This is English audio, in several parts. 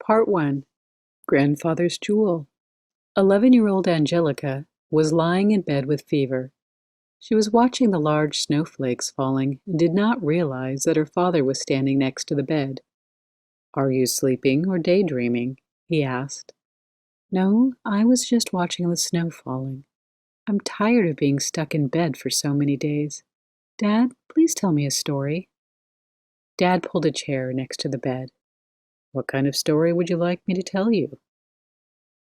Part 1. Grandfather's Jewel. 11-year-old Angelica was lying in bed with fever. She was watching the large snowflakes falling and did not realize that her father was standing next to the bed. "Are you sleeping or daydreaming?" he asked. "No, I was just watching the snow falling. I'm tired of being stuck in bed for so many days. Dad, please tell me a story." Dad pulled a chair next to the bed. "What kind of story would you like me to tell you?"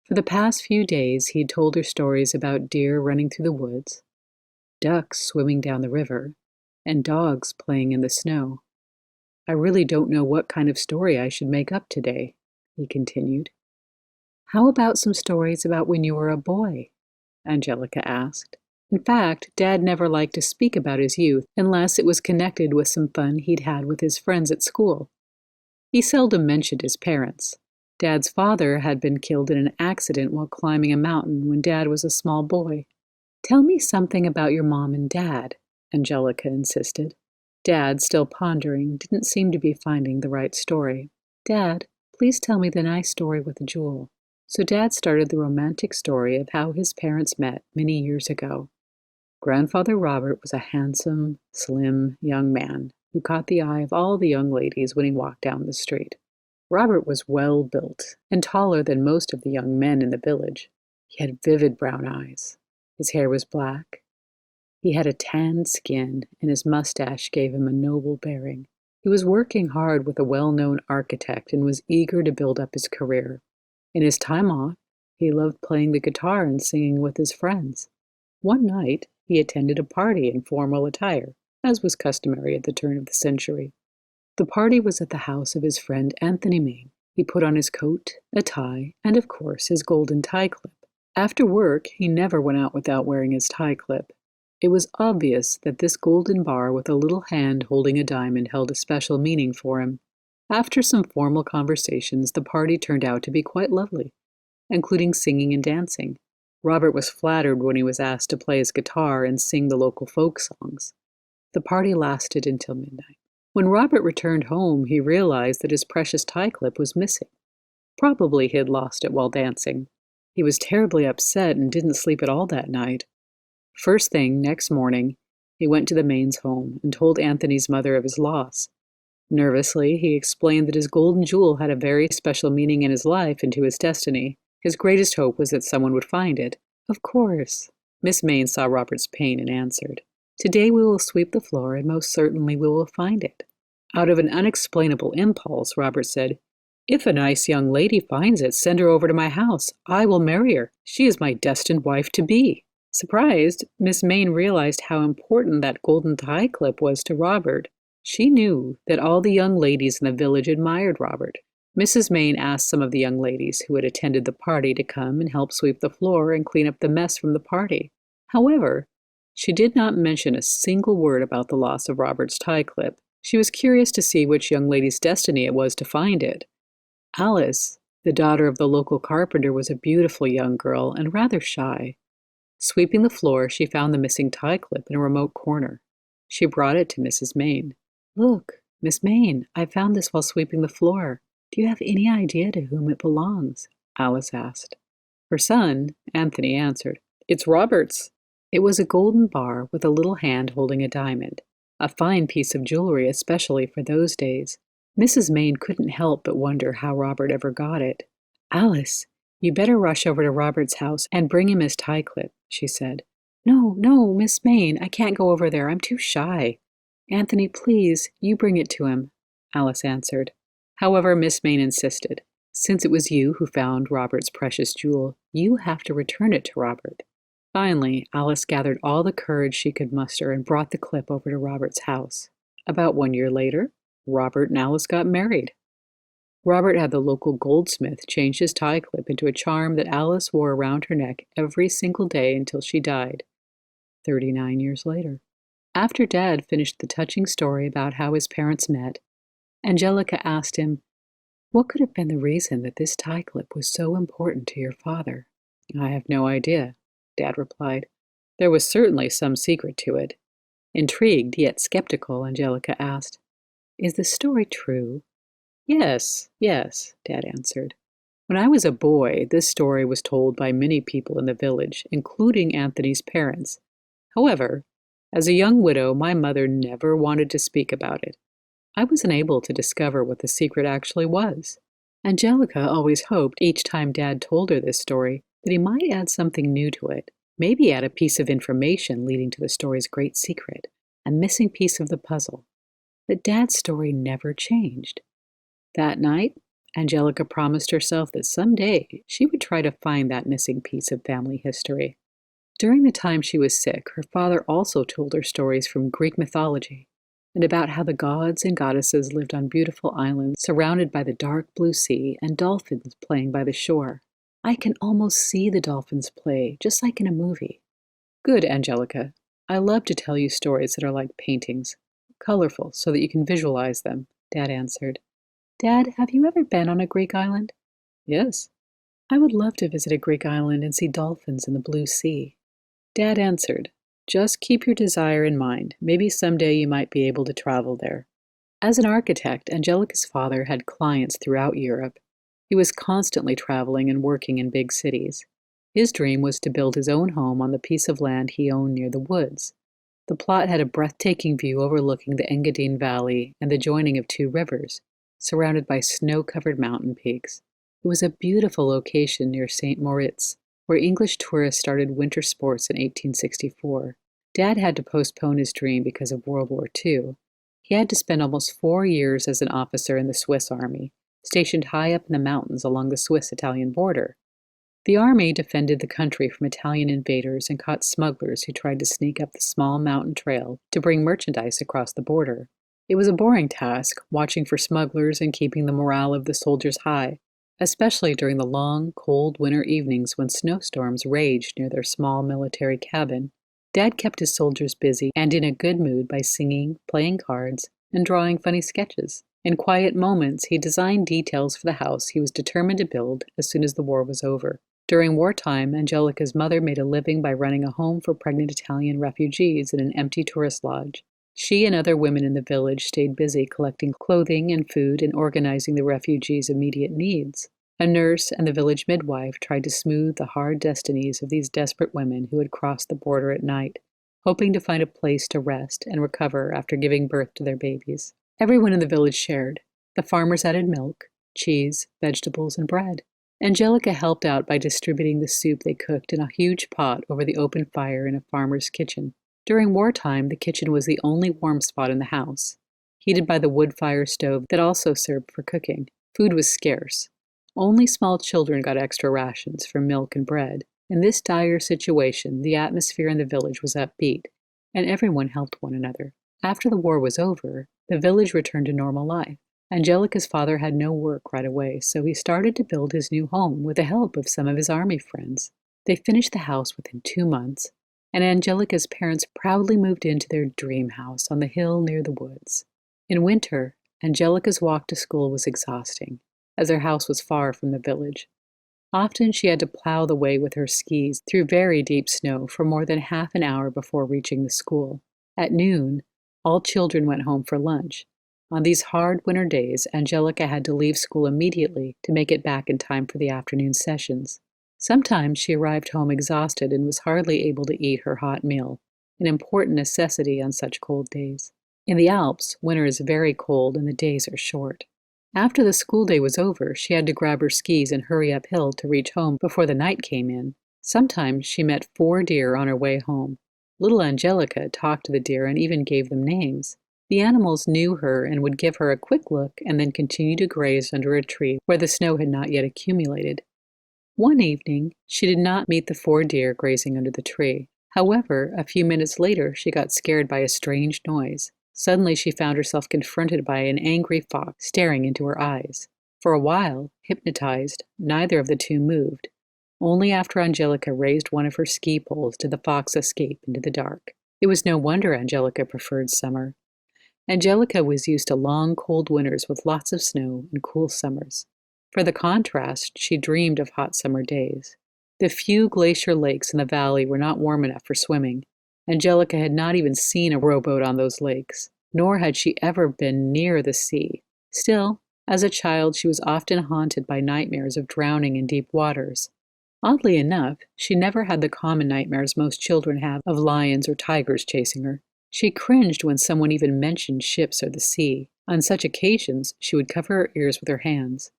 For the past few days, he had told her stories about deer running through the woods, ducks swimming down the river, and dogs playing in the snow. "I really don't know what kind of story I should make up today," he continued. "How about some stories about when you were a boy?" Angelica asked. In fact, Dad never liked to speak about his youth unless it was connected with some fun he'd had with his friends at school. He seldom mentioned his parents. Dad's father had been killed in an accident while climbing a mountain when Dad was a small boy. "Tell me something about your mom and dad," Angelica insisted. Dad, still pondering, didn't seem to be finding the right story. "Dad, please tell me the nice story with the jewel." So Dad started the romantic story of how his parents met many years ago. Grandfather Robert was a handsome, slim young man who caught the eye of all the young ladies when he walked down the street. Robert was well built and taller than most of the young men in the village. He had vivid brown eyes. His hair was black. He had a tanned skin, and his mustache gave him a noble bearing. He was working hard with a well-known architect and was eager to build up his career. In his time off, he loved playing the guitar and singing with his friends. One night, he attended a party in formal attire, as was customary at the turn of the century. The party was at the house of his friend Anthony Main. He put on his coat, a tie, and of course his golden tie clip. After work, he never went out without wearing his tie clip. It was obvious that this golden bar with a little hand holding a diamond held a special meaning for him. After some formal conversations, the party turned out to be quite lovely, including singing and dancing. Robert was flattered when he was asked to play his guitar and sing the local folk songs. The party lasted until midnight. When Robert returned home, he realized that his precious tie clip was missing. Probably he had lost it while dancing. He was terribly upset and didn't sleep at all that night. First thing, next morning, he went to the Mains' home and told Anthony's mother of his loss. Nervously, he explained that his golden jewel had a very special meaning in his life and to his destiny. His greatest hope was that someone would find it. "Of course." Miss Main saw Robert's pain and answered, "Today we will sweep the floor and most certainly we will find it." Out of an unexplainable impulse, Robert said, "If a nice young lady finds it, send her over to my house. I will marry her. She is my destined wife-to-be." Surprised, Miss Main realized how important that golden tie clip was to Robert. She knew that all the young ladies in the village admired Robert. Mrs. Main asked some of the young ladies who had attended the party to come and help sweep the floor and clean up the mess from the party. However, she did not mention a single word about the loss of Robert's tie clip. She was curious to see which young lady's destiny it was to find it. Alice, the daughter of the local carpenter, was a beautiful young girl and rather shy. Sweeping the floor, she found the missing tie clip in a remote corner. She brought it to Mrs. Main. "Look, Miss Main, I found this while sweeping the floor. Do you have any idea to whom it belongs?" Alice asked. Her son, Anthony, answered, "It's Robert's." It was a golden bar with a little hand holding a diamond, a fine piece of jewelry especially for those days. Mrs. Main couldn't help but wonder how Robert ever got it. "Alice, you better rush over to Robert's house and bring him his tie clip," she said. "No, no, Miss Main, I can't go over there. I'm too shy." "Anthony, please, you bring it to him," Alice answered. However, Miss Main insisted. "Since it was you who found Robert's precious jewel, you have to return it to Robert." Finally, Alice gathered all the courage she could muster and brought the clip over to Robert's house. About 1 year later, Robert and Alice got married. Robert had the local goldsmith change his tie clip into a charm that Alice wore around her neck every single day until she died, 39 years later. After Dad finished the touching story about how his parents met, Angelica asked him, "What could have been the reason that this tie clip was so important to your father?" "I have no idea," Dad replied. "There was certainly some secret to it." Intrigued yet skeptical, Angelica asked, "Is the story true?" Yes, yes, Dad answered. When I was a boy, this story was told by many people in the village, including Anthony's parents. However, as a young widow, my mother never wanted to speak about it. I was unable to discover what the secret actually was. Angelica always hoped each time Dad told her this story that he might add something new to it, maybe add a piece of information leading to the story's great secret, a missing piece of the puzzle. But Dad's story never changed. That night, Angelica promised herself that someday she would try to find that missing piece of family history. During the time she was sick, her father also told her stories from Greek mythology and about how the gods and goddesses lived on beautiful islands surrounded by the dark blue sea and dolphins playing by the shore. I can almost see the dolphins play, just like in a movie. Good, Angelica. I love to tell you stories that are like paintings, colorful so that you can visualize them, Dad answered. Dad, have you ever been on a Greek island? Yes. I would love to visit a Greek island and see dolphins in the blue sea. Dad answered, just keep your desire in mind. Maybe someday you might be able to travel there. As an architect, Angelica's father had clients throughout Europe. He was constantly traveling and working in big cities. His dream was to build his own home on the piece of land he owned near the woods. The plot had a breathtaking view overlooking the Engadine Valley and the joining of two rivers, surrounded by snow-covered mountain peaks. It was a beautiful location near St. Moritz, where English tourists started winter sports in 1864. Dad had to postpone his dream because of World War II. He had to spend almost 4 years as an officer in the Swiss Army, stationed high up in the mountains along the Swiss-Italian border. The army defended the country from Italian invaders and caught smugglers who tried to sneak up the small mountain trail to bring merchandise across the border. It was a boring task, watching for smugglers and keeping the morale of the soldiers high, especially during the long, cold winter evenings when snowstorms raged near their small military cabin. Dad kept his soldiers busy and in a good mood by singing, playing cards, and drawing funny sketches. In quiet moments, he designed details for the house he was determined to build as soon as the war was over. During wartime, Angelica's mother made a living by running a home for pregnant Italian refugees in an empty tourist lodge. She and other women in the village stayed busy collecting clothing and food and organizing the refugees' immediate needs. A nurse and the village midwife tried to smooth the hard destinies of these desperate women who had crossed the border at night, hoping to find a place to rest and recover after giving birth to their babies. Everyone in the village shared. The farmers added milk, cheese, vegetables, and bread. Angelica helped out by distributing the soup they cooked in a huge pot over the open fire in a farmer's kitchen. During wartime, the kitchen was the only warm spot in the house, heated by the wood fire stove that also served for cooking. Food was scarce. Only small children got extra rations for milk and bread. In this dire situation, the atmosphere in the village was upbeat, and everyone helped one another. After the war was over, the village returned to normal life. Angelica's father had no work right away, so he started to build his new home with the help of some of his army friends. They finished the house within 2 months, and Angelica's parents proudly moved into their dream house on the hill near the woods. In winter, Angelica's walk to school was exhausting, as their house was far from the village. Often she had to plow the way with her skis through very deep snow for more than half an hour before reaching the school. At noon, all children went home for lunch. On these hard winter days, Angelica had to leave school immediately to make it back in time for the afternoon sessions. Sometimes she arrived home exhausted and was hardly able to eat her hot meal, an important necessity on such cold days. In the Alps, winter is very cold and the days are short. After the school day was over, she had to grab her skis and hurry uphill to reach home before the night came in. Sometimes she met 4 deer on her way home. Little Angelica talked to the deer and even gave them names. The animals knew her and would give her a quick look and then continue to graze under a tree where the snow had not yet accumulated. One evening, she did not meet the 4 deer grazing under the tree. However, a few minutes later, she got scared by a strange noise. Suddenly, she found herself confronted by an angry fox staring into her eyes. For a while, hypnotized, neither of the two moved. Only after Angelica raised one of her ski poles did the fox escape into the dark. It was no wonder Angelica preferred summer. Angelica was used to long, cold winters with lots of snow and cool summers. For the contrast, she dreamed of hot summer days. The few glacier lakes in the valley were not warm enough for swimming. Angelica had not even seen a rowboat on those lakes, nor had she ever been near the sea. Still, As a child, she was often haunted by nightmares of drowning in deep waters. Oddly enough, she never had the common nightmares most children have of lions or tigers chasing her. She cringed when someone even mentioned ships or the sea. On such occasions, she would cover her ears with her hands.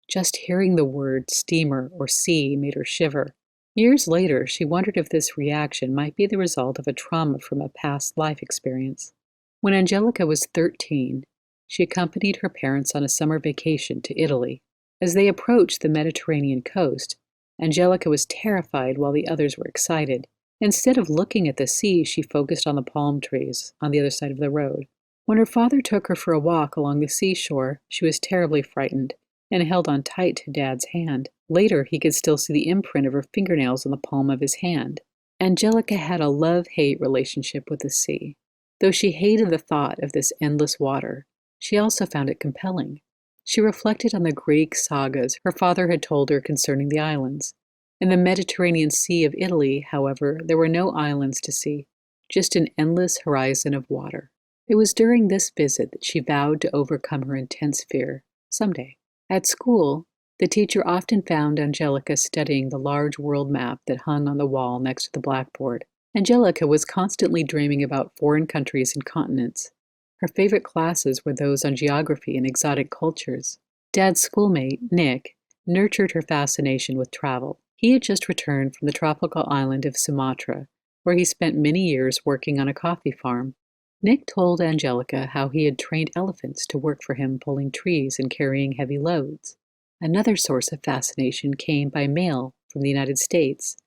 Just hearing the word steamer or sea made her shiver. Years later, she wondered if this reaction might be the result of a trauma from a past life experience. When Angelica was 13, she accompanied her parents on a summer vacation to Italy. As they approached the Mediterranean coast, Angelica was terrified while the others were excited. Instead of looking at the sea, she focused on the palm trees on the other side of the road. When her father took her for a walk along the seashore, she was terribly frightened and held on tight to Dad's hand. Later, he could still see the imprint of her fingernails on the palm of his hand. Angelica had a love-hate relationship with the sea. Though she hated the thought of this endless water, she also found it compelling. She reflected on the Greek sagas her father had told her concerning the islands. In the Mediterranean Sea of Italy, however, there were no islands to see, just an endless horizon of water. It was during this visit that she vowed to overcome her intense fear, someday. At school, the teacher often found Angelica studying the large world map that hung on the wall next to the blackboard. Angelica was constantly dreaming about foreign countries and continents. Her favorite classes were those on geography and exotic cultures. Dad's schoolmate, Nick, nurtured her fascination with travel. He had just returned from the tropical island of Sumatra, where he spent many years working on a coffee farm. Nick told Angelica how he had trained elephants to work for him pulling trees and carrying heavy loads. Another source of fascination came by mail from the United States.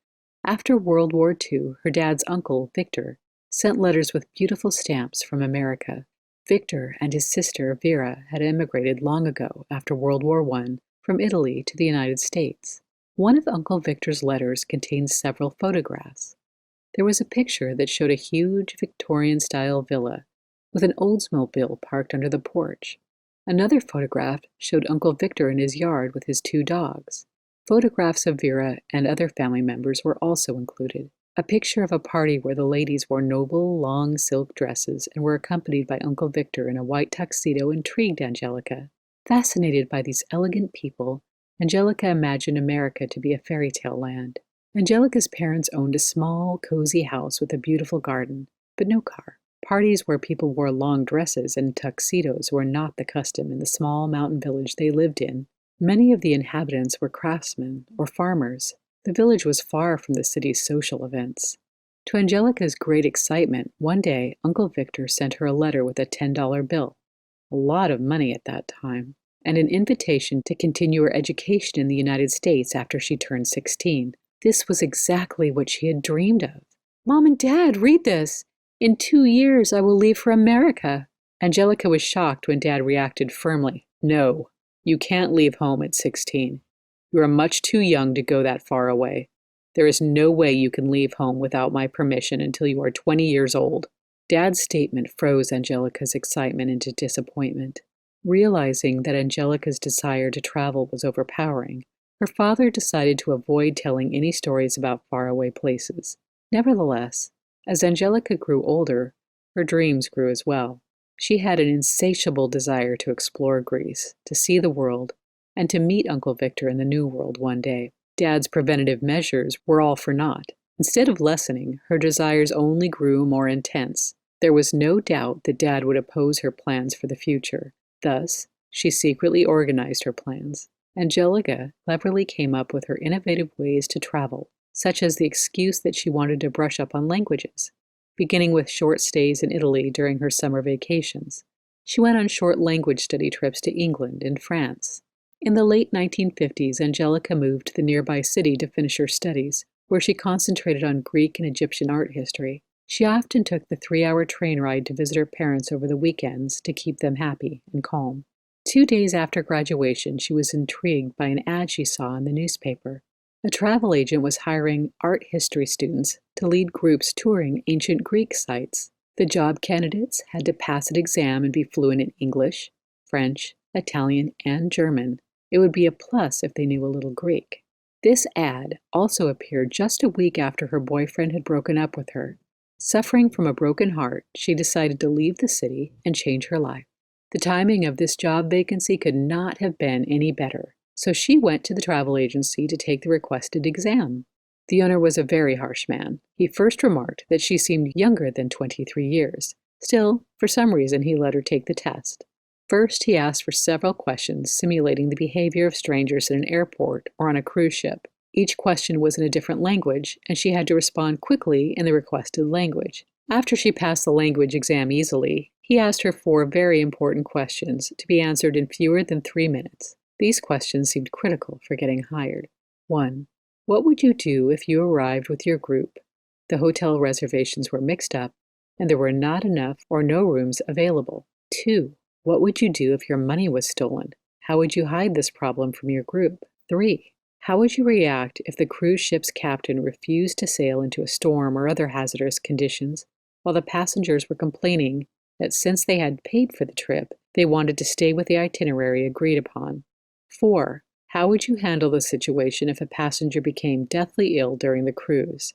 After World War II, her dad's uncle, Victor, sent letters with beautiful stamps from America. Victor and his sister, Vera, had emigrated long ago after World War I from Italy to the United States. One of Uncle Victor's letters contained several photographs. There was a picture that showed a huge Victorian-style villa with an Oldsmobile parked under the porch. Another photograph showed Uncle Victor in his yard with his 2 dogs. Photographs of Vera and other family members were also included. A picture of a party where the ladies wore noble, long silk dresses and were accompanied by Uncle Victor in a white tuxedo intrigued Angelica. Fascinated by these elegant people, Angelica imagined America to be a fairy tale land. Angelica's parents owned a small, cozy house with a beautiful garden, but no car. Parties where people wore long dresses and tuxedos were not the custom in the small mountain village they lived in. Many of the inhabitants were craftsmen or farmers. The village was far from the city's social events. To Angelica's great excitement, one day Uncle Victor sent her a letter with a $10 bill, a lot of money at that time, and an invitation to continue her education in the United States after she turned 16. This was exactly what she had dreamed of. "Mom and Dad, read this! In 2 years, I will leave for America." Angelica was shocked when Dad reacted firmly. "No, you can't leave home at 16. You are much too young to go that far away. There is no way you can leave home without my permission until you are 20 years old." Dad's statement froze Angelica's excitement into disappointment. Realizing that Angelica's desire to travel was overpowering, her father decided to avoid telling any stories about faraway places. Nevertheless, as Angelica grew older, her dreams grew as well. She had an insatiable desire to explore Greece, to see the world, and to meet Uncle Victor in the New World one day. Dad's preventative measures were all for naught. Instead of lessening, her desires only grew more intense. There was no doubt that Dad would oppose her plans for the future. Thus, she secretly organized her plans. Angelica cleverly came up with her innovative ways to travel, such as the excuse that she wanted to brush up on languages, beginning with short stays in Italy during her summer vacations. She went on short language study trips to England and France. In the late 1950s, Angelica moved to the nearby city to finish her studies, where she concentrated on Greek and Egyptian art history. She often took the 3-hour train ride to visit her parents over the weekends to keep them happy and calm. 2 days after graduation, she was intrigued by an ad she saw in the newspaper. A travel agent was hiring art history students to lead groups touring ancient Greek sites. The job candidates had to pass an exam and be fluent in English, French, Italian, and German. It would be a plus if they knew a little Greek. This ad also appeared just a week after her boyfriend had broken up with her. Suffering from a broken heart, she decided to leave the city and change her life. The timing of this job vacancy could not have been any better, so she went to the travel agency to take the requested exam. The owner was a very harsh man. He first remarked that she seemed younger than 23 years. Still, for some reason, he let her take the test. First, he asked for several questions simulating the behavior of strangers in an airport or on a cruise ship. Each question was in a different language, and she had to respond quickly in the requested language. After she passed the language exam easily, he asked her 4 very important questions to be answered in fewer than 3 minutes. These questions seemed critical for getting hired. 1. What would you do if you arrived with your group? The hotel reservations were mixed up, and there were not enough or no rooms available. 2. What would you do if your money was stolen? How would you hide this problem from your group? 3. How would you react if the cruise ship's captain refused to sail into a storm or other hazardous conditions, while the passengers were complaining that since they had paid for the trip, they wanted to stay with the itinerary agreed upon? 4. How would you handle the situation if a passenger became deathly ill during the cruise?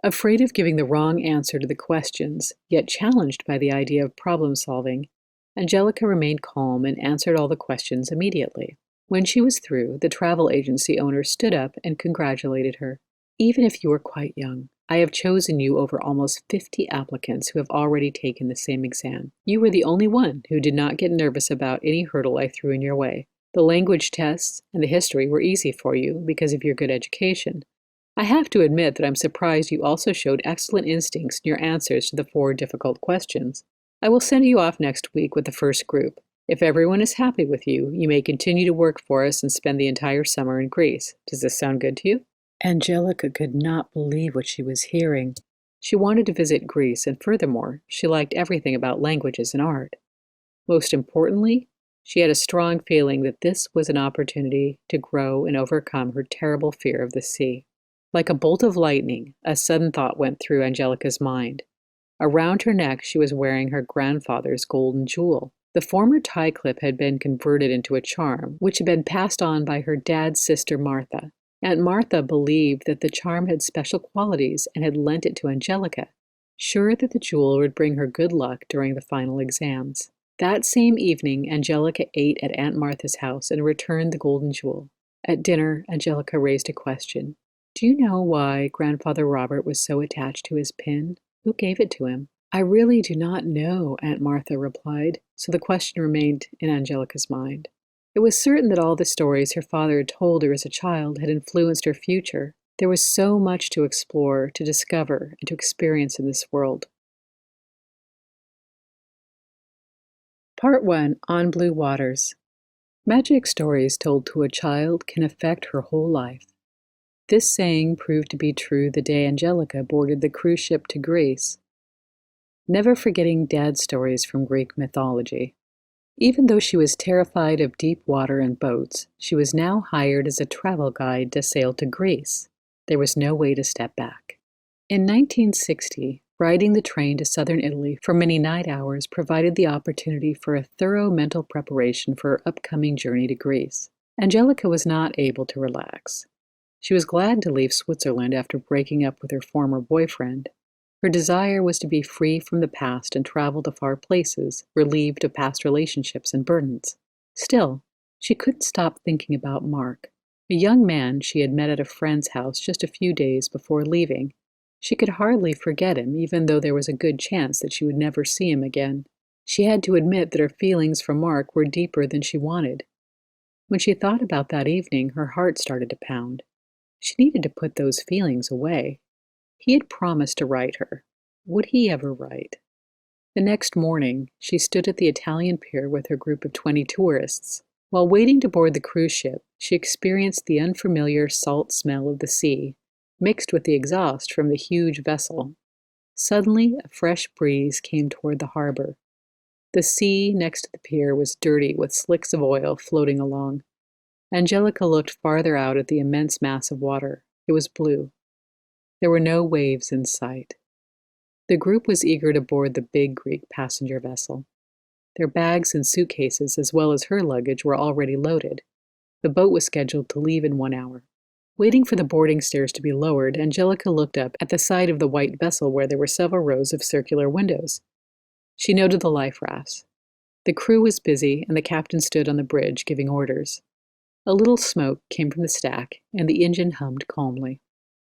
Afraid of giving the wrong answer to the questions, yet challenged by the idea of problem solving, Angelica remained calm and answered all the questions immediately. When she was through, the travel agency owner stood up and congratulated her. Even if you are quite young, I have chosen you over almost 50 applicants who have already taken the same exam. You were the only one who did not get nervous about any hurdle I threw in your way. The language tests and the history were easy for you because of your good education. I have to admit that I'm surprised you also showed excellent instincts in your answers to the 4 difficult questions. I will send you off next week with the first group. If everyone is happy with you, you may continue to work for us and spend the entire summer in Greece. Does this sound good to you? Angelica could not believe what she was hearing. She wanted to visit Greece, and furthermore, she liked everything about languages and art. Most importantly, she had a strong feeling that this was an opportunity to grow and overcome her terrible fear of the sea. Like a bolt of lightning, a sudden thought went through Angelica's mind. Around her neck, she was wearing her grandfather's golden jewel. The former tie clip had been converted into a charm, which had been passed on by her dad's sister Martha. Aunt Martha believed that the charm had special qualities and had lent it to Angelica, sure that the jewel would bring her good luck during the final exams. That same evening, Angelica ate at Aunt Martha's house and returned the golden jewel. At dinner, Angelica raised a question. Do you know why Grandfather Robert was so attached to his pin? Who gave it to him? I really do not know, Aunt Martha replied, so the question remained in Angelica's mind. It was certain that all the stories her father had told her as a child had influenced her future. There was so much to explore, to discover, and to experience in this world. Part 1. On Blue Waters. Magic stories told to a child can affect her whole life. This saying proved to be true the day Angelica boarded the cruise ship to Greece. Never forgetting Dad's stories from Greek mythology. Even though she was terrified of deep water and boats, she was now hired as a travel guide to sail to Greece. There was no way to step back. In 1960, riding the train to southern Italy for many night hours provided the opportunity for a thorough mental preparation for her upcoming journey to Greece. Angelica was not able to relax. She was glad to leave Switzerland after breaking up with her former boyfriend. Her desire was to be free from the past and travel to far places, relieved of past relationships and burdens. Still, she couldn't stop thinking about Mark, a young man she had met at a friend's house just a few days before leaving. She could hardly forget him, even though there was a good chance that she would never see him again. She had to admit that her feelings for Mark were deeper than she wanted. When she thought about that evening, her heart started to pound. She needed to put those feelings away. He had promised to write her. Would he ever write? The next morning, she stood at the Italian pier with her group of 20 tourists. While waiting to board the cruise ship, she experienced the unfamiliar salt smell of the sea, mixed with the exhaust from the huge vessel. Suddenly, a fresh breeze came toward the harbor. The sea next to the pier was dirty with slicks of oil floating along. Angelica looked farther out at the immense mass of water. It was blue. There were no waves in sight. The group was eager to board the big Greek passenger vessel. Their bags and suitcases, as well as her luggage, were already loaded. The boat was scheduled to leave in 1 hour. Waiting for the boarding stairs to be lowered, Angelica looked up at the side of the white vessel where there were several rows of circular windows. She noted the life rafts. The crew was busy, and the captain stood on the bridge giving orders. A little smoke came from the stack, and the engine hummed calmly.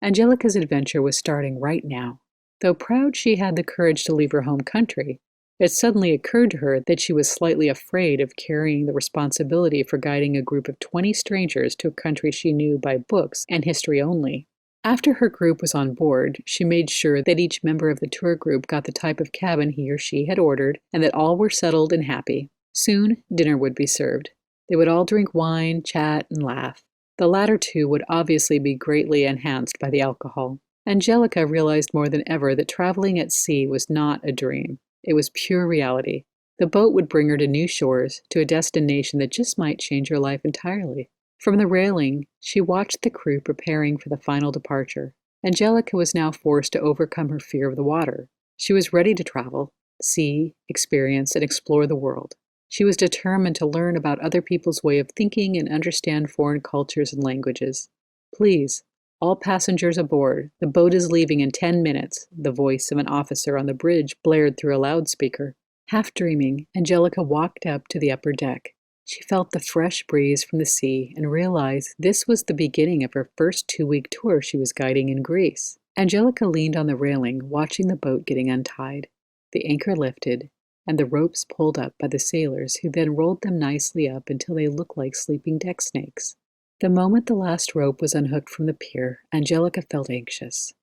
Angelica's adventure was starting right now. Though proud she had the courage to leave her home country, it suddenly occurred to her that she was slightly afraid of carrying the responsibility for guiding a group of 20 strangers to a country she knew by books and history only. After her group was on board, she made sure that each member of the tour group got the type of cabin he or she had ordered, and that all were settled and happy. Soon, dinner would be served. They would all drink wine, chat, and laugh. The latter two would obviously be greatly enhanced by the alcohol. Angelica realized more than ever that traveling at sea was not a dream. It was pure reality. The boat would bring her to new shores, to a destination that just might change her life entirely. From the railing, she watched the crew preparing for the final departure. Angelica was now forced to overcome her fear of the water. She was ready to travel, see, experience, and explore the world. She was determined to learn about other people's way of thinking and understand foreign cultures and languages. "Please, all passengers aboard. The boat is leaving in 10 minutes, the voice of an officer on the bridge blared through a loudspeaker. Half dreaming, Angelica walked up to the upper deck. She felt the fresh breeze from the sea and realized this was the beginning of her first 2-week tour she was guiding in Greece. Angelica leaned on the railing, watching the boat getting untied. The anchor lifted, and the ropes pulled up by the sailors, who then rolled them nicely up until they looked like sleeping deck snakes. The moment the last rope was unhooked from the pier, Angelica felt anxious.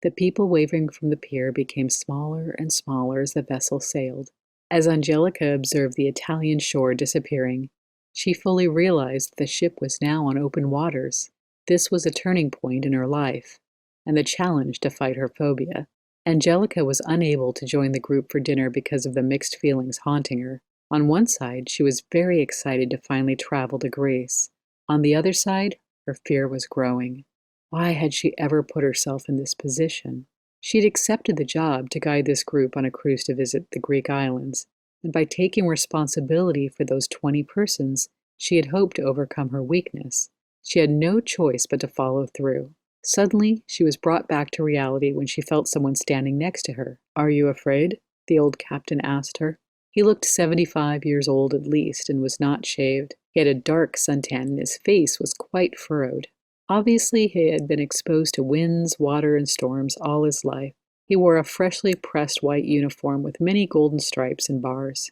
The people waving from the pier became smaller and smaller as the vessel sailed. As Angelica observed the Italian shore disappearing, she fully realized the ship was now on open waters. This was a turning point in her life, and the challenge to fight her phobia. Angelica was unable to join the group for dinner because of the mixed feelings haunting her. On one side, she was very excited to finally travel to Greece. On the other side, her fear was growing. Why had she ever put herself in this position? She had accepted the job to guide this group on a cruise to visit the Greek islands, and by taking responsibility for those 20 persons, she had hoped to overcome her weakness. She had no choice but to follow through. Suddenly, she was brought back to reality when she felt someone standing next to her. "Are you afraid?" the old captain asked her. He looked 75 years old at least and was not shaved. He had a dark suntan and his face was quite furrowed. Obviously, he had been exposed to winds, water, and storms all his life. He wore a freshly pressed white uniform with many golden stripes and bars.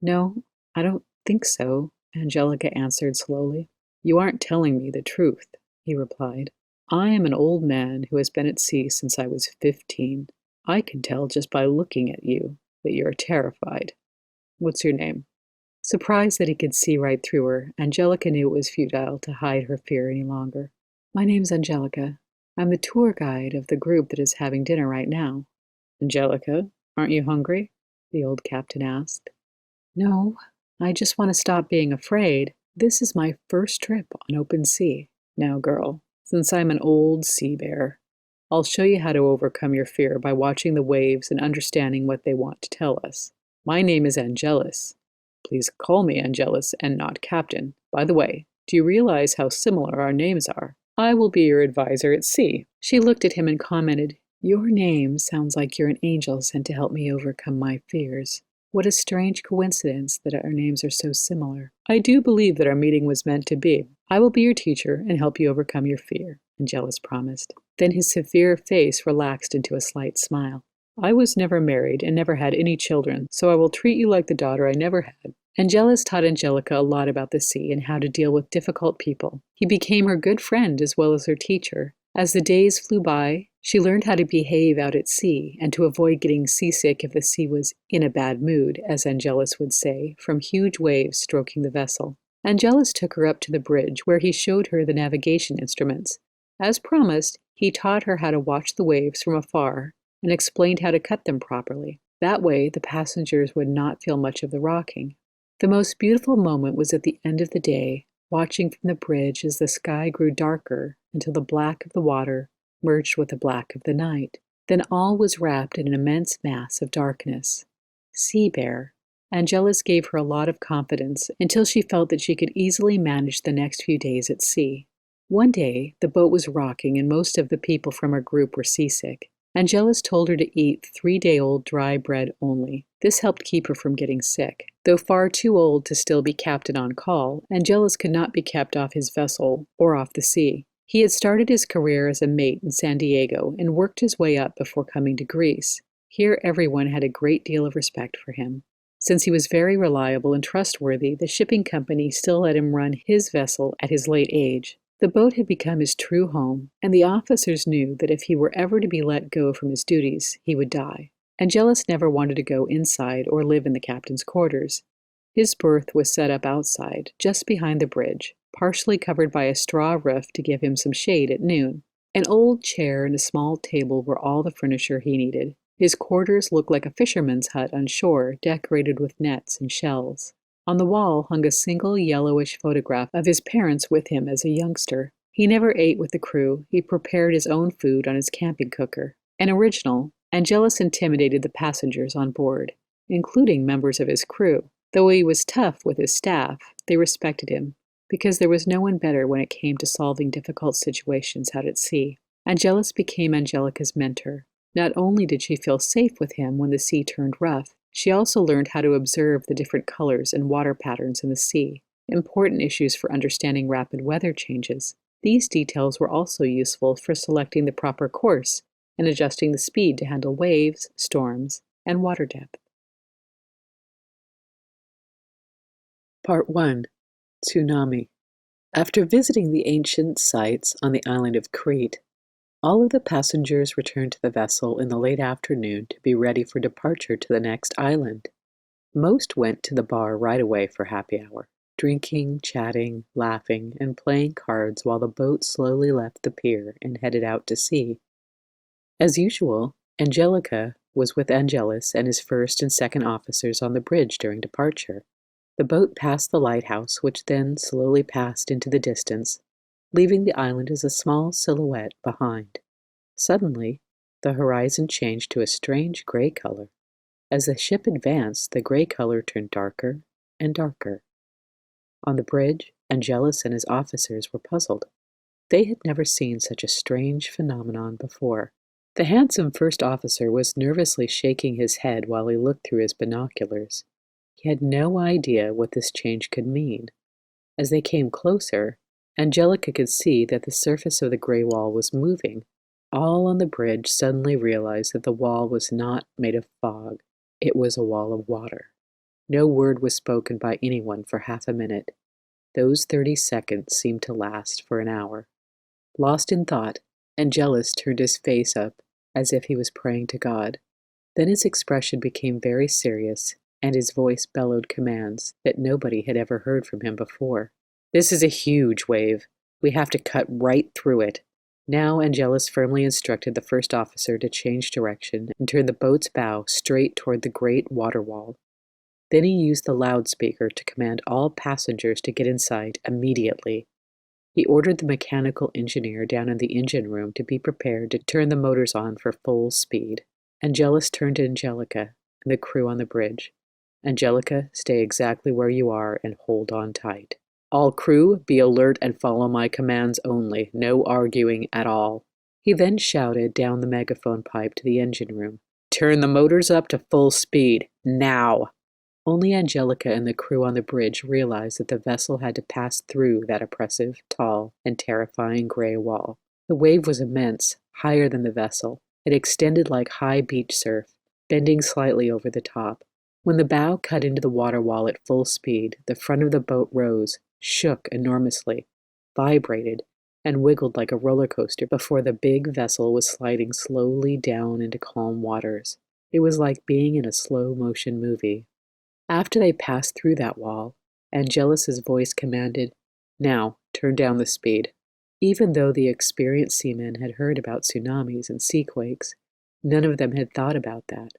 "No, I don't think so," Angelica answered slowly. "You aren't telling me the truth," he replied. "I am an old man who has been at sea since I was 15. I can tell just by looking at you that you're terrified. What's your name?" Surprised that he could see right through her, Angelica knew it was futile to hide her fear any longer. "My name's Angelica. I'm the tour guide of the group that is having dinner right now." "Angelica, aren't you hungry?" the old captain asked. "No, I just want to stop being afraid. This is my first trip on open sea." "Now, girl, since I'm an old sea bear, I'll show you how to overcome your fear by watching the waves and understanding what they want to tell us. My name is Angelus. Please call me Angelus and not Captain. By the way, do you realize how similar our names are? I will be your advisor at sea." She looked at him and commented, "Your name sounds like you're an angel sent to help me overcome my fears. What a strange coincidence that our names are so similar." "I do believe that our meeting was meant to be. I will be your teacher and help you overcome your fear," Angelus promised. Then his severe face relaxed into a slight smile. "I was never married and never had any children, so I will treat you like the daughter I never had." Angelus taught Angelica a lot about the sea and how to deal with difficult people. He became her good friend as well as her teacher. As the days flew by, she learned how to behave out at sea and to avoid getting seasick if the sea was in a bad mood, as Angelus would say, from huge waves stroking the vessel. Angelus took her up to the bridge, where he showed her the navigation instruments. As promised, he taught her how to watch the waves from afar and explained how to cut them properly. That way, the passengers would not feel much of the rocking. The most beautiful moment was at the end of the day, watching from the bridge as the sky grew darker until the black of the water merged with the black of the night. Then all was wrapped in an immense mass of darkness. Sea Bear. Angelus gave her a lot of confidence until she felt that she could easily manage the next few days at sea. One day, the boat was rocking and most of the people from her group were seasick. Angelus told her to eat 3-day-old dry bread only. This helped keep her from getting sick. Though far too old to still be captain on call, Angelus could not be kept off his vessel or off the sea. He had started his career as a mate in San Diego and worked his way up before coming to Greece. Here everyone had a great deal of respect for him. Since he was very reliable and trustworthy, the shipping company still let him run his vessel at his late age. The boat had become his true home, and the officers knew that if he were ever to be let go from his duties, he would die. Angelus never wanted to go inside or live in the captain's quarters. His berth was set up outside, just behind the bridge, partially covered by a straw roof to give him some shade at noon. An old chair and a small table were all the furniture he needed. His quarters looked like a fisherman's hut on shore, decorated with nets and shells. On the wall hung a single yellowish photograph of his parents with him as a youngster. He never ate with the crew. He prepared his own food on his camping cooker. An original, Angelus intimidated the passengers on board, including members of his crew. Though he was tough with his staff, they respected him, because there was no one better when it came to solving difficult situations out at sea. Angelus became Angelica's mentor. Not only did she feel safe with him when the sea turned rough, she also learned how to observe the different colors and water patterns in the sea, important issues for understanding rapid weather changes. These details were also useful for selecting the proper course and adjusting the speed to handle waves, storms, and water depth. Part 1. Tsunami. After visiting the ancient sites on the island of Crete, all of the passengers returned to the vessel in the late afternoon to be ready for departure to the next island. Most went to the bar right away for happy hour, drinking, chatting, laughing, and playing cards while the boat slowly left the pier and headed out to sea. As usual, Angelica was with Angelus and his first and second officers on the bridge during departure. The boat passed the lighthouse, which then slowly passed into the distance, leaving the island as a small silhouette behind. Suddenly, the horizon changed to a strange gray color. As the ship advanced, the gray color turned darker and darker. On the bridge, Angelus and his officers were puzzled. They had never seen such a strange phenomenon before. The handsome first officer was nervously shaking his head while he looked through his binoculars. He had no idea what this change could mean. As they came closer, Angelica could see that the surface of the gray wall was moving. All on the bridge suddenly realized that the wall was not made of fog. It was a wall of water. No word was spoken by anyone for half a minute. Those 30 seconds seemed to last for an hour. Lost in thought, Angelus turned his face up as if he was praying to God. Then his expression became very serious, and his voice bellowed commands that nobody had ever heard from him before. "This is a huge wave. We have to cut right through it." Now Angelus firmly instructed the first officer to change direction and turn the boat's bow straight toward the great water wall. Then he used the loudspeaker to command all passengers to get inside immediately. He ordered the mechanical engineer down in the engine room to be prepared to turn the motors on for full speed. Angelus turned to Angelica and the crew on the bridge. "Angelica, stay exactly where you are and hold on tight. All crew, be alert and follow my commands only. No arguing at all." He then shouted down the megaphone pipe to the engine room, "Turn the motors up to full speed, now!" Only Angelica and the crew on the bridge realized that the vessel had to pass through that oppressive, tall, and terrifying gray wall. The wave was immense, higher than the vessel. It extended like high beach surf, bending slightly over the top. When the bow cut into the water wall at full speed, the front of the boat rose, shook enormously, vibrated, and wiggled like a roller coaster before the big vessel was sliding slowly down into calm waters. It was like being in a slow-motion movie. After they passed through that wall, Angelus's voice commanded, "Now, turn down the speed." Even though the experienced seamen had heard about tsunamis and seaquakes, none of them had thought about that.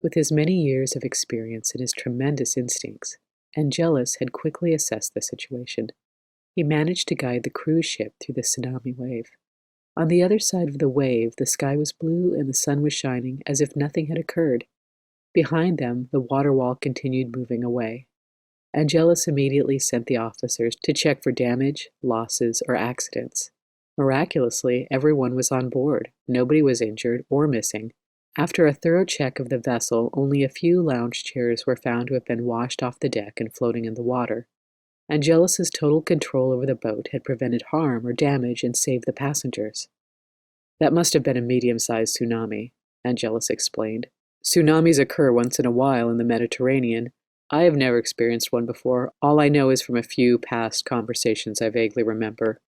With his many years of experience and his tremendous instincts, Angelus had quickly assessed the situation. He managed to guide the cruise ship through the tsunami wave. On the other side of the wave, the sky was blue and the sun was shining as if nothing had occurred. Behind them, the water wall continued moving away. Angelus immediately sent the officers to check for damage, losses, or accidents. Miraculously, everyone was on board. Nobody was injured or missing. After a thorough check of the vessel, only a few lounge chairs were found to have been washed off the deck and floating in the water. Angelica's total control over the boat had prevented harm or damage and saved the passengers. That must have been a medium-sized tsunami, Angelus explained. Tsunamis occur once in a while in the Mediterranean. I have never experienced one before. All I know is from a few past conversations I vaguely remember.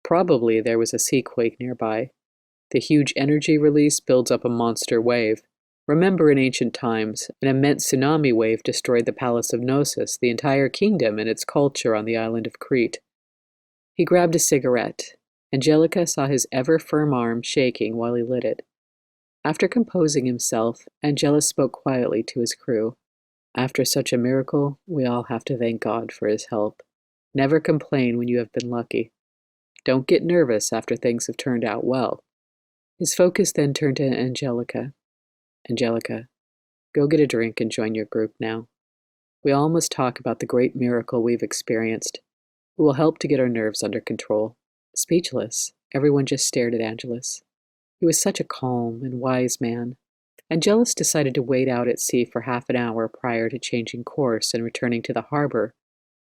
Probably there was a seaquake nearby. The huge energy release builds up a monster wave. Remember in ancient times, an immense tsunami wave destroyed the palace of Knossos, the entire kingdom and its culture on the island of Crete. He grabbed a cigarette. Angelica saw his ever-firm arm shaking while he lit it. After composing himself, Angelus spoke quietly to his crew. After such a miracle, we all have to thank God for his help. Never complain when you have been lucky. Don't get nervous after things have turned out well. His focus then turned to Angelica. Angelica, go get a drink and join your group now. We all must talk about the great miracle we've experienced. It will help to get our nerves under control. Speechless, everyone just stared at Angelus. He was such a calm and wise man. Angelus decided to wait out at sea for half an hour prior to changing course and returning to the harbor,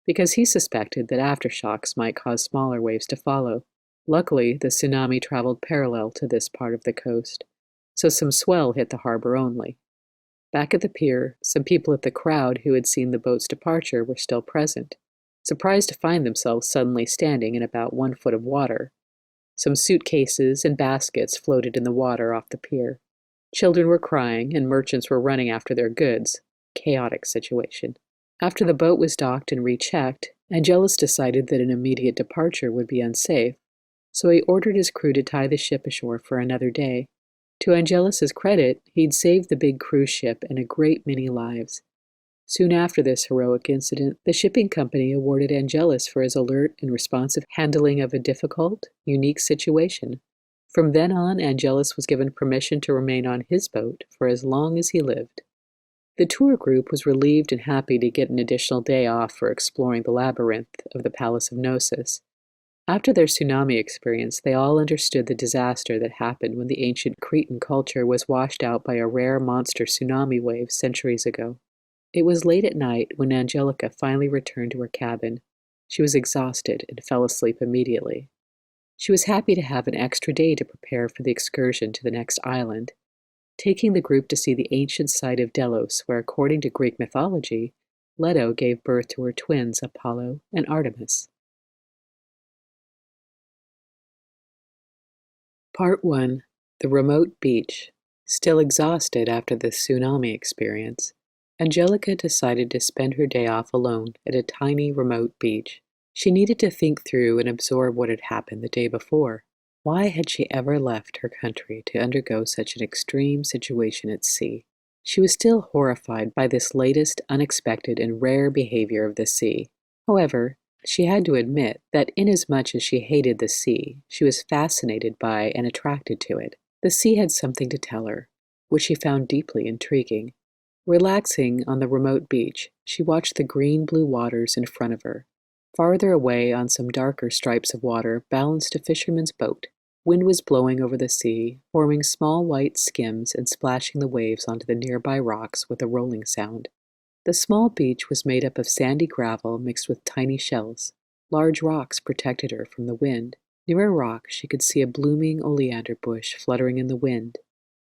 because he suspected that aftershocks might cause smaller waves to follow. Luckily, the tsunami traveled parallel to this part of the coast, so some swell hit the harbor only. Back at the pier, some people at the crowd who had seen the boat's departure were still present, surprised to find themselves suddenly standing in about 1 foot of water. Some suitcases and baskets floated in the water off the pier. Children were crying, and merchants were running after their goods. Chaotic situation. After the boat was docked and rechecked, Angelus decided that an immediate departure would be unsafe, so he ordered his crew to tie the ship ashore for another day. To Angelus's credit, he'd saved the big cruise ship and a great many lives. Soon after this heroic incident, the shipping company awarded Angelus for his alert and responsive handling of a difficult, unique situation. From then on, Angelus was given permission to remain on his boat for as long as he lived. The tour group was relieved and happy to get an additional day off for exploring the labyrinth of the Palace of Knossos. After their tsunami experience, they all understood the disaster that happened when the ancient Cretan culture was washed out by a rare monster tsunami wave centuries ago. It was late at night when Angelica finally returned to her cabin. She was exhausted and fell asleep immediately. She was happy to have an extra day to prepare for the excursion to the next island, taking the group to see the ancient site of Delos, where, according to Greek mythology, Leto gave birth to her twins Apollo and Artemis. Part 1. The Remote Beach. Still exhausted after the tsunami experience, Angelica decided to spend her day off alone at a tiny, remote beach. She needed to think through and absorb what had happened the day before. Why had she ever left her country to undergo such an extreme situation at sea? She was still horrified by this latest, unexpected, and rare behavior of the sea. However, she had to admit that inasmuch as she hated the sea, she was fascinated by and attracted to it. The sea had something to tell her, which she found deeply intriguing. Relaxing on the remote beach, she watched the green-blue waters in front of her. Farther away, on some darker stripes of water, balanced a fisherman's boat. Wind was blowing over the sea, forming small white skims and splashing the waves onto the nearby rocks with a rolling sound. The small beach was made up of sandy gravel mixed with tiny shells. Large rocks protected her from the wind. Near a rock, she could see a blooming oleander bush fluttering in the wind.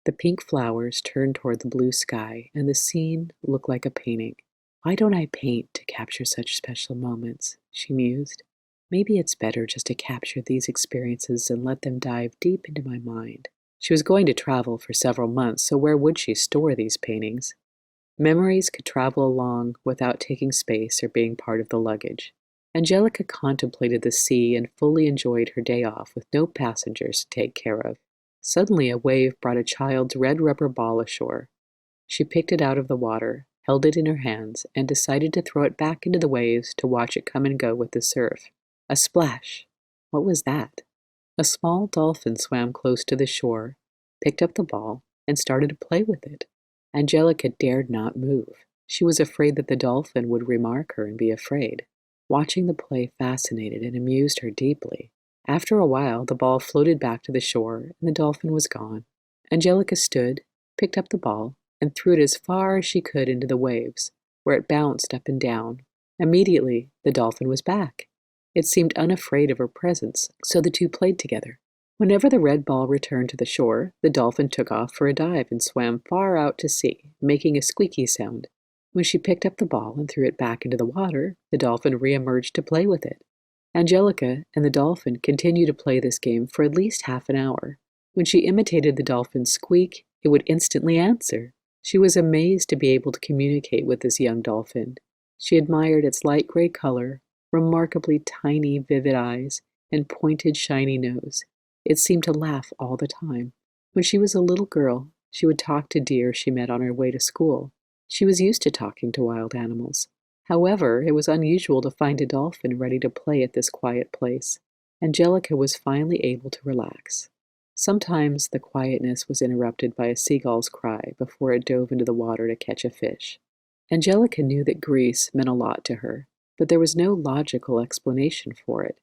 The pink flowers turned toward the blue sky, and the scene looked like a painting. Why don't I paint to capture such special moments? She mused. Maybe it's better just to capture these experiences and let them dive deep into my mind. She was going to travel for several months, so where would she store these paintings? Memories could travel along without taking space or being part of the luggage. Angelica contemplated the sea and fully enjoyed her day off with no passengers to take care of. Suddenly, a wave brought a child's red rubber ball ashore. She picked it out of the water, held it in her hands, and decided to throw it back into the waves to watch it come and go with the surf. A splash! What was that? A small dolphin swam close to the shore, picked up the ball, and started to play with it. Angelica dared not move. She was afraid that the dolphin would remark her and be afraid. Watching the play fascinated and amused her deeply. After a while, the ball floated back to the shore, and the dolphin was gone. Angelica stood, picked up the ball, and threw it as far as she could into the waves, where it bounced up and down. Immediately, the dolphin was back. It seemed unafraid of her presence, so the two played together. Whenever the red ball returned to the shore, the dolphin took off for a dive and swam far out to sea, making a squeaky sound. When she picked up the ball and threw it back into the water, the dolphin re-emerged to play with it. Angelica and the dolphin continued to play this game for at least half an hour. When she imitated the dolphin's squeak, it would instantly answer. She was amazed to be able to communicate with this young dolphin. She admired its light gray color, remarkably tiny, vivid eyes, and pointed, shiny nose. It seemed to laugh all the time. When she was a little girl, she would talk to deer she met on her way to school. She was used to talking to wild animals. However, it was unusual to find a dolphin ready to play at this quiet place. Angelica was finally able to relax. Sometimes the quietness was interrupted by a seagull's cry before it dove into the water to catch a fish. Angelica knew that Greece meant a lot to her, but there was no logical explanation for it.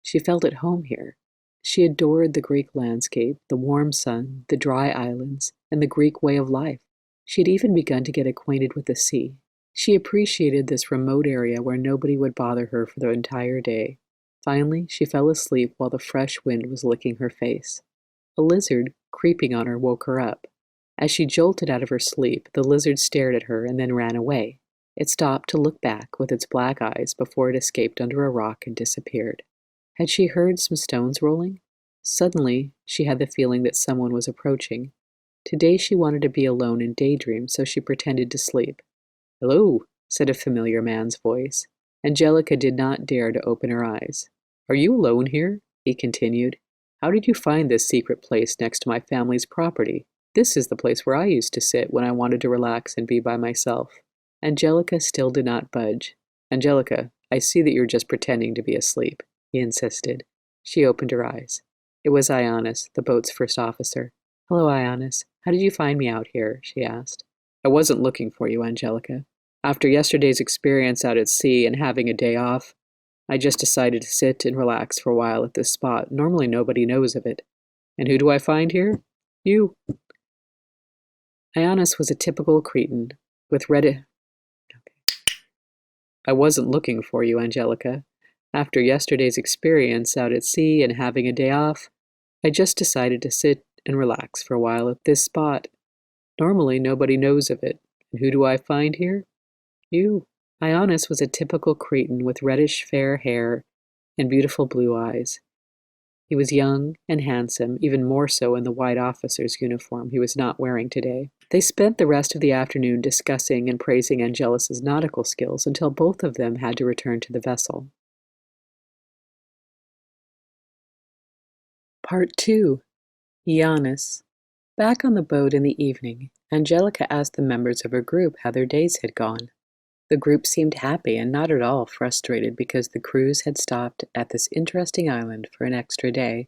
She felt at home here. She adored the Greek landscape, the warm sun, the dry islands, and the Greek way of life. She had even begun to get acquainted with the sea. She appreciated this remote area where nobody would bother her for the entire day. Finally, she fell asleep while the fresh wind was licking her face. A lizard, creeping on her, woke her up. As she jolted out of her sleep, the lizard stared at her and then ran away. It stopped to look back with its black eyes before it escaped under a rock and disappeared. Had she heard some stones rolling? Suddenly, she had the feeling that someone was approaching. Today she wanted to be alone and daydream, so she pretended to sleep. "Hello," said a familiar man's voice. Angelica did not dare to open her eyes. "Are you alone here?" he continued. "How did you find this secret place next to my family's property? This is the place where I used to sit when I wanted to relax and be by myself." Angelica still did not budge. "Angelica, I see that you're just pretending to be asleep," he insisted. She opened her eyes. It was Ionis, the boat's first officer. "Hello, Ionis. How did you find me out here?" she asked. "I wasn't looking for you, Angelica. After yesterday's experience out at sea and having a day off, I just decided to sit and relax for a while at this spot. Normally nobody knows of it. And who do I find here? You." Ionis was a typical Cretan, with red... "I wasn't looking for you, Angelica. After yesterday's experience out at sea and having a day off, I just decided to sit and relax for a while at this spot. Normally nobody knows of it. And who do I find here? You." Ionis was a typical Cretan with reddish fair hair and beautiful blue eyes. He was young and handsome, even more so in the white officer's uniform he was not wearing today. They spent the rest of the afternoon discussing and praising Angelus's nautical skills until both of them had to return to the vessel. Part 2. Ionis. Back on the boat in the evening, Angelica asked the members of her group how their days had gone. The group seemed happy and not at all frustrated because the cruise had stopped at this interesting island for an extra day.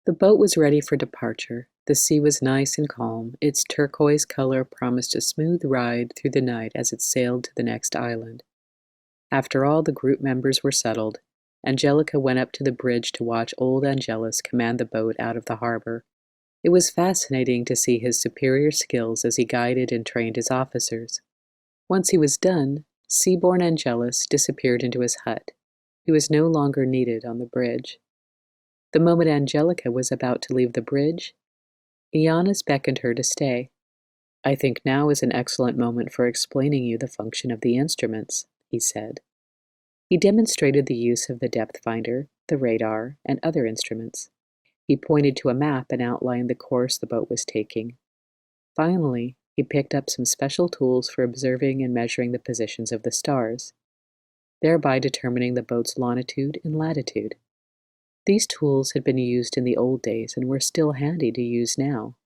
The boat was ready for departure. The sea was nice and calm. Its turquoise color promised a smooth ride through the night as it sailed to the next island. After all the group members were settled, Angelica went up to the bridge to watch old Angelus command the boat out of the harbor. It was fascinating to see his superior skills as he guided and trained his officers. Once he was done, sea-born Angelus disappeared into his hut. He was no longer needed on the bridge. The moment Angelica was about to leave the bridge, Ionis beckoned her to stay. "I think now is an excellent moment for explaining you the function of the instruments," he said. He demonstrated the use of the depth finder, the radar, and other instruments. He pointed to a map and outlined the course the boat was taking. Finally, he picked up some special tools for observing and measuring the positions of the stars, thereby determining the boat's longitude and latitude. These tools had been used in the old days and were still handy to use now.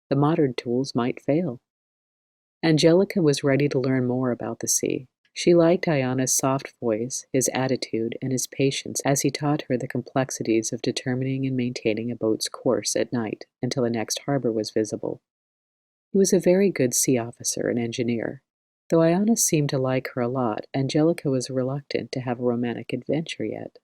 The modern tools might fail. Angelica was ready to learn more about the sea. She liked Iona's soft voice, his attitude, and his patience as he taught her the complexities of determining and maintaining a boat's course at night until the next harbor was visible. He was a very good sea officer and engineer. Though Ionis seemed to like her a lot, Angelica was reluctant to have a romantic adventure yet.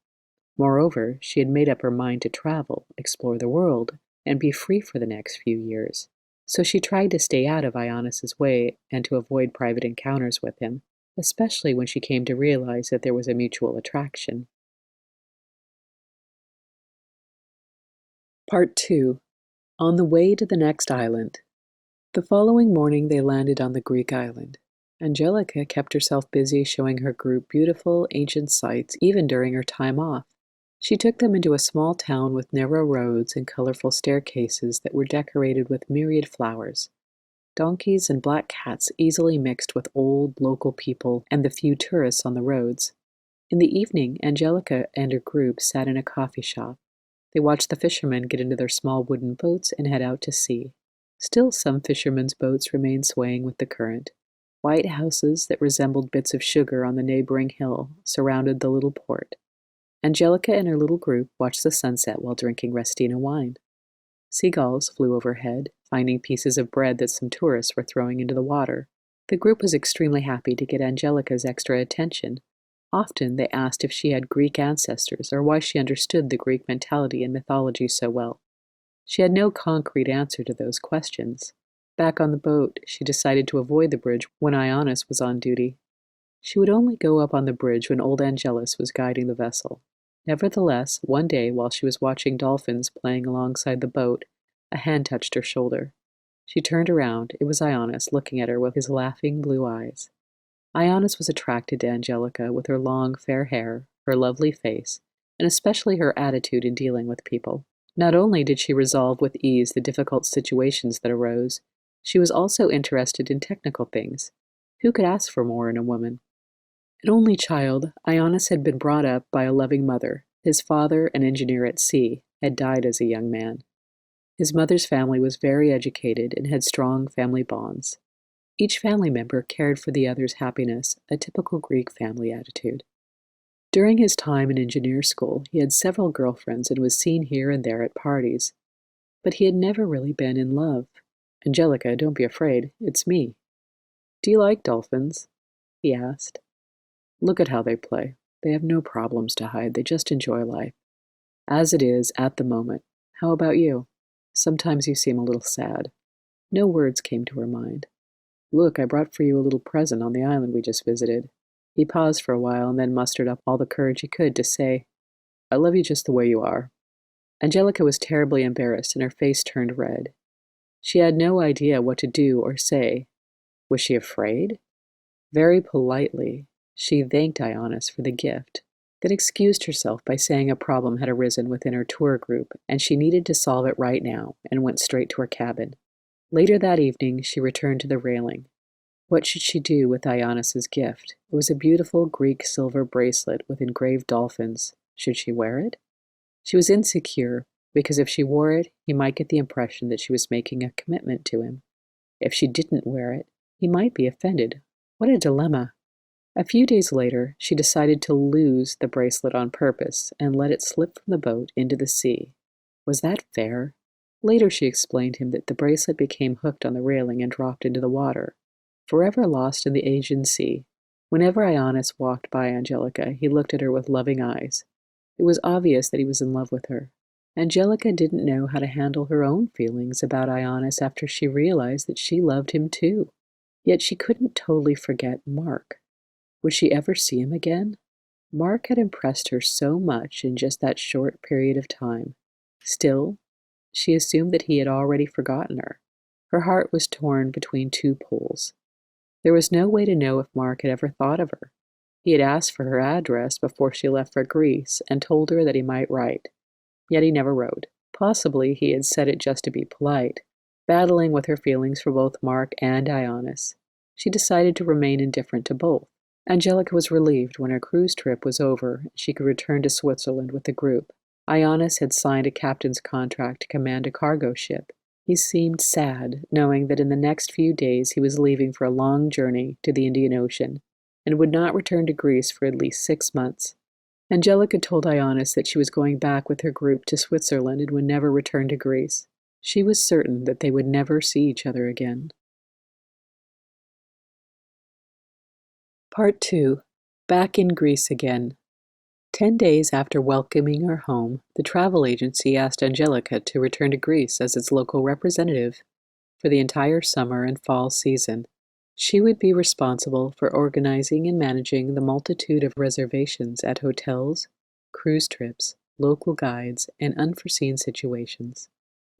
Moreover, she had made up her mind to travel, explore the world, and be free for the next few years. So she tried to stay out of Ionis's way and to avoid private encounters with him, especially when she came to realize that there was a mutual attraction. Part 2. On the way to the next island. The following morning they landed on the Greek island. Angelica kept herself busy showing her group beautiful, ancient sights even during her time off. She took them into a small town with narrow roads and colorful staircases that were decorated with myriad flowers. Donkeys and black cats easily mixed with old, local people and the few tourists on the roads. In the evening, Angelica and her group sat in a coffee shop. They watched the fishermen get into their small wooden boats and head out to sea. Still, some fishermen's boats remained swaying with the current. White houses that resembled bits of sugar on the neighboring hill surrounded the little port. Angelica and her little group watched the sunset while drinking Restina wine. Seagulls flew overhead, finding pieces of bread that some tourists were throwing into the water. The group was extremely happy to get Angelica's extra attention. Often they asked if she had Greek ancestors or why she understood the Greek mentality and mythology so well. She had no concrete answer to those questions. Back on the boat, she decided to avoid the bridge when Ionis was on duty. She would only go up on the bridge when old Angelus was guiding the vessel. Nevertheless, one day while she was watching dolphins playing alongside the boat, a hand touched her shoulder. She turned around. It was Ionis looking at her with his laughing blue eyes. Ionis was attracted to Angelica with her long, fair hair, her lovely face, and especially her attitude in dealing with people. Not only did she resolve with ease the difficult situations that arose, she was also interested in technical things. Who could ask for more in a woman? An only child, Ionis had been brought up by a loving mother. His father, an engineer at sea, had died as a young man. His mother's family was very educated and had strong family bonds. Each family member cared for the other's happiness, a typical Greek family attitude. During his time in engineer school, he had several girlfriends and was seen here and there at parties. But he had never really been in love. "Angelica, don't be afraid. It's me." "Do you like dolphins?" he asked. "Look at how they play. They have no problems to hide. They just enjoy life. As it is, at the moment. How about you? Sometimes you seem a little sad." No words came to her mind. "Look, I brought for you a little present on the island we just visited." He paused for a while and then mustered up all the courage he could to say, "I love you just the way you are." Angelica was terribly embarrassed and her face turned red. She had no idea what to do or say. Was she afraid? Very politely, she thanked Ionis for the gift, then excused herself by saying a problem had arisen within her tour group and she needed to solve it right now, and went straight to her cabin. Later that evening, she returned to the railing. What should she do with Ionis's gift? It was a beautiful Greek silver bracelet with engraved dolphins. Should she wear it? She was insecure, because if she wore it, he might get the impression that she was making a commitment to him. If she didn't wear it, he might be offended. What a dilemma! A few days later, she decided to lose the bracelet on purpose and let it slip from the boat into the sea. Was that fair? Later she explained to him that the bracelet became hooked on the railing and dropped into the water, forever lost in the Aegean Sea. Whenever Ionis walked by Angelica, he looked at her with loving eyes. It was obvious that he was in love with her. Angelica didn't know how to handle her own feelings about Ionis after she realized that she loved him too. Yet she couldn't totally forget Mark. Would she ever see him again? Mark had impressed her so much in just that short period of time. Still, she assumed that he had already forgotten her. Her heart was torn between two poles. There was no way to know if Mark had ever thought of her. He had asked for her address before she left for Greece and told her that he might write. Yet he never wrote. Possibly he had said it just to be polite, battling with her feelings for both Mark and Ionis. She decided to remain indifferent to both. Angelica was relieved when her cruise trip was over and she could return to Switzerland with the group. Ionis had signed a captain's contract to command a cargo ship. He seemed sad, knowing that in the next few days he was leaving for a long journey to the Indian Ocean, and would not return to Greece for at least 6 months. Angelica told Ionis that she was going back with her group to Switzerland and would never return to Greece. She was certain that they would never see each other again. Part 2. Back in Greece again. 10 days after welcoming her home, the travel agency asked Angelica to return to Greece as its local representative for the entire summer and fall season. She would be responsible for organizing and managing the multitude of reservations at hotels, cruise trips, local guides, and unforeseen situations.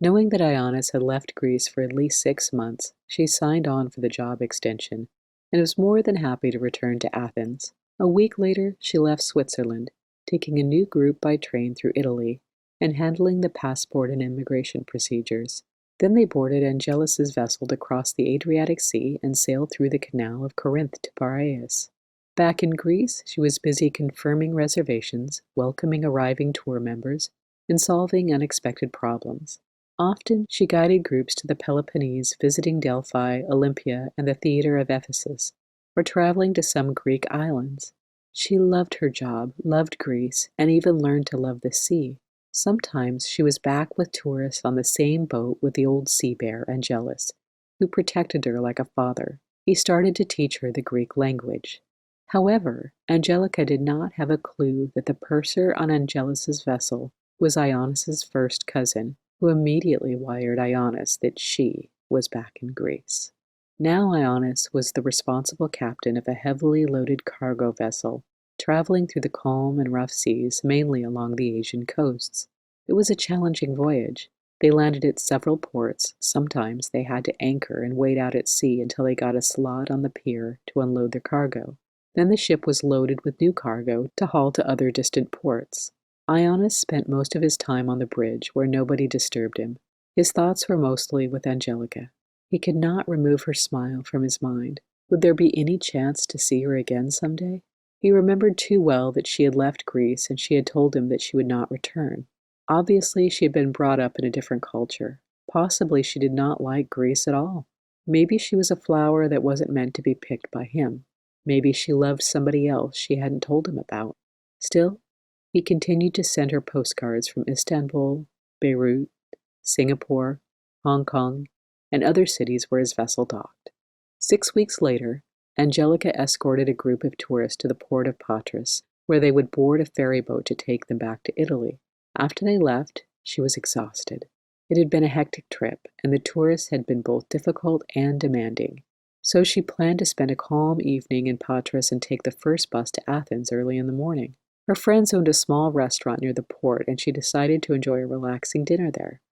Knowing that Ionis had left Greece for at least 6 months, she signed on for the job extension and was more than happy to return to Athens. A week later, she left Switzerland, taking a new group by train through Italy and handling the passport and immigration procedures. Then they boarded Angelus's vessel to cross the Adriatic Sea and sail through the canal of Corinth to Piraeus. Back in Greece, she was busy confirming reservations, welcoming arriving tour members, and solving unexpected problems. Often, she guided groups to the Peloponnese, visiting Delphi, Olympia, and the theater of Ephesus, or traveling to some Greek islands. She loved her job, loved Greece, and even learned to love the sea. Sometimes she was back with tourists on the same boat with the old sea bear, Angelus, who protected her like a father. He started to teach her the Greek language. However, Angelica did not have a clue that the purser on Angelus's vessel was Ionis's first cousin, who immediately wired Ionis that she was back in Greece. Now Ionis was the responsible captain of a heavily loaded cargo vessel, traveling through the calm and rough seas, mainly along the Asian coasts. It was a challenging voyage. They landed at several ports. Sometimes they had to anchor and wait out at sea until they got a slot on the pier to unload their cargo. Then the ship was loaded with new cargo to haul to other distant ports. Ionis spent most of his time on the bridge, where nobody disturbed him. His thoughts were mostly with Angelica. He could not remove her smile from his mind. Would there be any chance to see her again someday? He remembered too well that she had left Greece and she had told him that she would not return. Obviously, she had been brought up in a different culture. Possibly she did not like Greece at all. Maybe she was a flower that wasn't meant to be picked by him. Maybe she loved somebody else she hadn't told him about. Still, he continued to send her postcards from Istanbul, Beirut, Singapore, Hong Kong, and other cities where his vessel docked. 6 weeks later, Angelica escorted a group of tourists to the port of Patras, where they would board a ferry boat to take them back to Italy. After they left, she was exhausted. It had been a hectic trip, and the tourists had been both difficult and demanding. So she planned to spend a calm evening in Patras and take the first bus to Athens early in the morning. Her friends owned a small restaurant near the port, and she decided to enjoy a relaxing dinner there.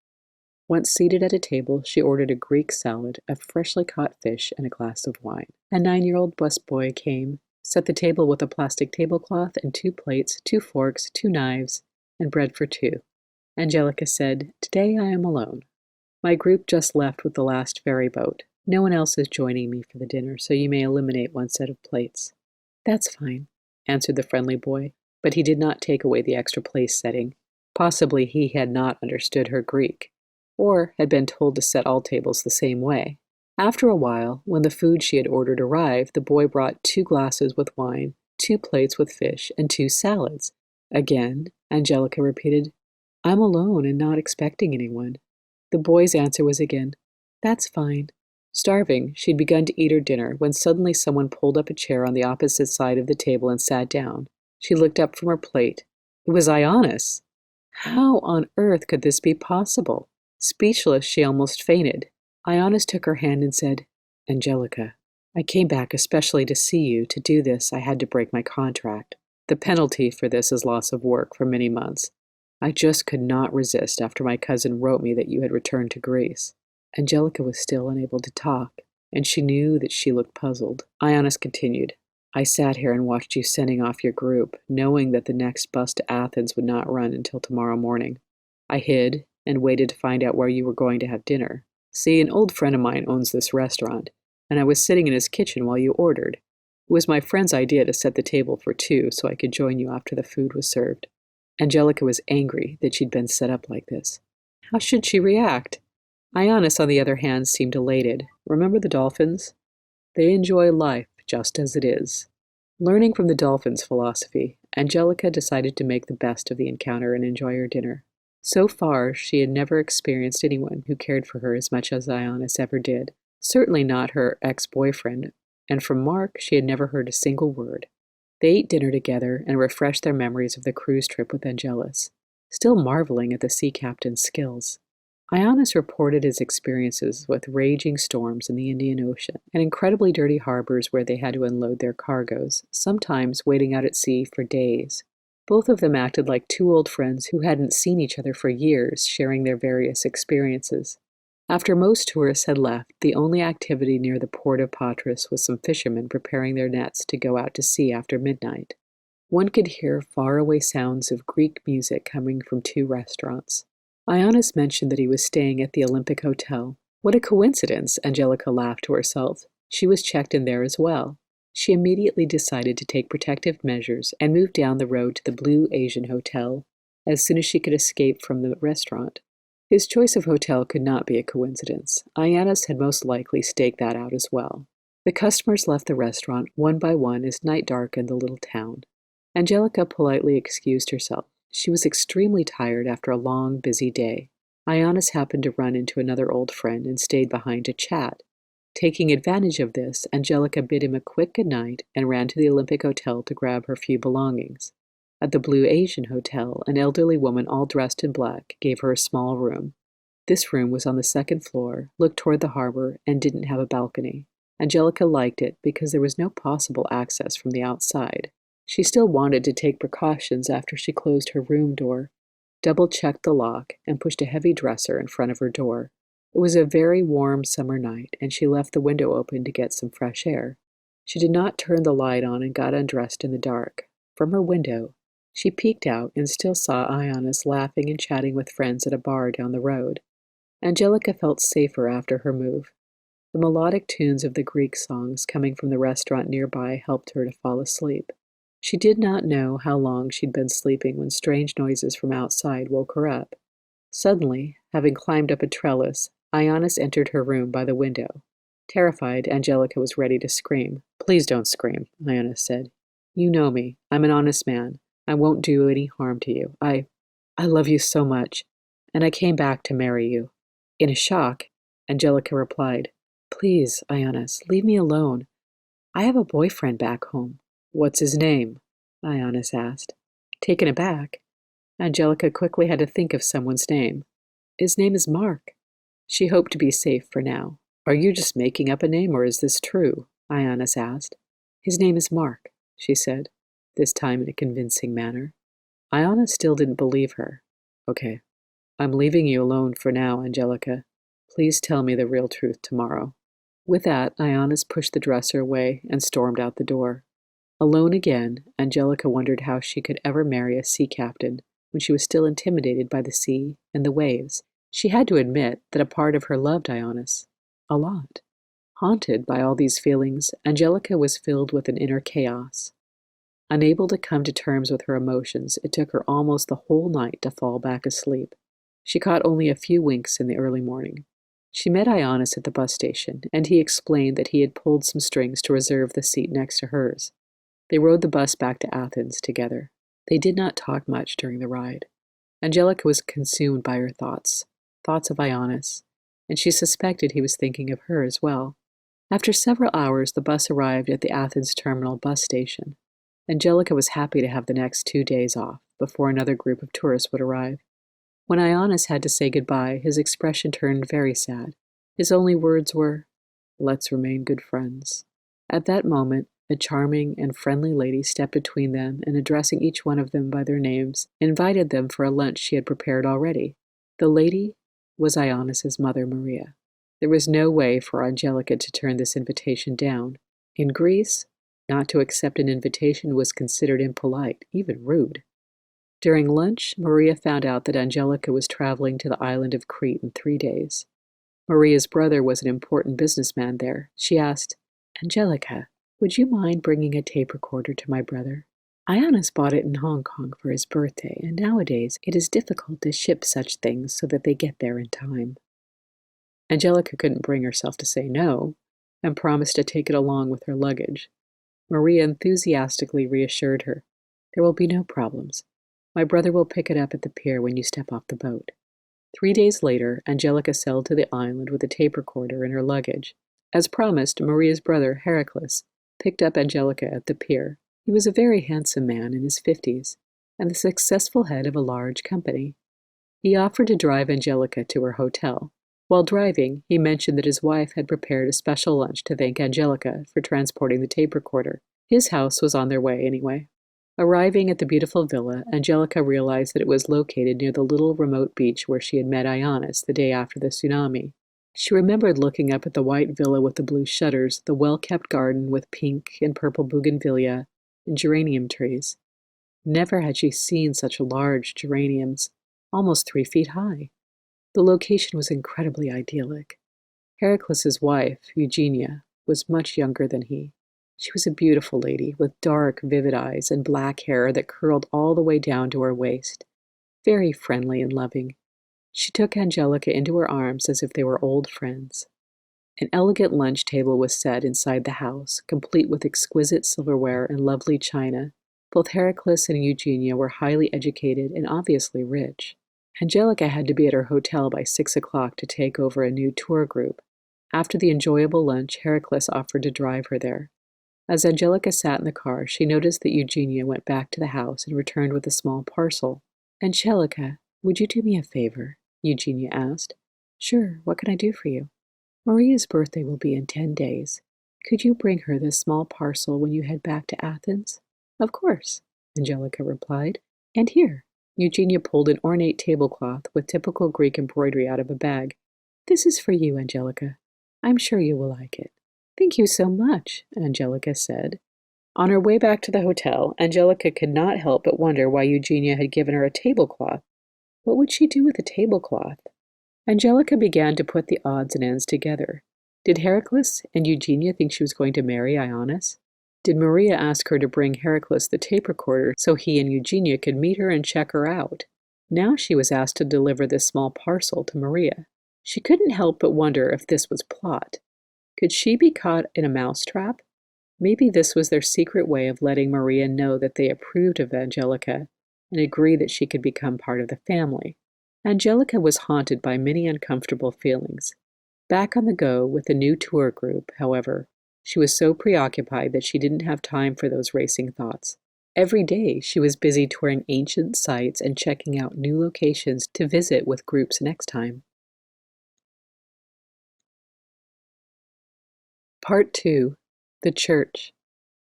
Once seated at a table, she ordered a Greek salad, a freshly caught fish, and a glass of wine. A 9-year-old busboy came, set the table with a plastic tablecloth and 2 plates, 2 forks, 2 knives, and bread for 2. Angelica said, "Today I am alone. My group just left with the last ferry boat. No one else is joining me for the dinner, so you may eliminate 1 set of plates." "That's fine," answered the friendly boy, but he did not take away the extra place setting. Possibly he had not understood her Greek, or had been told to set all tables the same way. After a while, when the food she had ordered arrived, the boy brought 2 glasses with wine, 2 plates with fish, and 2 salads. Again, Angelica repeated, "I'm alone and not expecting anyone." The boy's answer was again, "That's fine." Starving, she'd begun to eat her dinner when suddenly someone pulled up a chair on the opposite side of the table and sat down. She looked up from her plate. It was Ionis. How on earth could this be possible? Speechless, she almost fainted. Ionis took her hand and said, "Angelica, I came back especially to see you. To do this, I had to break my contract. The penalty for this is loss of work for many months. I just could not resist after my cousin wrote me that you had returned to Greece." Angelica was still unable to talk, and she knew that she looked puzzled. Ionis continued, "I sat here and watched you sending off your group, knowing that the next bus to Athens would not run until tomorrow morning. I hid and waited to find out where you were going to have dinner. See, an old friend of mine owns this restaurant, and I was sitting in his kitchen while you ordered. It was my friend's idea to set the table for 2 so I could join you after the food was served." Angelica was angry that she'd been set up like this. How should she react? Ionis, on the other hand, seemed elated. Remember the dolphins? They enjoy life just as it is. Learning from the dolphins' philosophy, Angelica decided to make the best of the encounter and enjoy her dinner. So far, she had never experienced anyone who cared for her as much as Ionis ever did. Certainly not her ex-boyfriend, and from Mark she had never heard a single word. They ate dinner together and refreshed their memories of the cruise trip with Angelus, still marveling at the sea captain's skills. Ionis reported his experiences with raging storms in the Indian Ocean and incredibly dirty harbors where they had to unload their cargoes, sometimes waiting out at sea for days. Both of them acted like two old friends who hadn't seen each other for years, sharing their various experiences. After most tourists had left, the only activity near the port of Patras was some fishermen preparing their nets to go out to sea after midnight. One could hear faraway sounds of Greek music coming from two restaurants. Ionis mentioned that he was staying at the Olympic Hotel. What a coincidence, Angelica laughed to herself. She was checked in there as well. She immediately decided to take protective measures and moved down the road to the Blue Asian Hotel as soon as she could escape from the restaurant. His choice of hotel could not be a coincidence. Ionis had most likely staked that out as well. The customers left the restaurant one by one as night darkened the little town. Angelica politely excused herself. She was extremely tired after a long, busy day. Ionis happened to run into another old friend and stayed behind to chat. Taking advantage of this, Angelica bid him a quick good night and ran to the Olympic Hotel to grab her few belongings. At the Blue Asian Hotel, an elderly woman all dressed in black gave her a small room. This room was on the second floor, looked toward the harbor, and didn't have a balcony. Angelica liked it because there was no possible access from the outside. She still wanted to take precautions after she closed her room door, double-checked the lock, and pushed a heavy dresser in front of her door. It was a very warm summer night, and she left the window open to get some fresh air. She did not turn the light on and got undressed in the dark. From her window, she peeked out and still saw Ionis laughing and chatting with friends at a bar down the road. Angelica felt safer after her move. The melodic tunes of the Greek songs coming from the restaurant nearby helped her to fall asleep. She did not know how long she'd been sleeping when strange noises from outside woke her up. Suddenly, having climbed up a trellis, Ionis entered her room by the window. Terrified, Angelica was ready to scream. "Please don't scream," Ionis said. "You know me. I'm an honest man. I won't do any harm to you. I love you so much, and I came back to marry you." In a shock, Angelica replied, "Please, Ionis, leave me alone. I have a boyfriend back home." "What's his name?" Ionis asked. Taken aback, Angelica quickly had to think of someone's name. "His name is Mark." She hoped to be safe for now. "Are you just making up a name, or is this true?" Ionis asked. "His name is Mark," she said, this time in a convincing manner. Ionis still didn't believe her. "Okay, I'm leaving you alone for now, Angelica. Please tell me the real truth tomorrow." With that, Ionis pushed the dresser away and stormed out the door. Alone again, Angelica wondered how she could ever marry a sea captain when she was still intimidated by the sea and the waves. She had to admit that a part of her loved Ionis. A lot. Haunted by all these feelings, Angelica was filled with an inner chaos. Unable to come to terms with her emotions, it took her almost the whole night to fall back asleep. She caught only a few winks in the early morning. She met Ionis at the bus station, and he explained that he had pulled some strings to reserve the seat next to hers. They rode the bus back to Athens together. They did not talk much during the ride. Angelica was consumed by her thoughts of Ionis, and she suspected he was thinking of her as well. After several hours, the bus arrived at the Athens terminal bus station. Angelica was happy to have the next 2 days off before another group of tourists would arrive. When Ionis had to say goodbye, his expression turned very sad. His only words were, "Let's remain good friends." At that moment, a charming and friendly lady stepped between them and, addressing each one of them by their names, invited them for a lunch she had prepared already. The lady was Ionis's mother, Maria. There was no way for Angelica to turn this invitation down. In Greece, not to accept an invitation was considered impolite, even rude. During lunch, Maria found out that Angelica was traveling to the island of Crete in 3 days. Maria's brother was an important businessman there. She asked, "Angelica, would you mind bringing a tape recorder to my brother? Ionis bought it in Hong Kong for his birthday, and nowadays it is difficult to ship such things so that they get there in time." Angelica couldn't bring herself to say no, and promised to take it along with her luggage. Maria enthusiastically reassured her, "There will be no problems. My brother will pick it up at the pier when you step off the boat." 3 days later, Angelica sailed to the island with a tape recorder in her luggage. As promised, Maria's brother, Heracles, picked up Angelica at the pier. He was a very handsome man in his 50s and the successful head of a large company. He offered to drive Angelica to her hotel. While driving, he mentioned that his wife had prepared a special lunch to thank Angelica for transporting the tape recorder. His house was on their way anyway. Arriving at the beautiful villa, Angelica realized that it was located near the little remote beach where she had met Ionis the day after the tsunami. She remembered looking up at the white villa with the blue shutters, the well-kept garden with pink and purple bougainvillea and geranium trees. Never had she seen such large geraniums, almost 3 feet high. The location was incredibly idyllic. Heracles's wife, Eugenia, was much younger than he. She was a beautiful lady with dark, vivid eyes and black hair that curled all the way down to her waist. Very friendly and loving. She took Angelica into her arms as if they were old friends. An elegant lunch table was set inside the house, complete with exquisite silverware and lovely china. Both Heracles and Eugenia were highly educated and obviously rich. Angelica had to be at her hotel by 6 o'clock to take over a new tour group. After the enjoyable lunch, Heracles offered to drive her there. As Angelica sat in the car, she noticed that Eugenia went back to the house and returned with a small parcel. "Angelica, would you do me a favor?" Eugenia asked. "Sure, what can I do for you?" "Maria's birthday will be in 10 days. Could you bring her this small parcel when you head back to Athens?" "Of course," Angelica replied. "And here." Eugenia pulled an ornate tablecloth with typical Greek embroidery out of a bag. "This is for you, Angelica. I'm sure you will like it." "Thank you so much," Angelica said. On her way back to the hotel, Angelica could not help but wonder why Eugenia had given her a tablecloth. What would she do with a tablecloth? Angelica began to put the odds and ends together. Did Heracles and Eugenia think she was going to marry Ionis? Did Maria ask her to bring Heracles the tape recorder so he and Eugenia could meet her and check her out? Now she was asked to deliver this small parcel to Maria. She couldn't help but wonder if this was plot. Could she be caught in a mousetrap? Maybe this was their secret way of letting Maria know that they approved of Angelica and agreed that she could become part of the family. Angelica was haunted by many uncomfortable feelings. Back on the go with the new tour group, however, she was so preoccupied that she didn't have time for those racing thoughts. Every day she was busy touring ancient sites and checking out new locations to visit with groups next time. Part 2. The Church.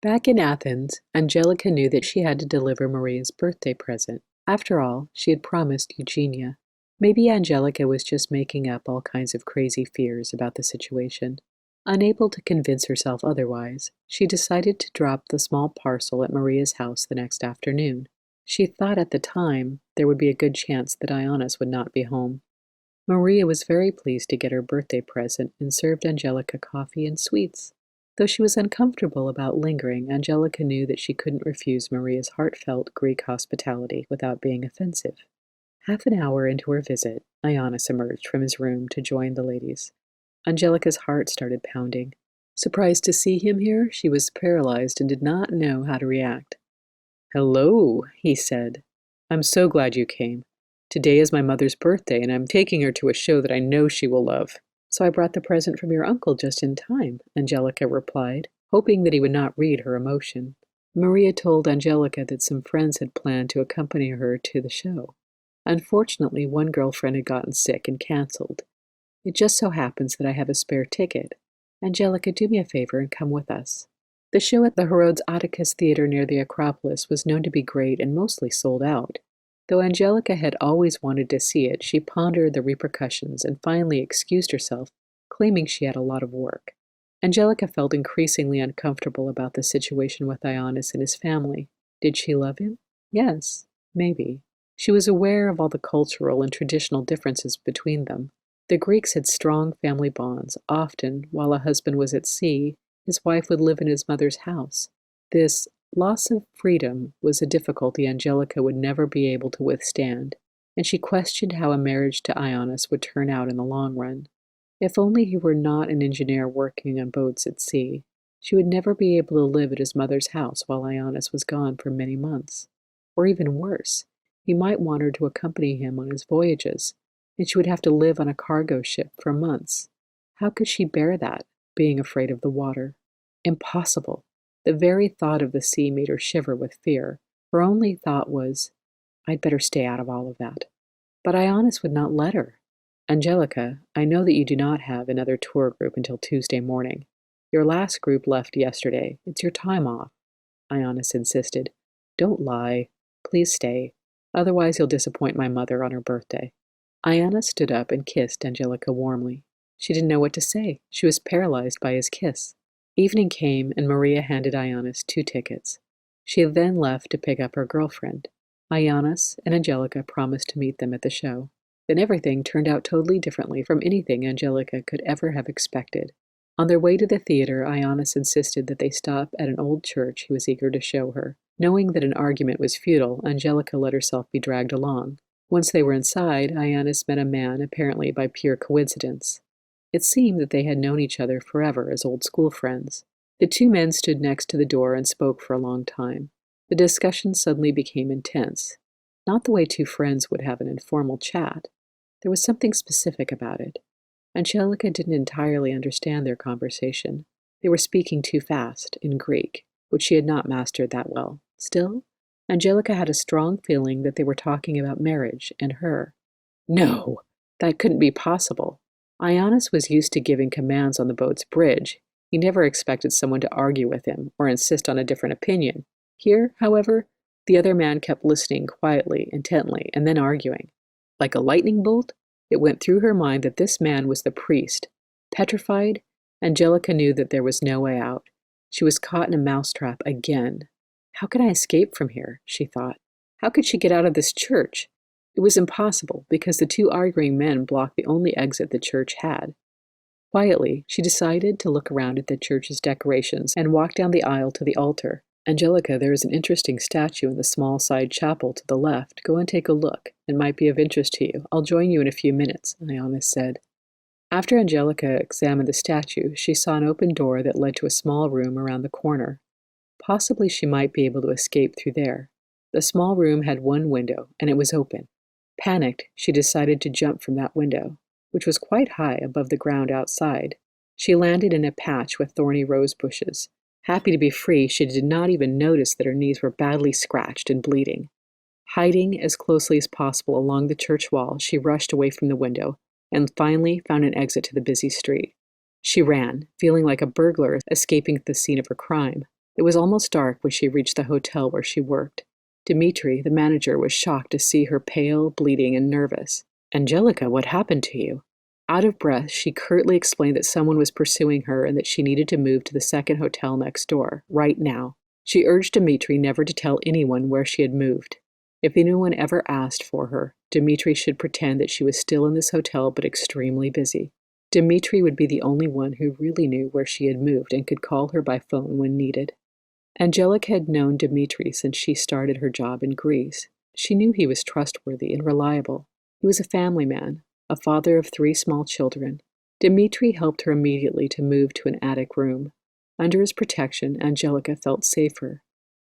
Back in Athens, Angelica knew that she had to deliver Maria's birthday present. After all, she had promised Eugenia. Maybe Angelica was just making up all kinds of crazy fears about the situation. Unable to convince herself otherwise, she decided to drop the small parcel at Maria's house the next afternoon. She thought at the time there would be a good chance that Ionis would not be home. Maria was very pleased to get her birthday present and served Angelica coffee and sweets. Though she was uncomfortable about lingering, Angelica knew that she couldn't refuse Maria's heartfelt Greek hospitality without being offensive. Half an hour into her visit, Ionis emerged from his room to join the ladies. Angelica's heart started pounding. Surprised to see him here, she was paralyzed and did not know how to react. "Hello," he said. "I'm so glad you came. Today is my mother's birthday, and I'm taking her to a show that I know she will love." "So I brought the present from your uncle just in time," Angelica replied, hoping that he would not read her emotion. Maria told Angelica that some friends had planned to accompany her to the show. Unfortunately, one girlfriend had gotten sick and canceled. "It just so happens that I have a spare ticket. Angelica, do me a favor and come with us." The show at the Herodes Atticus Theater near the Acropolis was known to be great and mostly sold out. Though Angelica had always wanted to see it, she pondered the repercussions and finally excused herself, claiming she had a lot of work. Angelica felt increasingly uncomfortable about the situation with Ionis and his family. Did she love him? Yes, maybe. She was aware of all the cultural and traditional differences between them. The Greeks had strong family bonds. Often, while a husband was at sea, his wife would live in his mother's house. This loss of freedom was a difficulty Angelica would never be able to withstand, and she questioned how a marriage to Ionis would turn out in the long run. If only he were not an engineer working on boats at sea, she would never be able to live at his mother's house while Ionis was gone for many months. Or even worse, he might want her to accompany him on his voyages, and she would have to live on a cargo ship for months. How could she bear that, being afraid of the water? Impossible. The very thought of the sea made her shiver with fear. Her only thought was, I'd better stay out of all of that. But Ionis would not let her. Angelica, I know that you do not have another tour group until Tuesday morning. Your last group left yesterday. It's your time off. Ionis insisted. Don't lie. Please stay. Otherwise you'll disappoint my mother on her birthday. Ionis stood up and kissed Angelica warmly. She didn't know what to say. She was paralyzed by his kiss. Evening came, and Maria handed Ionis 2 tickets. She then left to pick up her girlfriend. Ionis and Angelica promised to meet them at the show. Then everything turned out totally differently from anything Angelica could ever have expected. On their way to the theater, Ionis insisted that they stop at an old church he was eager to show her. Knowing that an argument was futile, Angelica let herself be dragged along. Once they were inside, Ionis met a man, apparently by pure coincidence. It seemed that they had known each other forever as old school friends. The 2 men stood next to the door and spoke for a long time. The discussion suddenly became intense. Not the way 2 friends would have an informal chat. There was something specific about it. Angelica didn't entirely understand their conversation. They were speaking too fast, in Greek, which she had not mastered that well. Still, Angelica had a strong feeling that they were talking about marriage and her. No, that couldn't be possible. Ionis was used to giving commands on the boat's bridge. He never expected someone to argue with him or insist on a different opinion. Here, however, the other man kept listening quietly, intently, and then arguing. Like a lightning bolt, it went through her mind that this man was the priest. Petrified, Angelica knew that there was no way out. She was caught in a mousetrap again. How can I escape from here? She thought. How could she get out of this church? It was impossible, because the 2 arguing men blocked the only exit the church had. Quietly, she decided to look around at the church's decorations and walk down the aisle to the altar. Angelica, there is an interesting statue in the small side chapel to the left. Go and take a look. It might be of interest to you. I'll join you in a few minutes, Ionis said. After Angelica examined the statue, she saw an open door that led to a small room around the corner. Possibly she might be able to escape through there. The small room had 1 window, and it was open. Panicked, she decided to jump from that window, which was quite high above the ground outside. She landed in a patch with thorny rose bushes. Happy to be free, she did not even notice that her knees were badly scratched and bleeding. Hiding as closely as possible along the church wall, she rushed away from the window and finally found an exit to the busy street. She ran, feeling like a burglar escaping the scene of her crime. It was almost dark when she reached the hotel where she worked. Dmitri, the manager, was shocked to see her pale, bleeding, and nervous. Angelica, what happened to you? Out of breath, she curtly explained that someone was pursuing her and that she needed to move to the second hotel next door, right now. She urged Dmitri never to tell anyone where she had moved. If anyone ever asked for her, Dmitri should pretend that she was still in this hotel but extremely busy. Dmitri would be the only one who really knew where she had moved and could call her by phone when needed. Angelica had known Dmitri since she started her job in Greece. She knew he was trustworthy and reliable. He was a family man, a father of 3 small children. Dmitri helped her immediately to move to an attic room. Under his protection, Angelica felt safer.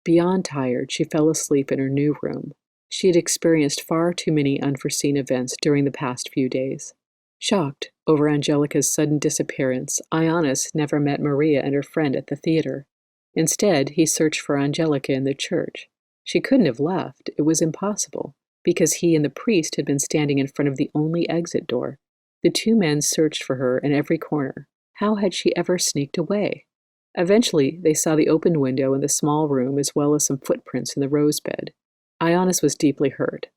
Beyond tired, she fell asleep in her new room. She had experienced far too many unforeseen events during the past few days. Shocked over Angelica's sudden disappearance, Ionis never met Maria and her friend at the theater. Instead, he searched for Angelica in the church. She couldn't have left. It was impossible, because he and the priest had been standing in front of the only exit door. The 2 men searched for her in every corner. How had she ever sneaked away? Eventually, they saw the open window in the small room as well as some footprints in the rose bed. Ionis was deeply hurt.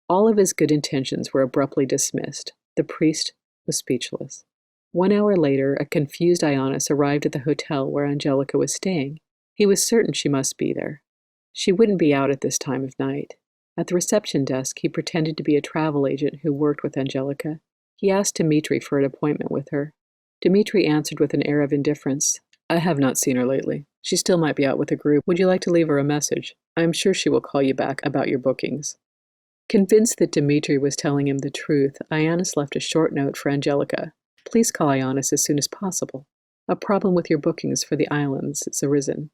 All of his good intentions were abruptly dismissed. The priest was speechless. 1 hour later, a confused Ionis arrived at the hotel where Angelica was staying. He was certain she must be there. She wouldn't be out at this time of night. At the reception desk, he pretended to be a travel agent who worked with Angelica. He asked Dmitri for an appointment with her. Dmitri answered with an air of indifference. I have not seen her lately. She still might be out with a group. Would you like to leave her a message? I am sure she will call you back about your bookings. Convinced that Dmitri was telling him the truth, Ionis left a short note for Angelica. Please call Ionis as soon as possible. A problem with your bookings for the islands has arisen.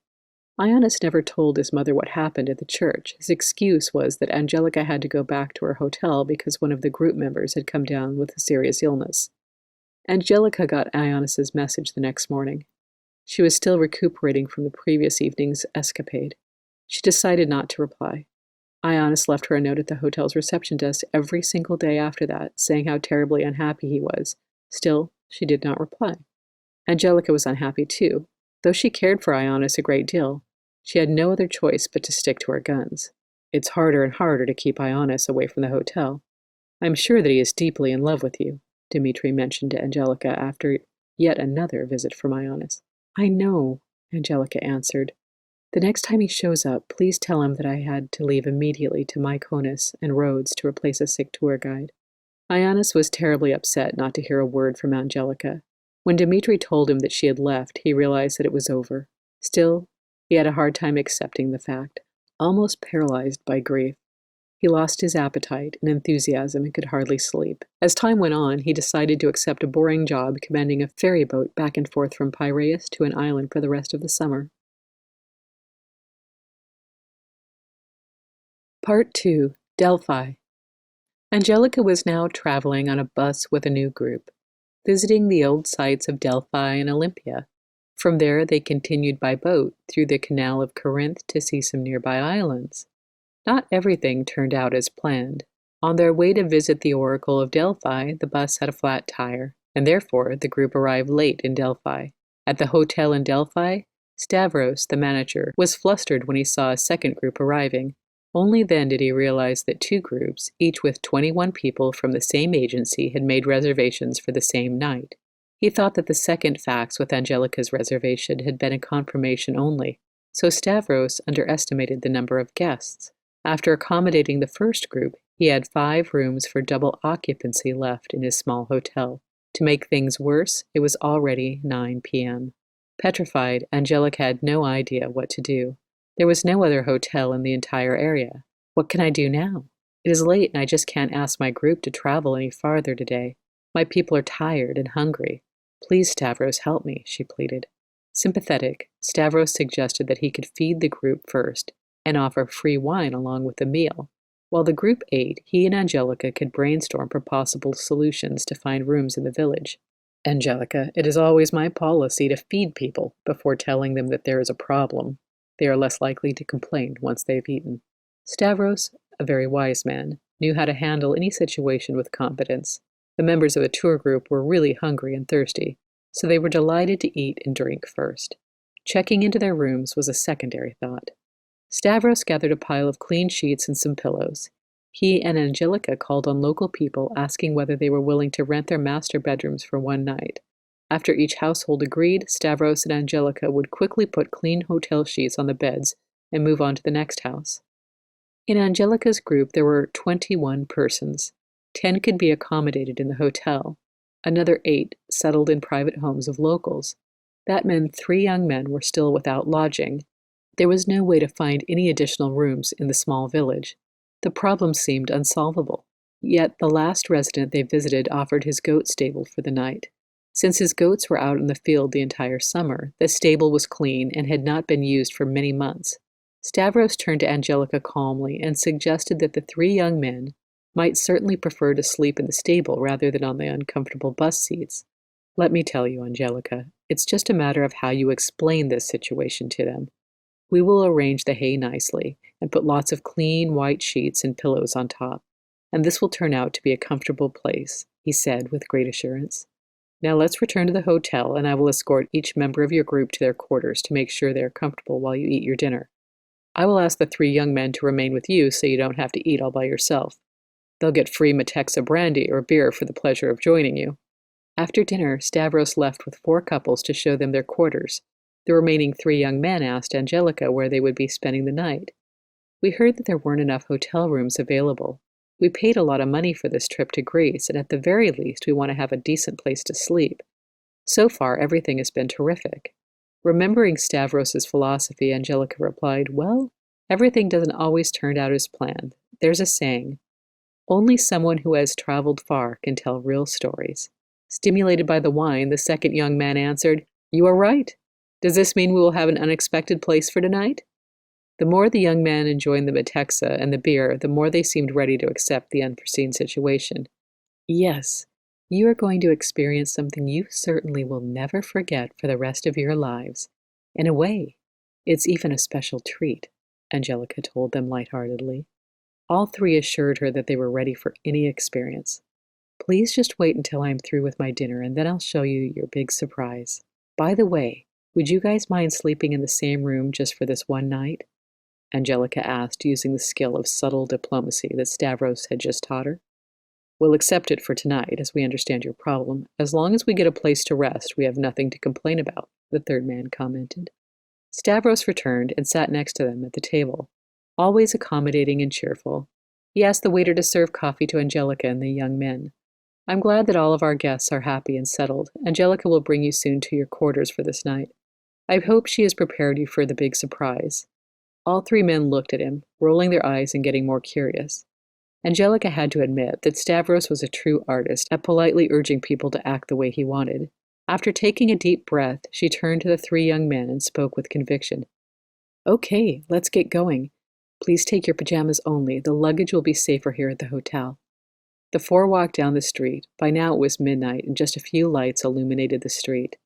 Ionis never told his mother what happened at the church. His excuse was that Angelica had to go back to her hotel because one of the group members had come down with a serious illness. Angelica got Ionis's message the next morning. She was still recuperating from the previous evening's escapade. She decided not to reply. Ionis left her a note at the hotel's reception desk every single day after that, saying how terribly unhappy he was. Still, she did not reply. Angelica was unhappy too. Though she cared for Ionis a great deal, she had no other choice but to stick to her guns. It's harder and harder to keep Ionis away from the hotel. I'm sure that he is deeply in love with you, Dmitri mentioned to Angelica after yet another visit from Ionis. I know, Angelica answered. The next time he shows up, please tell him that I had to leave immediately to Mykonos and Rhodes to replace a sick tour guide. Ionis was terribly upset not to hear a word from Angelica. When Dmitri told him that she had left, he realized that it was over. Still, he had a hard time accepting the fact, almost paralyzed by grief. He lost his appetite and enthusiasm and could hardly sleep. As time went on, he decided to accept a boring job commanding a ferry boat back and forth from Piraeus to an island for the rest of the summer. Part 2. Delphi. Angelica was now traveling on a bus with a new group, visiting the old sites of Delphi and Olympia. From there, they continued by boat through the Canal of Corinth to see some nearby islands. Not everything turned out as planned. On their way to visit the Oracle of Delphi, the bus had a flat tire, and therefore the group arrived late in Delphi. At the hotel in Delphi, Stavros, the manager, was flustered when he saw a second group arriving. Only then did he realize that two groups, each with 21 people from the same agency, had made reservations for the same night. He thought that the second fax with Angelica's reservation had been a confirmation only, so Stavros underestimated the number of guests. After accommodating the first group, he had 5 rooms for double occupancy left in his small hotel. To make things worse, it was already 9 p.m. Petrified, Angelica had no idea what to do. There was no other hotel in the entire area. What can I do now? It is late and I just can't ask my group to travel any farther today. My people are tired and hungry. Please, Stavros, help me, she pleaded. Sympathetic, Stavros suggested that he could feed the group first and offer free wine along with the meal. While the group ate, he and Angelica could brainstorm for possible solutions to find rooms in the village. Angelica, it is always my policy to feed people before telling them that there is a problem. They are less likely to complain once they've eaten. Stavros, a very wise man, knew how to handle any situation with competence. The members of the tour group were really hungry and thirsty, so they were delighted to eat and drink first. Checking into their rooms was a secondary thought. Stavros gathered a pile of clean sheets and some pillows. He and Angelica called on local people asking whether they were willing to rent their master bedrooms for one night. After each household agreed, Stavros and Angelica would quickly put clean hotel sheets on the beds and move on to the next house. In Angelica's group, there were 21 persons. 10 could be accommodated in the hotel. Another 8 settled in private homes of locals. That meant 3 young men were still without lodging. There was no way to find any additional rooms in the small village. The problem seemed unsolvable. Yet the last resident they visited offered his goat stable for the night. Since his goats were out in the field the entire summer, the stable was clean and had not been used for many months. Stavros turned to Angelica calmly and suggested that the 3 young men might certainly prefer to sleep in the stable rather than on the uncomfortable bus seats. Let me tell you, Angelica, it's just a matter of how you explain this situation to them. We will arrange the hay nicely and put lots of clean white sheets and pillows on top, and this will turn out to be a comfortable place, he said with great assurance. Now let's return to the hotel, and I will escort each member of your group to their quarters to make sure they are comfortable while you eat your dinner. I will ask the 3 young men to remain with you so you don't have to eat all by yourself. They'll get free Metexa brandy or beer for the pleasure of joining you. After dinner, Stavros left with 4 couples to show them their quarters. The remaining 3 young men asked Angelica where they would be spending the night. We heard that there weren't enough hotel rooms available. We paid a lot of money for this trip to Greece, and at the very least we want to have a decent place to sleep. So far, everything has been terrific. Remembering Stavros's philosophy, Angelica replied, Well, everything doesn't always turn out as planned. There's a saying, only someone who has traveled far can tell real stories. Stimulated by the wine, the second young man answered, You are right. Does this mean we will have an unexpected place for tonight? The more the young man enjoyed the Metexa and the beer, the more they seemed ready to accept the unforeseen situation. Yes, You are going to experience something you certainly will never forget for the rest of your lives. In a way, it's even a special treat, Angelica told them lightheartedly. All three assured her that they were ready for any experience. Please just wait until I'm through with my dinner and then I'll show you your big surprise. By the way, would you guys mind sleeping in the same room just for this one night? Angelica asked, using the skill of subtle diplomacy that Stavros had just taught her. We'll accept it for tonight, as we understand your problem. As long as we get a place to rest, we have nothing to complain about, the third man commented. Stavros returned and sat next to them at the table, always accommodating and cheerful. He asked the waiter to serve coffee to Angelica and the young men. I'm glad that all of our guests are happy and settled. Angelica will bring you soon to your quarters for this night. I hope she has prepared you for the big surprise. All three men looked at him, rolling their eyes and getting more curious. Angelica had to admit that Stavros was a true artist at politely urging people to act the way he wanted. After taking a deep breath, she turned to the three young men and spoke with conviction. Okay, let's get going. Please take your pajamas only. The luggage will be safer here at the hotel. The four walked down the street. By now it was midnight, and just a few lights illuminated the street.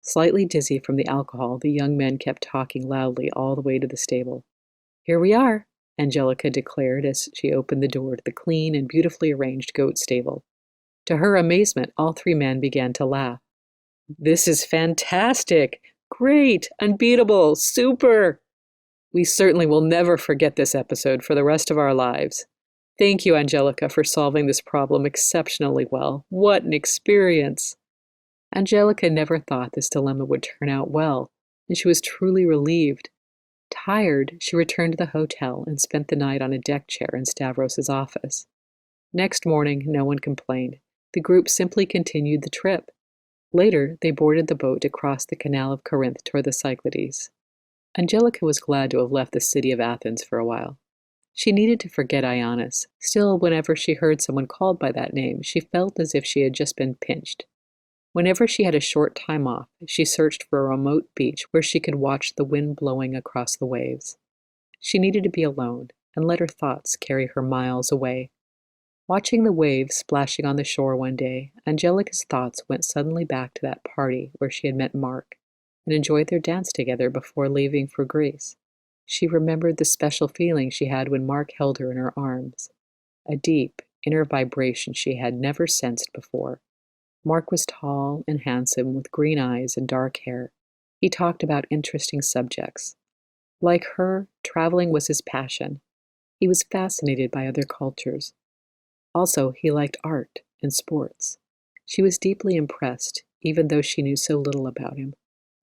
Slightly dizzy from the alcohol, the young men kept talking loudly all the way to the stable. Here we are, Angelica declared as she opened the door to the clean and beautifully arranged goat stable. To her amazement, all three men began to laugh. This is fantastic! Great! Unbeatable! Super! We certainly will never forget this episode for the rest of our lives. Thank you, Angelica, for solving this problem exceptionally well. What an experience! Angelica never thought this dilemma would turn out well, and she was truly relieved. Tired, she returned to the hotel and spent the night on a deck chair in Stavros's office. Next morning, no one complained. The group simply continued the trip. Later, they boarded the boat to cross the Canal of Corinth toward the Cyclades. Angelica was glad to have left the city of Athens for a while. She needed to forget Ionis. Still, whenever she heard someone called by that name, she felt as if she had just been pinched. Whenever she had a short time off, she searched for a remote beach where she could watch the wind blowing across the waves. She needed to be alone and let her thoughts carry her miles away. Watching the waves splashing on the shore one day, Angelica's thoughts went suddenly back to that party where she had met Mark and enjoyed their dance together before leaving for Greece. She remembered the special feeling she had when Mark held her in her arms, a deep, inner vibration she had never sensed before. Mark was tall and handsome with green eyes and dark hair. He talked about interesting subjects. Like her, traveling was his passion. He was fascinated by other cultures. Also, he liked art and sports. She was deeply impressed, even though she knew so little about him.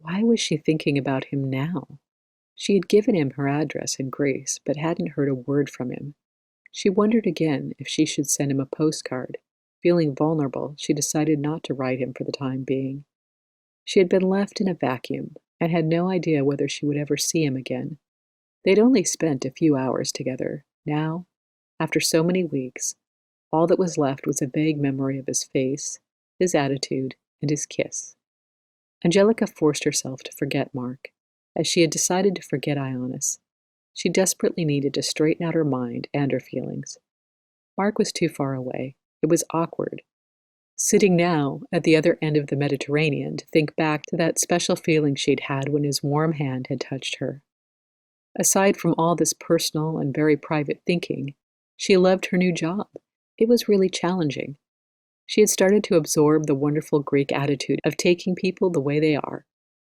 Why was she thinking about him now? She had given him her address in Greece, but hadn't heard a word from him. She wondered again if she should send him a postcard. Feeling vulnerable, she decided not to write him for the time being. She had been left in a vacuum and had no idea whether she would ever see him again. They'd only spent a few hours together. Now, after so many weeks, all that was left was a vague memory of his face, his attitude, and his kiss. Angelica forced herself to forget Mark, as she had decided to forget Ionis. She desperately needed to straighten out her mind and her feelings. Mark was too far away. It was awkward. Sitting now at the other end of the Mediterranean to think back to that special feeling she'd had when his warm hand had touched her. Aside from all this personal and very private thinking, she loved her new job. It was really challenging. She had started to absorb the wonderful Greek attitude of taking people the way they are.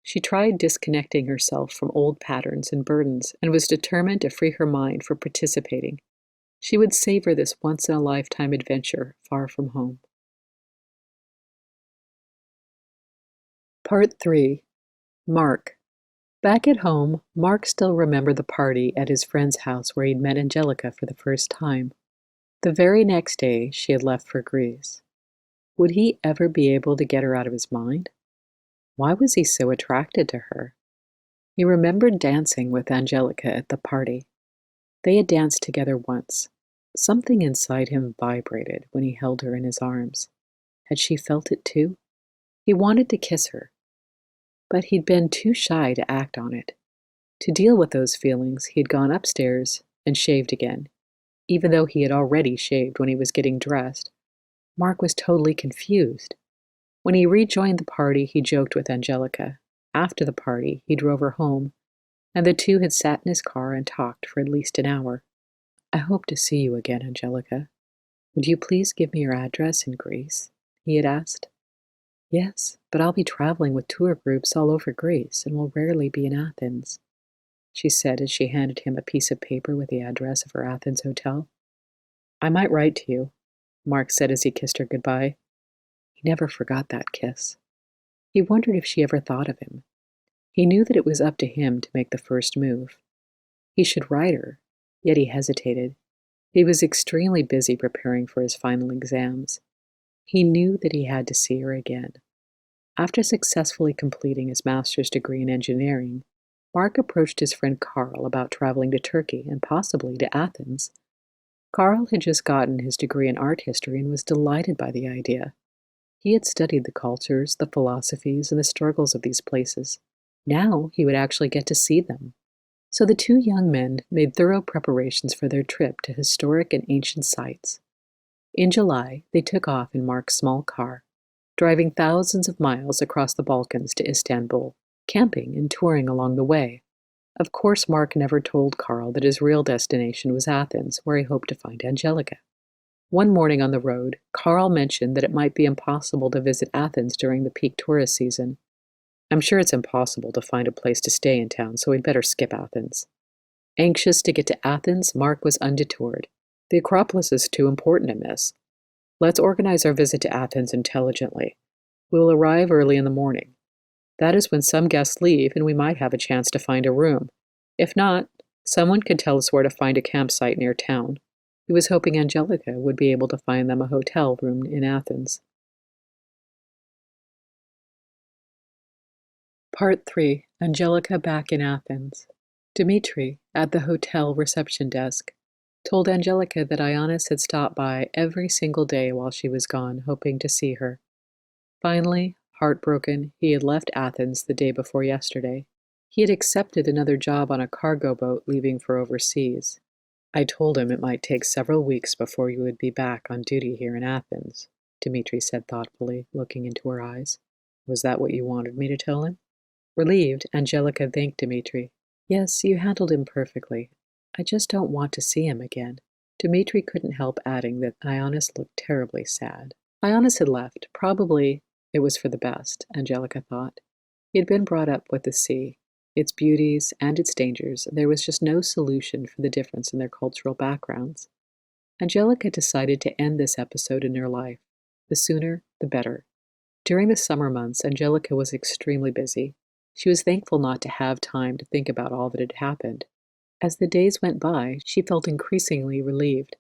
She tried disconnecting herself from old patterns and burdens and was determined to free her mind for participating. She would savor this once-in-a-lifetime adventure far from home. Part 3. Mark. Back at home, Mark still remembered the party at his friend's house where he'd met Angelica for the first time. The very next day, she had left for Greece. Would he ever be able to get her out of his mind? Why was he so attracted to her? He remembered dancing with Angelica at the party. They had danced together once. Something inside him vibrated when he held her in his arms. Had she felt it too? He wanted to kiss her, but he'd been too shy to act on it. To deal with those feelings, he'd gone upstairs and shaved again, even though he had already shaved when he was getting dressed. Mark was totally confused. When he rejoined the party, he joked with Angelica. After the party, he drove her home, and the two had sat in his car and talked for at least an hour. "I hope to see you again, Angelica. Would you please give me your address in Greece?" he had asked. "Yes, but I'll be traveling with tour groups all over Greece and will rarely be in Athens," she said as she handed him a piece of paper with the address of her Athens hotel. "I might write to you," Mark said as he kissed her goodbye. He never forgot that kiss. He wondered if she ever thought of him. He knew that it was up to him to make the first move. He should write her, yet he hesitated. He was extremely busy preparing for his final exams. He knew that he had to see her again. After successfully completing his master's degree in engineering, Mark approached his friend Carl about traveling to Turkey and possibly to Athens. Carl had just gotten his degree in art history and was delighted by the idea. He had studied the cultures, the philosophies, and the struggles of these places. Now he would actually get to see them. So the two young men made thorough preparations for their trip to historic and ancient sites. In July, they took off in Mark's small car, driving thousands of miles across the Balkans to Istanbul, camping and touring along the way. Of course, Mark never told Carl that his real destination was Athens, where he hoped to find Angelica. One morning on the road, Carl mentioned that it might be impossible to visit Athens during the peak tourist season. "I'm sure it's impossible to find a place to stay in town, so we'd better skip Athens." Anxious to get to Athens, Mark was undetoured. "The Acropolis is too important to miss. Let's organize our visit to Athens intelligently. We will arrive early in the morning. That is when some guests leave, and we might have a chance to find a room. If not, someone could tell us where to find a campsite near town." He was hoping Angelica would be able to find them a hotel room in Athens. Part 3. Angelica back in Athens. Dmitri, at the hotel reception desk, told Angelica that Ionis had stopped by every single day while she was gone, hoping to see her. Finally, heartbroken, he had left Athens the day before yesterday. He had accepted another job on a cargo boat leaving for overseas. "I told him it might take several weeks before you would be back on duty here in Athens," Dmitri said thoughtfully, looking into her eyes. "Was that what you wanted me to tell him?" Relieved, Angelica thanked Dmitri. "Yes, you handled him perfectly. I just don't want to see him again." Dmitri couldn't help adding that Ionis looked terribly sad. Ionis had left. Probably it was for the best, Angelica thought. He had been brought up with the sea, its beauties and its dangers, and there was just no solution for the difference in their cultural backgrounds. Angelica decided to end this episode in her life. The sooner, the better. During the summer months, Angelica was extremely busy. She was thankful not to have time to think about all that had happened. As the days went by, she felt increasingly relieved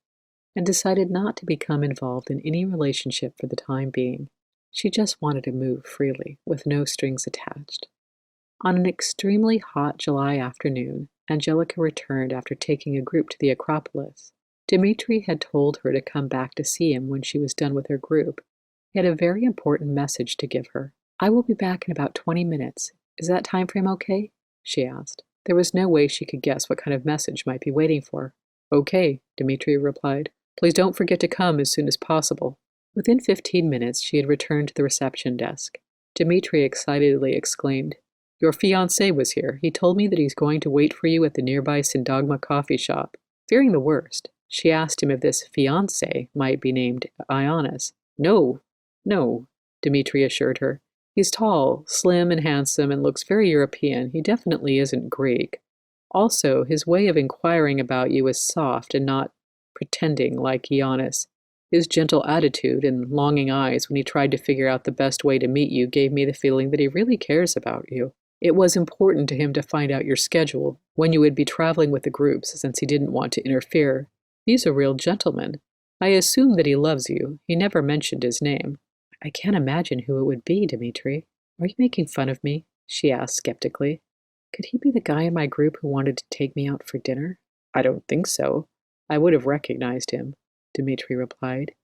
and decided not to become involved in any relationship for the time being. She just wanted to move freely, with no strings attached. On an extremely hot July afternoon, Angelica returned after taking a group to the Acropolis. Dmitri had told her to come back to see him when she was done with her group. He had a very important message to give her. "I will be back in about 20 minutes. Is that time frame okay?" she asked. There was no way she could guess what kind of message might be waiting for her. "Okay," Dmitri replied. "Please don't forget to come as soon as possible." Within 15 minutes, she had returned to the reception desk. Dmitri excitedly exclaimed, "Your fiancé was here. He told me that he's going to wait for you at the nearby Syndagma coffee shop." Fearing the worst, she asked him if this fiancé might be named Ionis. No, Dmitri assured her. "He's tall, slim, and handsome, and looks very European. He definitely isn't Greek. Also, his way of inquiring about you is soft and not pretending like Ionis. His gentle attitude and longing eyes when he tried to figure out the best way to meet you gave me the feeling that he really cares about you. It was important to him to find out your schedule, when you would be traveling with the groups, since he didn't want to interfere. He's a real gentleman. I assume that he loves you. He never mentioned his name." "I can't imagine who it would be, Dmitri. Are you making fun of me?" she asked skeptically. "Could he be the guy in my group who wanted to take me out for dinner?" "I don't think so. I would have recognized him," Dmitri replied.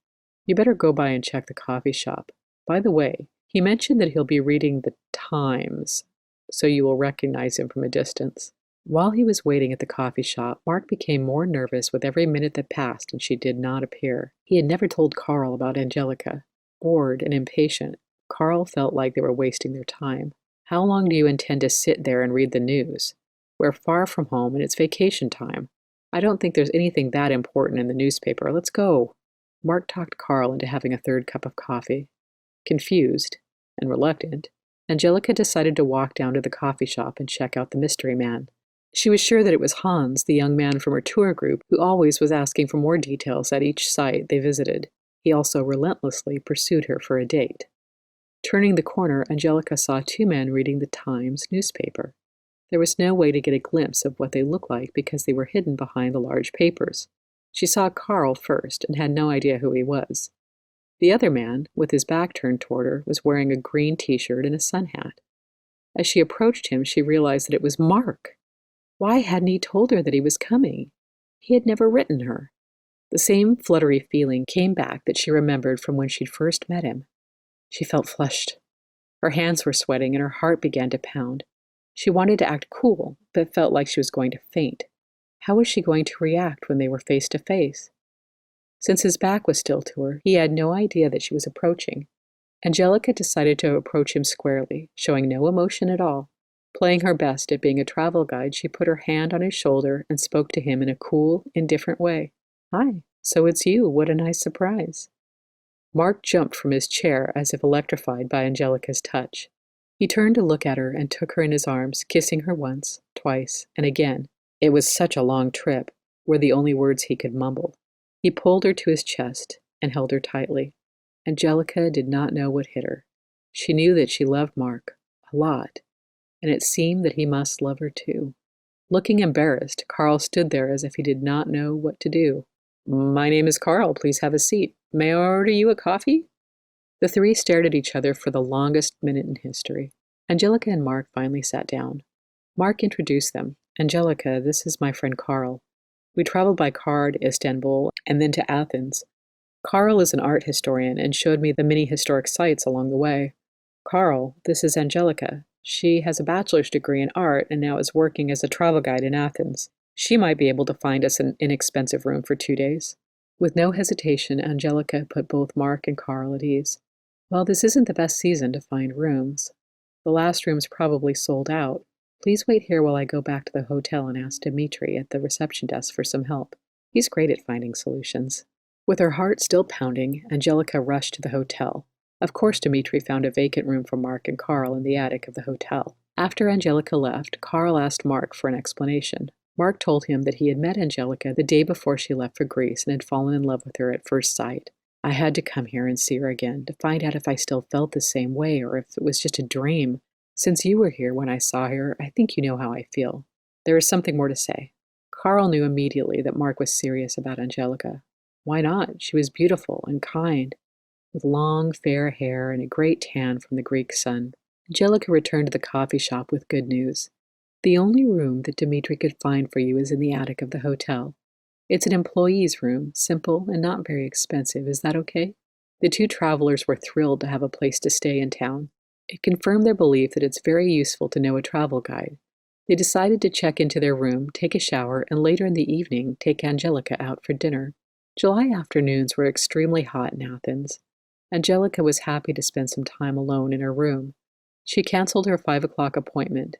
"You better go by and check the coffee shop. By the way, he mentioned that he'll be reading the Times, so you will recognize him from a distance." While he was waiting at the coffee shop, Mark became more nervous with every minute that passed and she did not appear. He had never told Carl about Angelica. Bored and impatient, Carl felt like they were wasting their time. How long do you intend to sit there and read the news? We're far from home and it's vacation time. I don't think there's anything that important in the newspaper. Let's go. Mark talked Carl into having a third cup of coffee. Confused and reluctant, Angelica decided to walk down to the coffee shop and check out the mystery man. She was sure that it was Hans, the young man from her tour group, who always was asking for more details at each site they visited. He also relentlessly pursued her for a date. Turning the corner, Angelica saw two men reading the Times newspaper. There was no way to get a glimpse of what they looked like because they were hidden behind the large papers. She saw Carl first and had no idea who he was. The other man, with his back turned toward her, was wearing a green t-shirt and a sun hat. As she approached him, she realized that it was Mark. Why hadn't he told her that he was coming? He had never written her. The same fluttery feeling came back that she remembered from when she'd first met him. She felt flushed. Her hands were sweating and her heart began to pound. She wanted to act cool, but felt like she was going to faint. How was she going to react when they were face to face? Since his back was still to her, he had no idea that she was approaching. Angelica decided to approach him squarely, showing no emotion at all. Playing her best at being a travel guide, she put her hand on his shoulder and spoke to him in a cool, indifferent way. "Hi, so it's you. What a nice surprise." Mark jumped from his chair as if electrified by Angelica's touch. He turned to look at her and took her in his arms, kissing her once, twice, and again. "It was such a long trip," were the only words he could mumble. He pulled her to his chest and held her tightly. Angelica did not know what hit her. She knew that she loved Mark a lot, and it seemed that he must love her too. Looking embarrassed, Carl stood there as if he did not know what to do. "My name is Carl. Please have a seat. May I order you a coffee?" The three stared at each other for the longest minute in history. Angelica and Mark finally sat down. Mark introduced them. "Angelica, this is my friend Carl. We traveled by car to Istanbul and then to Athens. Carl is an art historian and showed me the many historic sites along the way. Carl, this is Angelica. She has a bachelor's degree in art and now is working as a travel guide in Athens. She might be able to find us an inexpensive room for 2 days." With no hesitation, Angelica put both Mark and Carl at ease. "Well, this isn't the best season to find rooms. The last room's probably sold out. Please wait here while I go back to the hotel and ask Dmitri at the reception desk for some help. He's great at finding solutions." With her heart still pounding, Angelica rushed to the hotel. Of course, Dmitri found a vacant room for Mark and Carl in the attic of the hotel. After Angelica left, Carl asked Mark for an explanation. Mark told him that he had met Angelica the day before she left for Greece and had fallen in love with her at first sight. "I had to come here and see her again to find out if I still felt the same way or if it was just a dream. Since you were here when I saw her, I think you know how I feel." There is something more to say. Carl knew immediately that Mark was serious about Angelica. Why not? She was beautiful and kind, with long, fair hair and a great tan from the Greek sun. Angelica returned to the coffee shop with good news. "The only room that Dmitri could find for you is in the attic of the hotel. It's an employee's room, simple and not very expensive. Is that okay?" The two travelers were thrilled to have a place to stay in town. It confirmed their belief that it's very useful to know a travel guide. They decided to check into their room, take a shower, and later in the evening take Angelica out for dinner. July afternoons were extremely hot in Athens. Angelica was happy to spend some time alone in her room. She canceled her 5 o'clock appointment.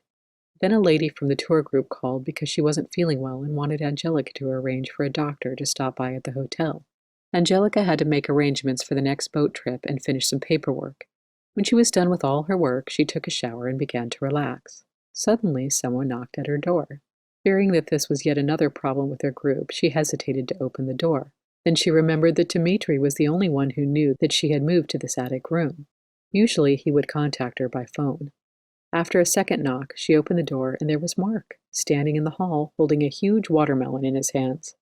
Then a lady from the tour group called because she wasn't feeling well and wanted Angelica to arrange for a doctor to stop by at the hotel. Angelica had to make arrangements for the next boat trip and finish some paperwork. When she was done with all her work, she took a shower and began to relax. Suddenly, someone knocked at her door. Fearing that this was yet another problem with her group, she hesitated to open the door. Then she remembered that Dmitri was the only one who knew that she had moved to this attic room. Usually, he would contact her by phone. After a second knock, she opened the door, and there was Mark, standing in the hall, holding a huge watermelon in his hands.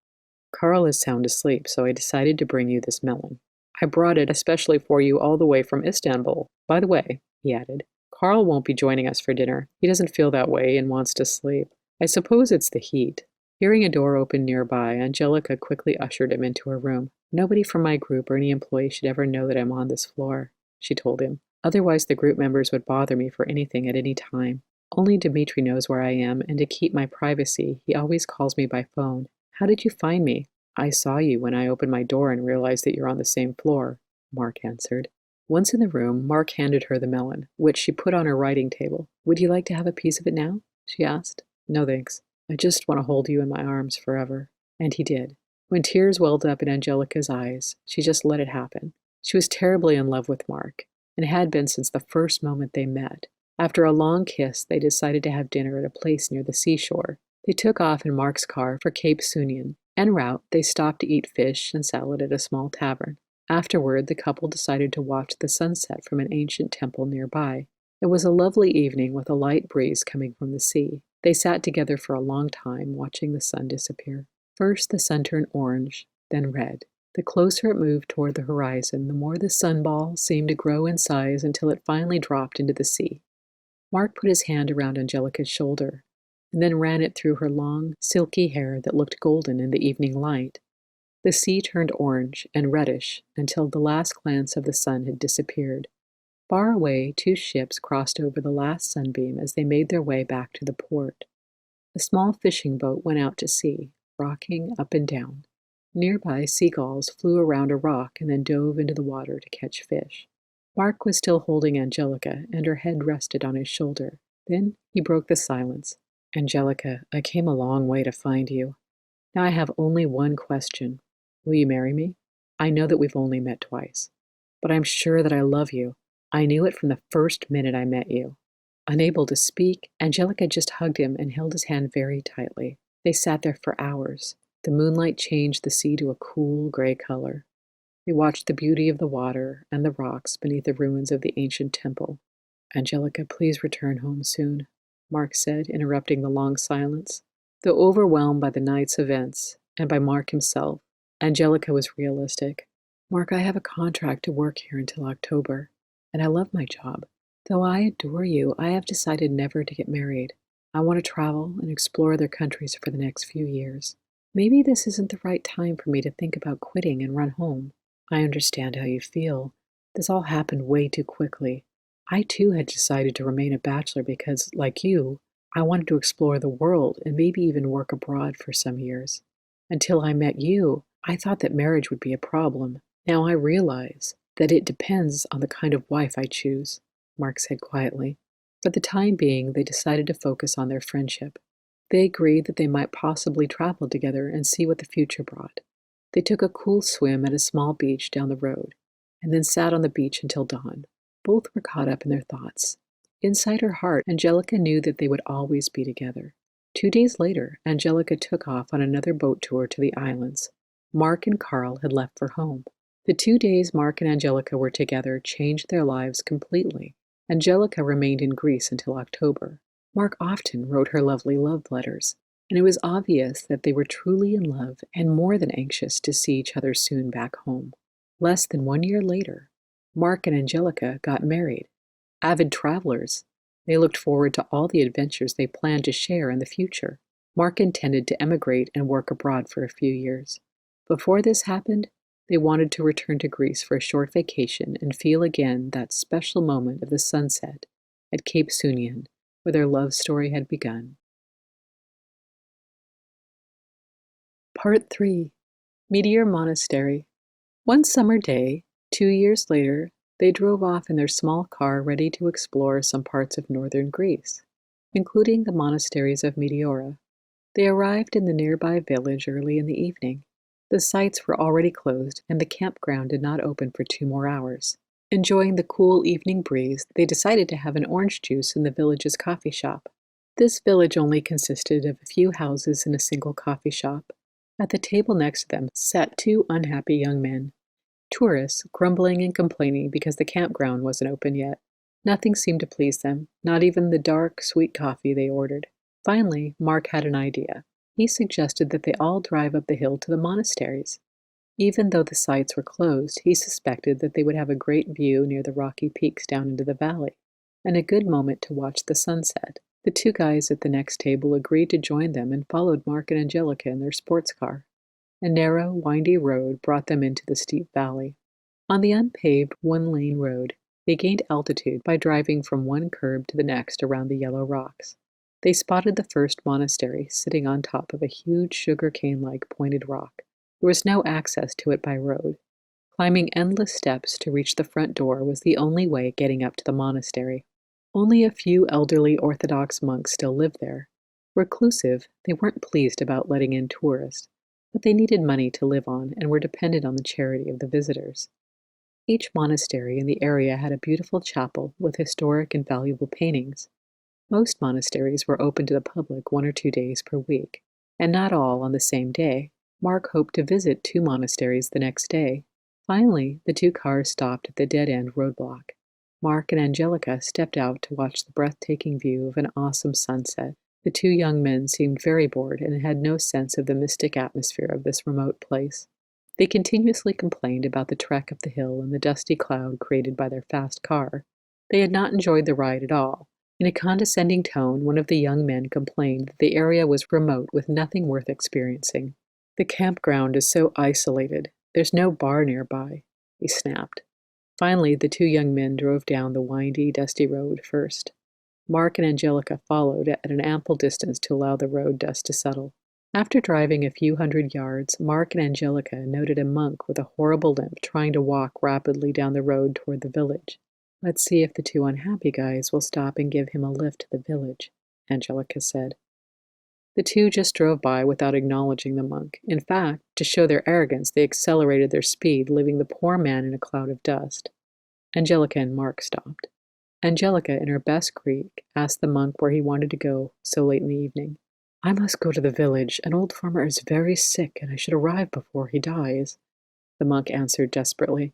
"Carl is sound asleep, so I decided to bring you this melon. I brought it especially for you all the way from Istanbul. By the way," he added, "Carl won't be joining us for dinner. He doesn't feel that way and wants to sleep. I suppose it's the heat." Hearing a door open nearby, Angelica quickly ushered him into her room. "Nobody from my group or any employee should ever know that I'm on this floor," she told him. "Otherwise the group members would bother me for anything at any time. Only Dmitri knows where I am, and to keep my privacy, he always calls me by phone. How did you find me? I saw you when I opened my door and realized that you're on the same floor, Mark answered. Once in the room, Mark handed her the melon, which she put on her writing table. Would you like to have a piece of it now? She asked. No thanks. I just want to hold you in my arms forever. And he did. When tears welled up in Angelica's eyes, she just let it happen. She was terribly in love with Mark, and had been since the first moment they met. After a long kiss, they decided to have dinner at a place near the seashore. They took off in Mark's car for Cape Sunion. En route, they stopped to eat fish and salad at a small tavern. Afterward, the couple decided to watch the sunset from an ancient temple nearby. It was a lovely evening with a light breeze coming from the sea. They sat together for a long time, watching the sun disappear. First, the sun turned orange, then red. The closer it moved toward the horizon, the more the sunball seemed to grow in size until it finally dropped into the sea. Mark put his hand around Angelica's shoulder, and then ran it through her long, silky hair that looked golden in the evening light. The sea turned orange and reddish until the last glance of the sun had disappeared. Far away, two ships crossed over the last sunbeam as they made their way back to the port. A small fishing boat went out to sea, rocking up and down. Nearby, seagulls flew around a rock and then dove into the water to catch fish. Mark was still holding Angelica, and her head rested on his shoulder. Then he broke the silence. Angelica, I came a long way to find you. Now I have only one question. Will you marry me? I know that we've only met twice, but I'm sure that I love you. I knew it from the first minute I met you. Unable to speak, Angelica just hugged him and held his hand very tightly. They sat there for hours. The moonlight changed the sea to a cool gray color. They watched the beauty of the water and the rocks beneath the ruins of the ancient temple. Angelica, please return home soon, Mark said, interrupting the long silence. Though overwhelmed by the night's events and by Mark himself, Angelica was realistic. Mark, I have a contract to work here until October, and I love my job. Though I adore you, I have decided never to get married. I want to travel and explore other countries for the next few years. Maybe this isn't the right time for me to think about quitting and run home. I understand how you feel. This all happened way too quickly. I too had decided to remain a bachelor because, like you, I wanted to explore the world and maybe even work abroad for some years. Until I met you, I thought that marriage would be a problem. Now I realize that it depends on the kind of wife I choose, Mark said quietly. For the time being, they decided to focus on their friendship. They agreed that they might possibly travel together and see what the future brought. They took a cool swim at a small beach down the road, and then sat on the beach until dawn. Both were caught up in their thoughts. Inside her heart, Angelica knew that they would always be together. 2 days later, Angelica took off on another boat tour to the islands. Mark and Carl had left for home. The 2 days Mark and Angelica were together changed their lives completely. Angelica remained in Greece until October. Mark often wrote her lovely love letters, and it was obvious that they were truly in love and more than anxious to see each other soon back home. Less than 1 year later, Mark and Angelica got married. Avid travelers, they looked forward to all the adventures they planned to share in the future. Mark intended to emigrate and work abroad for a few years. Before this happened, they wanted to return to Greece for a short vacation and feel again that special moment of the sunset at Cape Sunion, where their love story had begun. Part 3. Meteor Monastery. One summer day, 2 years later, they drove off in their small car ready to explore some parts of northern Greece, including the monasteries of Meteora. They arrived in the nearby village early in the evening. The sites were already closed, and the campground did not open for 2 more hours. Enjoying the cool evening breeze, they decided to have an orange juice in the village's coffee shop. This village only consisted of a few houses and a single coffee shop. At the table next to them sat 2 unhappy young men, tourists, grumbling and complaining because the campground wasn't open yet. Nothing seemed to please them, not even the dark, sweet coffee they ordered. Finally, Mark had an idea. He suggested that they all drive up the hill to the monasteries. Even though the sites were closed, he suspected that they would have a great view near the rocky peaks down into the valley, and a good moment to watch the sunset. The 2 guys at the next table agreed to join them and followed Mark and Angelica in their sports car. A narrow, windy road brought them into the steep valley. On the unpaved, 1-lane road, They gained altitude by driving from one curb to the next around the yellow rocks. They spotted the first monastery sitting on top of a huge sugar-cane-like pointed rock. There was no access to it by road. Climbing endless steps to reach the front door was the only way getting up to the monastery. Only a few elderly Orthodox monks still lived there. Reclusive, they weren't pleased about letting in tourists, but they needed money to live on and were dependent on the charity of the visitors. Each monastery in the area had a beautiful chapel with historic and valuable paintings. Most monasteries were open to the public 1 or 2 days per week, and not all on the same day. Mark hoped to visit 2 monasteries the next day. Finally, the 2 cars stopped at the dead-end roadblock. Mark and Angelica stepped out to watch the breathtaking view of an awesome sunset. The 2 young men seemed very bored and had no sense of the mystic atmosphere of this remote place. They continuously complained about the trek up the hill and the dusty cloud created by their fast car. They had not enjoyed the ride at all. In a condescending tone, one of the young men complained that the area was remote with nothing worth experiencing. "The campground is so isolated. There's no bar nearby," he snapped. Finally, the 2 young men drove down the windy, dusty road first. Mark and Angelica followed at an ample distance to allow the road dust to settle. After driving a few hundred yards, Mark and Angelica noted a monk with a horrible limp trying to walk rapidly down the road toward the village. "Let's see if the 2 unhappy guys will stop and give him a lift to the village," Angelica said. The 2 just drove by without acknowledging the monk. In fact, to show their arrogance, they accelerated their speed, leaving the poor man in a cloud of dust. Angelica and Mark stopped. Angelica, in her best Greek, asked the monk where he wanted to go so late in the evening. "I must go to the village. An old farmer is very sick, and I should arrive before he dies," the monk answered desperately.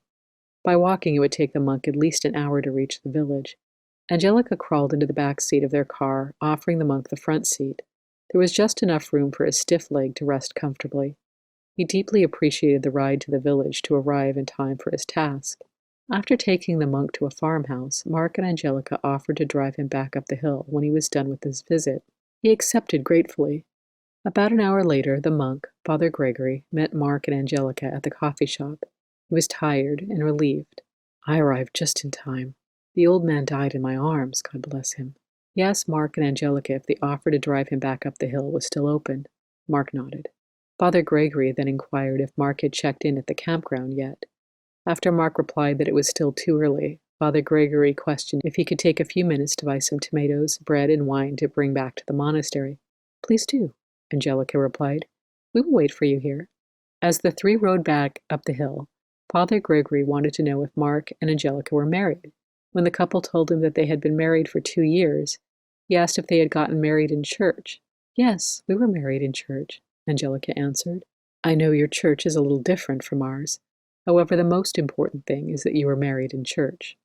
By walking, it would take the monk at least an hour to reach the village. Angelica crawled into the back seat of their car, offering the monk the front seat. There was just enough room for his stiff leg to rest comfortably. He deeply appreciated the ride to the village to arrive in time for his task. After taking the monk to a farmhouse, Mark and Angelica offered to drive him back up the hill when he was done with his visit. He accepted gratefully. About an hour later, the monk, Father Gregory, met Mark and Angelica at the coffee shop. He was tired and relieved. "I arrived just in time. The old man died in my arms, God bless him." He asked Mark and Angelica if the offer to drive him back up the hill was still open. Mark nodded. Father Gregory then inquired if Mark had checked in at the campground yet. After Mark replied that it was still too early, Father Gregory questioned if he could take a few minutes to buy some tomatoes, bread, and wine to bring back to the monastery. "Please do," Angelica replied. "We will wait for you here." As the 3 rode back up the hill, Father Gregory wanted to know if Mark and Angelica were married. When the couple told him that they had been married for 2 years, he asked if they had gotten married in church. "Yes, we were married in church," Angelica answered. "I know your church is a little different from ours. However, the most important thing is that you were married in church."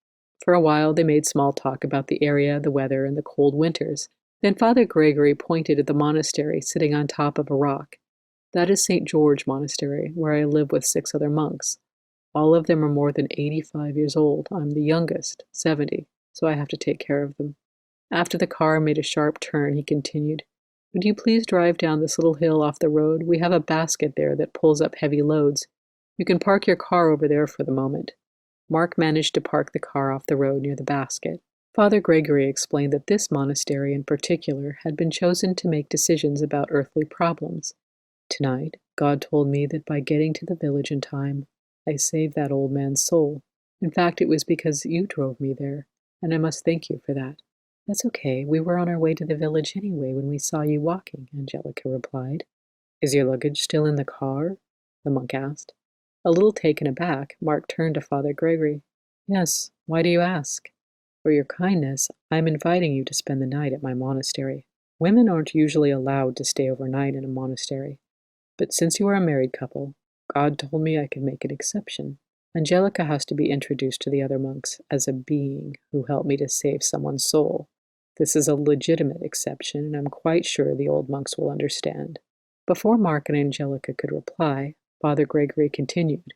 For a while, they made small talk about the area, the weather, and the cold winters. Then Father Gregory pointed at the monastery sitting on top of a rock. "That is St. George Monastery, where I live with 6 other monks. All of them are more than 85 years old. I'm the youngest, 70, so I have to take care of them." After the car made a sharp turn, he continued, "Would you please drive down this little hill off the road? We have a basket there that pulls up heavy loads. You can park your car over there for the moment." Mark managed to park the car off the road near the basket. Father Gregory explained that this monastery in particular had been chosen to make decisions about earthly problems. "Tonight, God told me that by getting to the village in time, I saved that old man's soul. In fact, it was because you drove me there, and I must thank you for that." "That's okay. We were on our way to the village anyway when we saw you walking," Angelica replied. "Is your luggage still in the car?" the monk asked. A little taken aback, Mark turned to Father Gregory. "Yes, why do you ask?" "For your kindness, I am inviting you to spend the night at my monastery. Women aren't usually allowed to stay overnight in a monastery. But since you are a married couple, God told me I could make an exception. Angelica has to be introduced to the other monks as a being who helped me to save someone's soul. This is a legitimate exception, and I'm quite sure the old monks will understand." Before Mark and Angelica could reply, Father Gregory continued,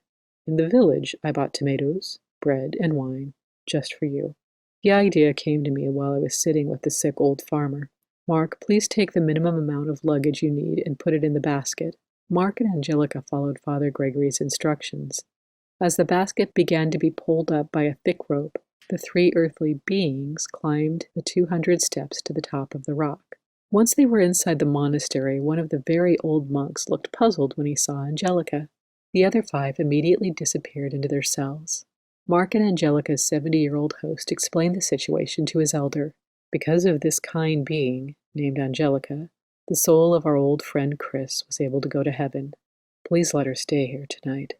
"In the village, I bought tomatoes, bread, and wine, just for you. The idea came to me while I was sitting with the sick old farmer. Mark, please take the minimum amount of luggage you need and put it in the basket." Mark and Angelica followed Father Gregory's instructions. As the basket began to be pulled up by a thick rope, the three earthly beings climbed the 200 steps to the top of the rock. Once they were inside the monastery, one of the very old monks looked puzzled when he saw Angelica. The other 5 immediately disappeared into their cells. Mark and Angelica's 70-year-old host explained the situation to his elder. Because of this kind being, named Angelica, the soul of our old friend Chris was able to go to heaven. Please let her stay here tonight.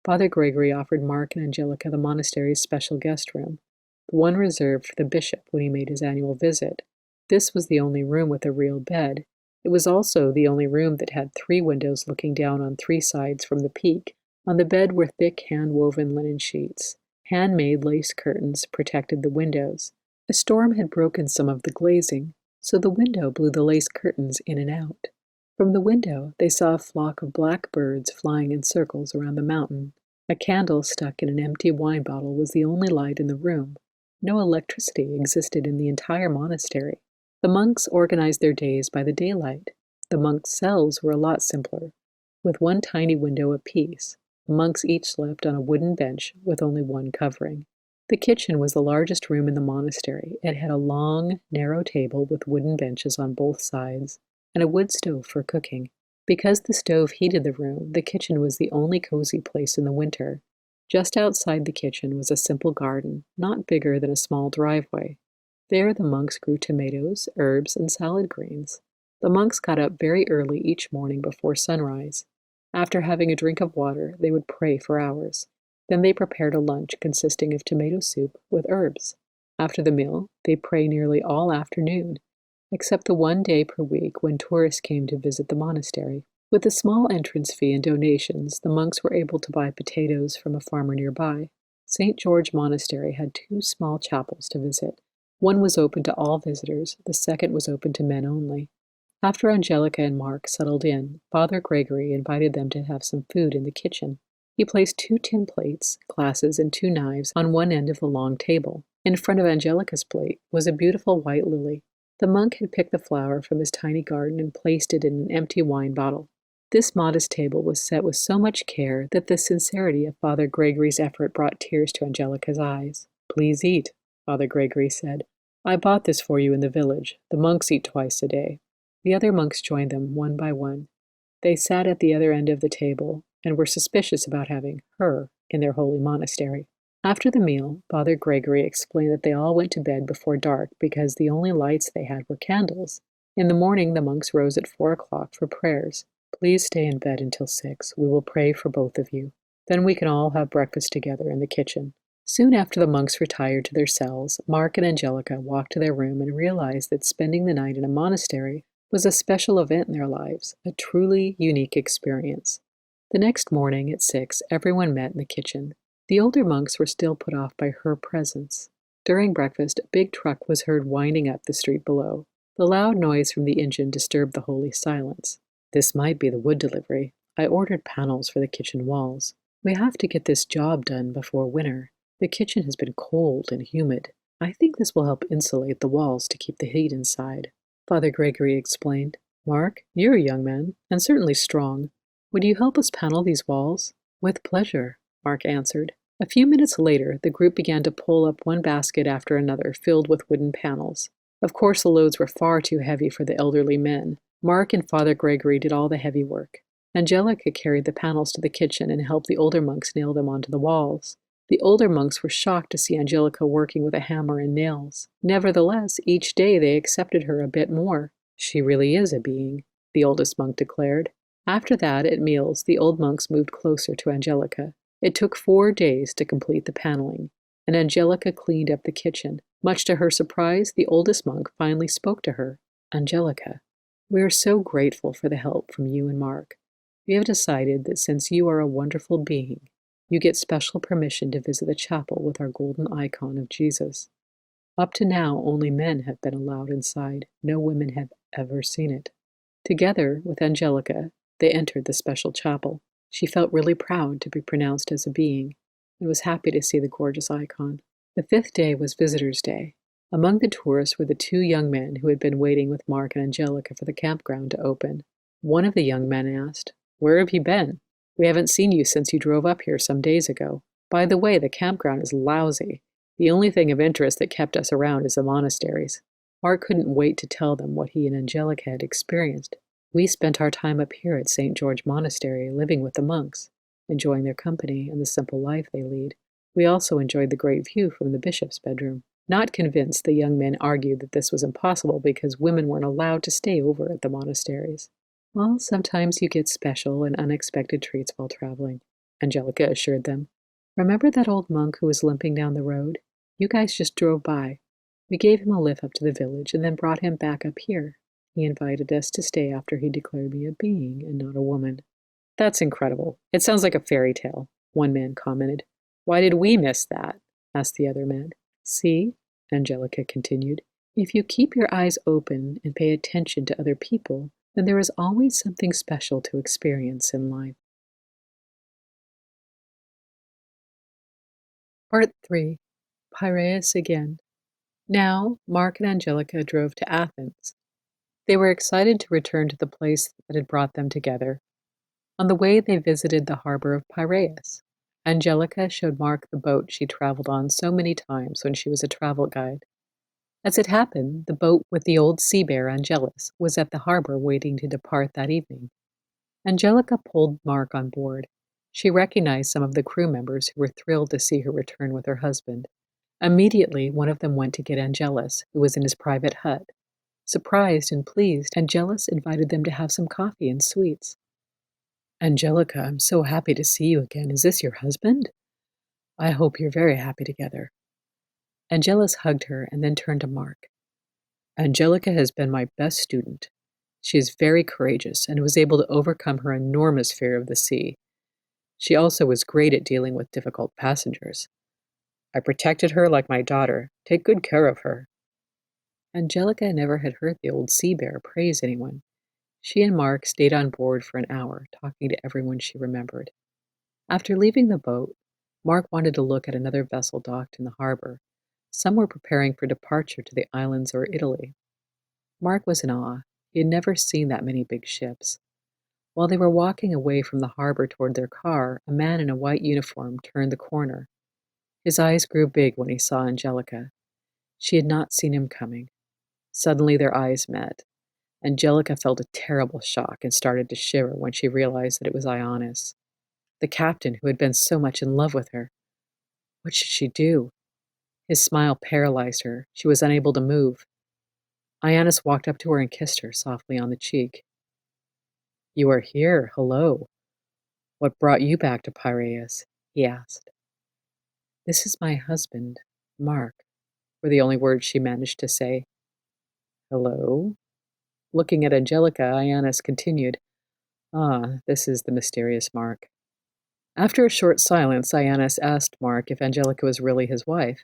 Father Gregory offered Mark and Angelica the monastery's special guest room, the one reserved for the bishop when he made his annual visit. This was the only room with a real bed. It was also the only room that had 3 windows looking down on 3 sides from the peak. On the bed were thick hand-woven linen sheets. Handmade lace curtains protected the windows. A storm had broken some of the glazing, so the window blew the lace curtains in and out. From the window, they saw a flock of black birds flying in circles around the mountain. A candle stuck in an empty wine bottle was the only light in the room. No electricity existed in the entire monastery. The monks organized their days by the daylight. The monks' cells were a lot simpler, with one tiny window apiece. The monks each slept on a wooden bench with only one covering. The kitchen was the largest room in the monastery. It had a long, narrow table with wooden benches on both sides, and a wood stove for cooking. Because the stove heated the room, the kitchen was the only cozy place in the winter. Just outside the kitchen was a simple garden, not bigger than a small driveway. There the monks grew tomatoes, herbs, and salad greens. The monks got up very early each morning before sunrise. After having a drink of water, they would pray for hours. Then they prepared a lunch consisting of tomato soup with herbs. After the meal, they pray nearly all afternoon, except the one day per week when tourists came to visit the monastery. With a small entrance fee and donations, the monks were able to buy potatoes from a farmer nearby. St. George Monastery had 2 small chapels to visit. One was open to all visitors, the second was open to men only. After Angelica and Mark settled in, Father Gregory invited them to have some food in the kitchen. He placed 2 tin plates, glasses, and 2 knives on one end of the long table. In front of Angelica's plate was a beautiful white lily. The monk had picked the flower from his tiny garden and placed it in an empty wine bottle. This modest table was set with so much care that the sincerity of Father Gregory's effort brought tears to Angelica's eyes. "Please eat," Father Gregory said. "I bought this for you in the village. The monks eat twice a day." The other monks joined them one by one. They sat at the other end of the table and were suspicious about having her in their holy monastery. After the meal, Father Gregory explained that they all went to bed before dark because the only lights they had were candles. In the morning, the monks rose at 4 o'clock for prayers. "Please stay in bed until 6. We will pray for both of you. Then we can all have breakfast together in the kitchen." Soon after the monks retired to their cells, Mark and Angelica walked to their room and realized that spending the night in a monastery was a special event in their lives, a truly unique experience. The next morning at 6, everyone met in the kitchen. The older monks were still put off by her presence. During breakfast, a big truck was heard winding up the street below. The loud noise from the engine disturbed the holy silence. "This might be the wood delivery. I ordered panels for the kitchen walls. We have to get this job done before winter. The kitchen has been cold and humid. I think this will help insulate the walls to keep the heat inside," Father Gregory explained. "Mark, you're a young man, and certainly strong. Would you help us panel these walls?" "With pleasure," Mark answered. A few minutes later, the group began to pull up one basket after another filled with wooden panels. Of course, the loads were far too heavy for the elderly men. Mark and Father Gregory did all the heavy work. Angelica carried the panels to the kitchen and helped the older monks nail them onto the walls. The older monks were shocked to see Angelica working with a hammer and nails. Nevertheless, each day they accepted her a bit more. "She really is a being," the oldest monk declared. After that, at meals, the old monks moved closer to Angelica. It took 4 days to complete the paneling, and Angelica cleaned up the kitchen. Much to her surprise, the oldest monk finally spoke to her. "Angelica, we are so grateful for the help from you and Mark. We have decided that since you are a wonderful being, you get special permission to visit the chapel with our golden icon of Jesus. Up to now, only men have been allowed inside. No women have ever seen it." Together with Angelica, they entered the special chapel. She felt really proud to be pronounced as a being and was happy to see the gorgeous icon. The 5th day was Visitors' Day. Among the tourists were the 2 young men who had been waiting with Mark and Angelica for the campground to open. One of the young men asked, "Where have you been? We haven't seen you since you drove up here some days ago. By the way, the campground is lousy. The only thing of interest that kept us around is the monasteries. Mark couldn't wait to tell them what he and Angelica had experienced. We spent our time up here at St. George Monastery, living with the monks, enjoying their company and the simple life they lead. We also enjoyed the great view from the bishop's bedroom. Not convinced, the young men argued that this was impossible because women weren't allowed to stay over at the monasteries. Well, sometimes you get special and unexpected treats while traveling, Angelica assured them. Remember that old monk who was limping down the road? You guys just drove by. We gave him a lift up to the village and then brought him back up here. He invited us to stay after he declared me a being and not a woman. That's incredible. It sounds like a fairy tale, one man commented. Why did we miss that? Asked the other man. See, Angelica continued, if you keep your eyes open and pay attention to other people, then there is always something special to experience in life. Part 3. Piraeus again. Now, Mark and Angelica drove to Athens. They were excited to return to the place that had brought them together. On the way, they visited the harbor of Piraeus. Angelica showed Mark the boat she traveled on so many times when she was a travel guide. As it happened, the boat with the old sea bear Angelus was at the harbor waiting to depart that evening. Angelica pulled Mark on board. She recognized some of the crew members who were thrilled to see her return with her husband. Immediately, one of them went to get Angelus, who was in his private hut. Surprised and pleased, Angelus invited them to have some coffee and sweets. Angelica, I'm so happy to see you again. Is this your husband? I hope you're very happy together. Angelus hugged her and then turned to Mark. Angelica has been my best student. She is very courageous and was able to overcome her enormous fear of the sea. She also was great at dealing with difficult passengers. I protected her like my daughter. Take good care of her. Angelica never had heard the old sea bear praise anyone. She and Mark stayed on board for an hour, talking to everyone she remembered. After leaving the boat, Mark wanted to look at another vessel docked in the harbor. Some were preparing for departure to the islands or Italy. Mark was in awe. He had never seen that many big ships. While they were walking away from the harbor toward their car, a man in a white uniform turned the corner. His eyes grew big when he saw Angelica. She had not seen him coming. Suddenly their eyes met. Angelica felt a terrible shock and started to shiver when she realized that it was Ionis, the captain who had been so much in love with her. What should she do? His smile paralyzed her. She was unable to move. Ionis walked up to her and kissed her softly on the cheek. You are here. Hello. What brought you back to Piraeus? He asked. This is my husband, Mark, were the only words she managed to say. Hello? Looking at Angelica, Ionis continued, Ah, this is the mysterious Mark. After a short silence, Ionis asked Mark if Angelica was really his wife.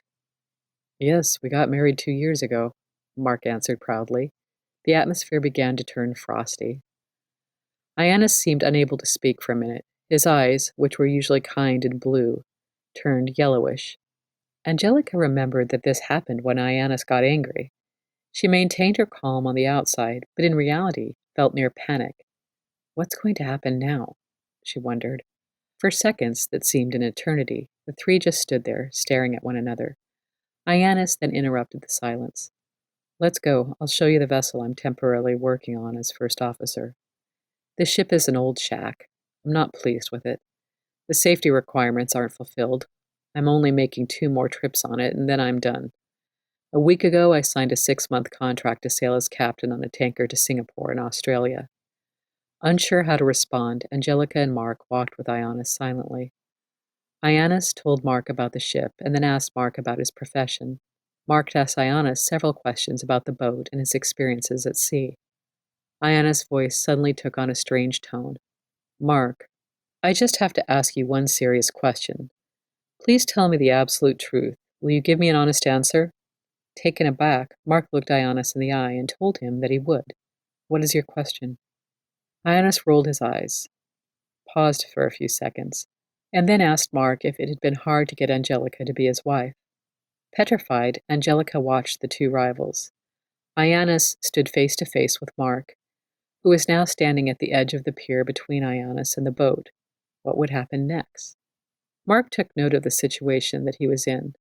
Yes, we got married 2 years ago, Mark answered proudly. The atmosphere began to turn frosty. Ionis seemed unable to speak for a minute. His eyes, which were usually kind and blue, turned yellowish. Angelica remembered that this happened when Ionis got angry. She maintained her calm on the outside, but in reality felt near panic. What's going to happen now? She wondered. For seconds that seemed an eternity, the three just stood there, staring at one another. Ionis then interrupted the silence. Let's go. I'll show you the vessel I'm temporarily working on as first officer. This ship is an old shack. I'm not pleased with it. The safety requirements aren't fulfilled. I'm only making 2 more trips on it, and then I'm done. A week ago, I signed a 6-month contract to sail as captain on a tanker to Singapore in Australia. Unsure how to respond, Angelica and Mark walked with Ionis silently. Ionis told Mark about the ship and then asked Mark about his profession. Mark asked Ionis several questions about the boat and his experiences at sea. Ionis' voice suddenly took on a strange tone. Mark, I just have to ask you one serious question. Please tell me the absolute truth. Will you give me an honest answer? Taken aback, Mark looked Ionis in the eye and told him that he would. What is your question? Ionis rolled his eyes, paused for a few seconds, and then asked Mark if it had been hard to get Angelica to be his wife. Petrified, Angelica watched the 2 rivals. Ionis stood face to face with Mark, who was now standing at the edge of the pier between Ionis and the boat. What would happen next? Mark took note of the situation that he was in.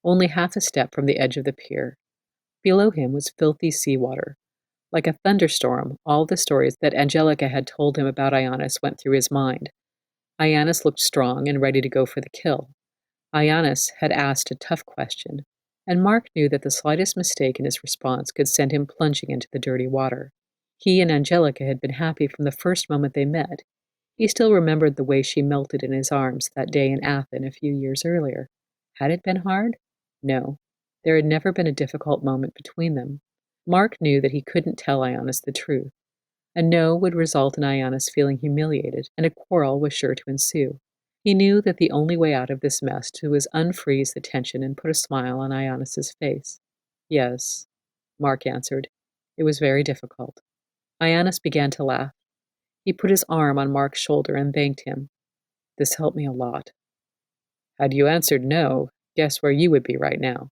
only half a step from the edge of the pier. Below him was filthy seawater. Like a thunderstorm, all the stories that Angelica had told him about Ionis went through his mind. Ionis looked strong and ready to go for the kill. Ionis had asked a tough question, and Mark knew that the slightest mistake in his response could send him plunging into the dirty water. He and Angelica had been happy from the first moment they met. He still remembered the way she melted in his arms that day in Athens a few years earlier. Had it been hard? No. There had never been a difficult moment between them. Mark knew that he couldn't tell Ionis the truth. A no would result in Ionis feeling humiliated, and a quarrel was sure to ensue. He knew that the only way out of this mess was unfreeze the tension and put a smile on Ionis's face. Yes, Mark answered. It was very difficult. Ionis began to laugh. He put his arm on Mark's shoulder and thanked him. This helped me a lot. Had you answered no, guess where you would be right now?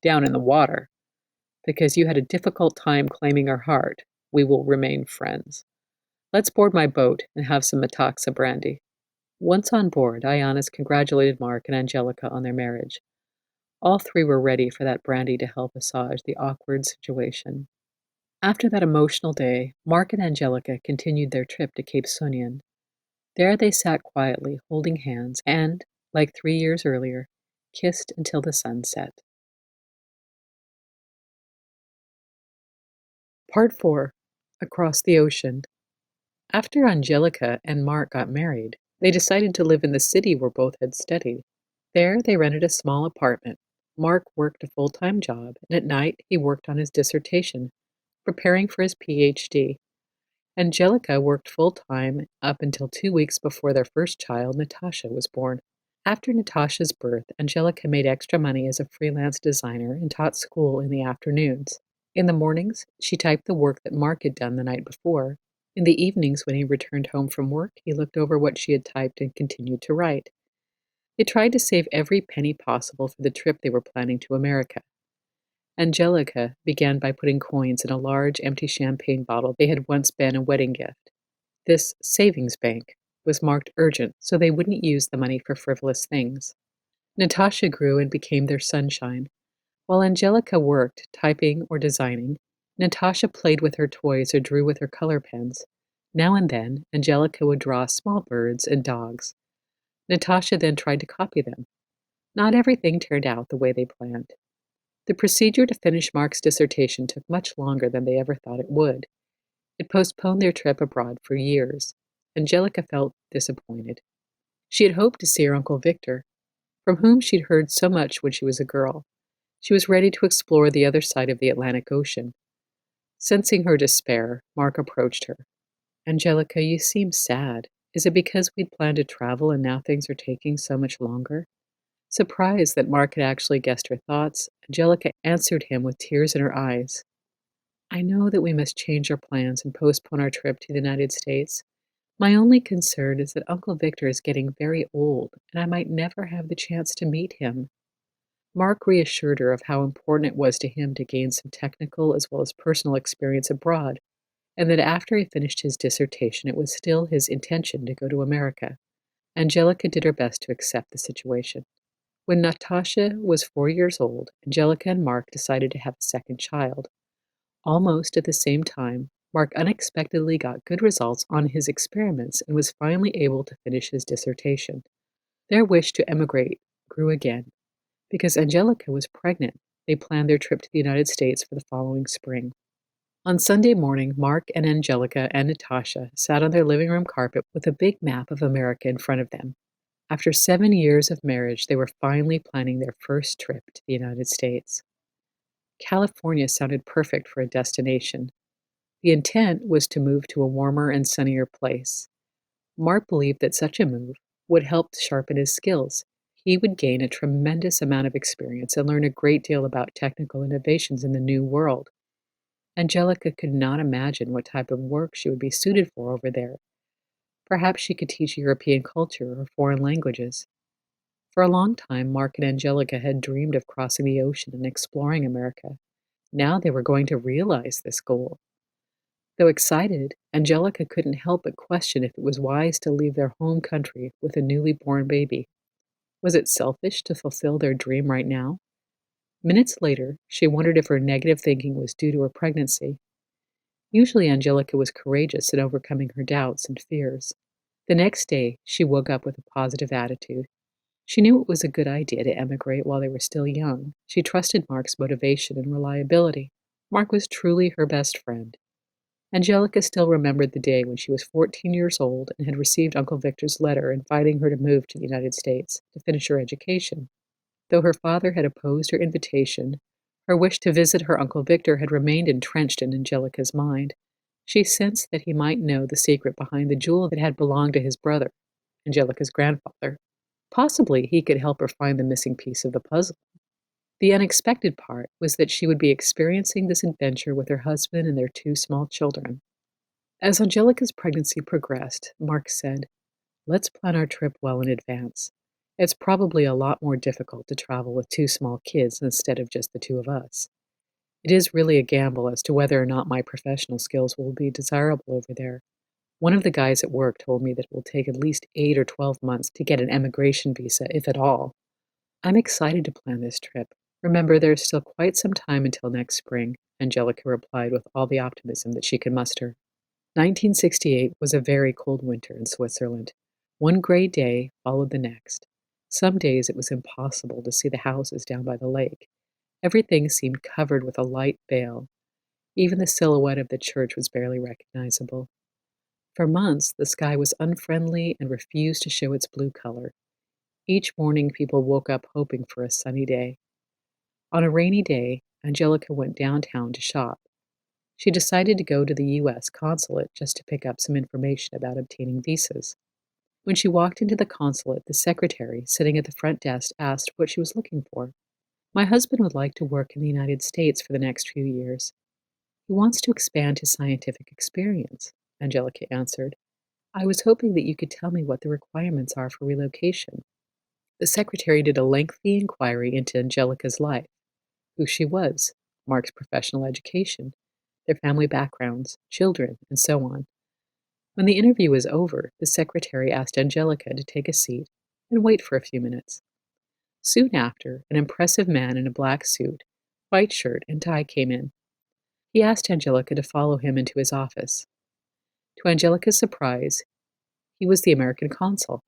Down in the water. Because you had a difficult time claiming her heart, we will remain friends. Let's board my boat and have some Metaxa brandy. Once on board, Ionis congratulated Mark and Angelica on their marriage. All three were ready for that brandy to help assuage the awkward situation. After that emotional day, Mark and Angelica continued their trip to Cape Sunion. There they sat quietly, holding hands, and, like 3 years earlier, kissed until the sun set. Part 4. Across the Ocean. After Angelica and Mark got married, they decided to live in the city where both had studied. There they rented a small apartment. Mark worked a full-time job, and at night he worked on his dissertation, preparing for his PhD. Angelica worked full-time up until 2 weeks before their first child, Natasha, was born. After Natasha's birth, Angelica made extra money as a freelance designer and taught school in the afternoons. In the mornings, she typed the work that Mark had done the night before. In the evenings, when he returned home from work, he looked over what she had typed and continued to write. They tried to save every penny possible for the trip they were planning to America. Angelica began by putting coins in a large, empty champagne bottle they had once been a wedding gift. This savings bank was marked urgent, so they wouldn't use the money for frivolous things. Natasha grew and became their sunshine. While Angelica worked, typing or designing, Natasha played with her toys or drew with her color pens. Now and then, Angelica would draw small birds and dogs. Natasha then tried to copy them. Not everything turned out the way they planned. The procedure to finish Mark's dissertation took much longer than they ever thought it would. It postponed their trip abroad for years. Angelica felt disappointed. She had hoped to see her Uncle Victor, from whom she'd heard so much when she was a girl. She was ready to explore the other side of the Atlantic Ocean. Sensing her despair, Mark approached her. Angelica, you seem sad. Is it because we'd planned to travel and now things are taking so much longer? Surprised that Mark had actually guessed her thoughts, Angelica answered him with tears in her eyes. I know that we must change our plans and postpone our trip to the United States. My only concern is that Uncle Victor is getting very old, and I might never have the chance to meet him. Mark reassured her of how important it was to him to gain some technical as well as personal experience abroad, and that after he finished his dissertation, it was still his intention to go to America. Angelica did her best to accept the situation. When Natasha was 4 years old, Angelica and Mark decided to have a second child. Almost at the same time, Mark unexpectedly got good results on his experiments and was finally able to finish his dissertation. Their wish to emigrate grew again. Because Angelica was pregnant, they planned their trip to the United States for the following spring. On Sunday morning, Mark and Angelica and Natasha sat on their living room carpet with a big map of America in front of them. After 7 years of marriage, they were finally planning their first trip to the United States. California sounded perfect for a destination. The intent was to move to a warmer and sunnier place. Mark believed that such a move would help sharpen his skills. He would gain a tremendous amount of experience and learn a great deal about technical innovations in the new world. Angelica could not imagine what type of work she would be suited for over there. Perhaps she could teach European culture or foreign languages. For a long time, Mark and Angelica had dreamed of crossing the ocean and exploring America. Now they were going to realize this goal. Though excited, Angelica couldn't help but question if it was wise to leave their home country with a newly born baby. Was it selfish to fulfill their dream right now? Minutes later, she wondered if her negative thinking was due to her pregnancy. Usually, Angelica was courageous in overcoming her doubts and fears. The next day, she woke up with a positive attitude. She knew it was a good idea to emigrate while they were still young. She trusted Mark's motivation and reliability. Mark was truly her best friend. Angelica still remembered the day when she was 14 years old and had received Uncle Victor's letter inviting her to move to the United States to finish her education. Though her father had opposed her invitation, her wish to visit her Uncle Victor had remained entrenched in Angelica's mind. She sensed that he might know the secret behind the jewel that had belonged to his brother, Angelica's grandfather. Possibly he could help her find the missing piece of the puzzle. The unexpected part was that she would be experiencing this adventure with her husband and their two small children. As Angelica's pregnancy progressed, Mark said, "Let's plan our trip well in advance. It's probably a lot more difficult to travel with two small kids instead of just the two of us. It is really a gamble as to whether or not my professional skills will be desirable over there. One of the guys at work told me that it will take at least 8 or 12 months to get an emigration visa, if at all. I'm excited to plan this trip. Remember, there's still quite some time until next spring," Angelica replied with all the optimism that she could muster. 1968 was a very cold winter in Switzerland. One gray day followed the next. Some days it was impossible to see the houses down by the lake. Everything seemed covered with a light veil. Even the silhouette of the church was barely recognizable. For months, the sky was unfriendly and refused to show its blue color. Each morning, people woke up hoping for a sunny day. On a rainy day, Angelica went downtown to shop. She decided to go to the U.S. consulate just to pick up some information about obtaining visas. When she walked into the consulate, the secretary sitting at the front desk asked what she was looking for. "My husband would like to work in the United States for the next few years. He wants to expand his scientific experience," Angelica answered. "I was hoping that you could tell me what the requirements are for relocation." The secretary did a lengthy inquiry into Angelica's life, who she was, Mark's professional education, their family backgrounds, children, and so on. When the interview was over, the secretary asked Angelica to take a seat and wait for a few minutes. Soon after, an impressive man in a black suit, white shirt, and tie came in. He asked Angelica to follow him into his office. To Angelica's surprise, he was the American consul.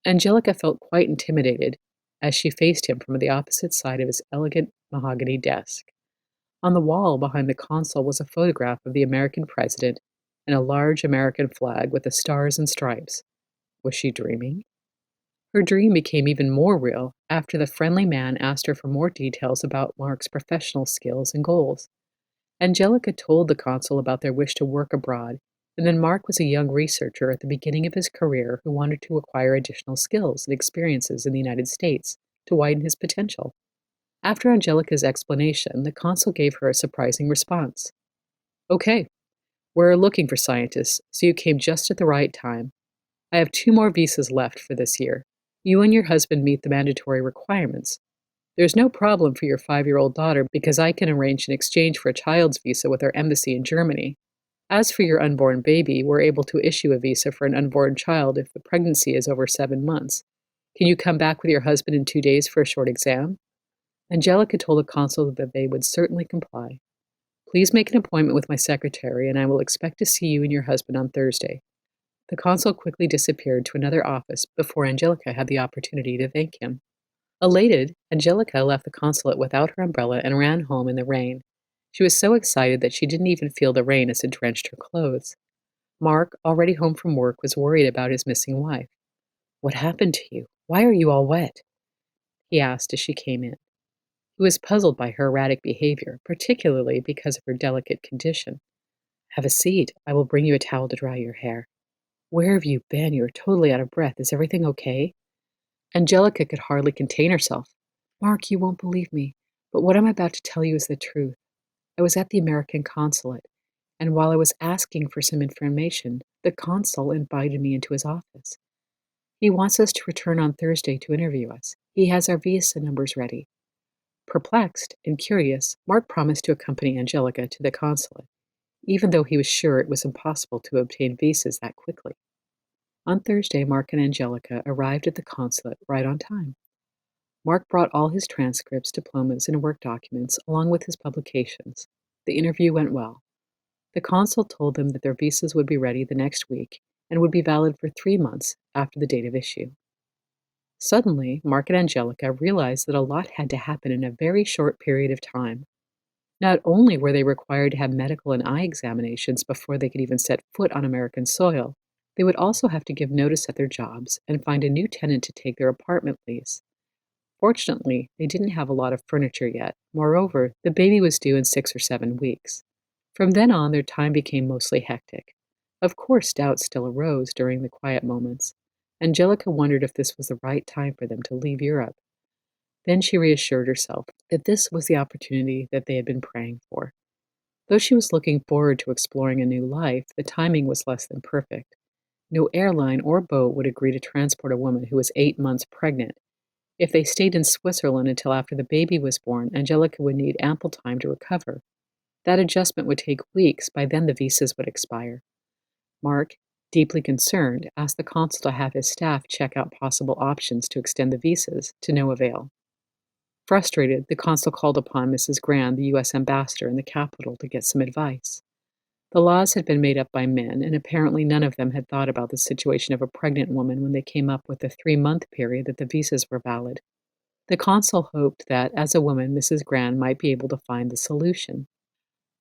Angelica felt quite intimidated as she faced him from the opposite side of his elegant mahogany desk. On the wall behind the consul was a photograph of the American president and a large American flag with the stars and stripes. Was she dreaming? Her dream became even more real after the friendly man asked her for more details about Mark's professional skills and goals. Angelica told the consul about their wish to work abroad, and then Mark was a young researcher at the beginning of his career who wanted to acquire additional skills and experiences in the United States to widen his potential. After Angelica's explanation, the consul gave her a surprising response. "Okay, we're looking for scientists, so you came just at the right time. I have 2 more visas left for this year. You and your husband meet the mandatory requirements. There's no problem for your 5-year-old daughter because I can arrange an exchange for a child's visa with our embassy in Germany. As for your unborn baby, we're able to issue a visa for an unborn child if the pregnancy is over 7 months. Can you come back with your husband in 2 days for a short exam?" Angelica told the consul that they would certainly comply. "Please make an appointment with my secretary, and I will expect to see you and your husband on Thursday." The consul quickly disappeared to another office before Angelica had the opportunity to thank him. Elated, Angelica left the consulate without her umbrella and ran home in the rain. She was so excited that she didn't even feel the rain as it drenched her clothes. Mark, already home from work, was worried about his missing wife. "What happened to you? Why are you all wet?" he asked as she came in. He was puzzled by her erratic behavior, particularly because of her delicate condition. "Have a seat. I will bring you a towel to dry your hair." "Where have you been? You're totally out of breath. Is everything okay?" Angelica could hardly contain herself. "Mark, you won't believe me, but what I'm about to tell you is the truth. I was at the American consulate, and while I was asking for some information, the consul invited me into his office. He wants us to return on Thursday to interview us. He has our visa numbers ready." Perplexed and curious, Mark promised to accompany Angelica to the consulate, even though he was sure it was impossible to obtain visas that quickly. On Thursday, Mark and Angelica arrived at the consulate right on time. Mark brought all his transcripts, diplomas, and work documents, along with his publications. The interview went well. The consul told them that their visas would be ready the next week and would be valid for 3 months after the date of issue. Suddenly, Mark and Angelica realized that a lot had to happen in a very short period of time. Not only were they required to have medical and eye examinations before they could even set foot on American soil, they would also have to give notice at their jobs and find a new tenant to take their apartment lease. Fortunately, they didn't have a lot of furniture yet. Moreover, the baby was due in 6 or 7 weeks. From then on, their time became mostly hectic. Of course, doubts still arose during the quiet moments. Angelica wondered if this was the right time for them to leave Europe. Then she reassured herself that this was the opportunity that they had been praying for. Though she was looking forward to exploring a new life, the timing was less than perfect. No airline or boat would agree to transport a woman who was 8 months pregnant. If they stayed in Switzerland until after the baby was born, Angelica would need ample time to recover. That adjustment would take weeks. By then, the visas would expire. Mark, deeply concerned, asked the consul to have his staff check out possible options to extend the visas, to no avail. Frustrated, the consul called upon Mrs. Grand, the U.S. ambassador in the capital, to get some advice. The laws had been made up by men, and apparently none of them had thought about the situation of a pregnant woman when they came up with the 3-month period that the visas were valid. The consul hoped that, as a woman, Mrs. Grand might be able to find the solution.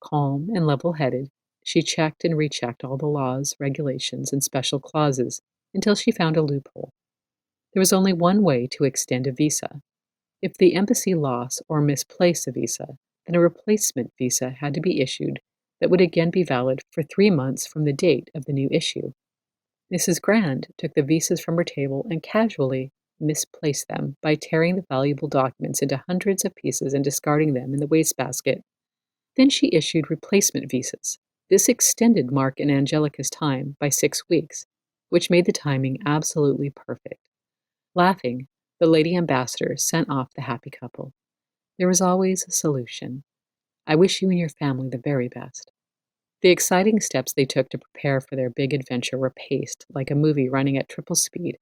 Calm and level-headed, she checked and rechecked all the laws, regulations, and special clauses until she found a loophole. There was only one way to extend a visa. If the embassy lost or misplaced a visa, then a replacement visa had to be issued that would again be valid for 3 months from the date of the new issue. Mrs. Grand took the visas from her table and casually misplaced them by tearing the valuable documents into hundreds of pieces and discarding them in the wastebasket. Then she issued replacement visas. This extended Mark and Angelica's time by 6 weeks, which made the timing absolutely perfect. Laughing, the lady ambassador sent off the happy couple. There was always a solution. I wish you and your family the very best. The exciting steps they took to prepare for their big adventure were paced like a movie running at triple speed.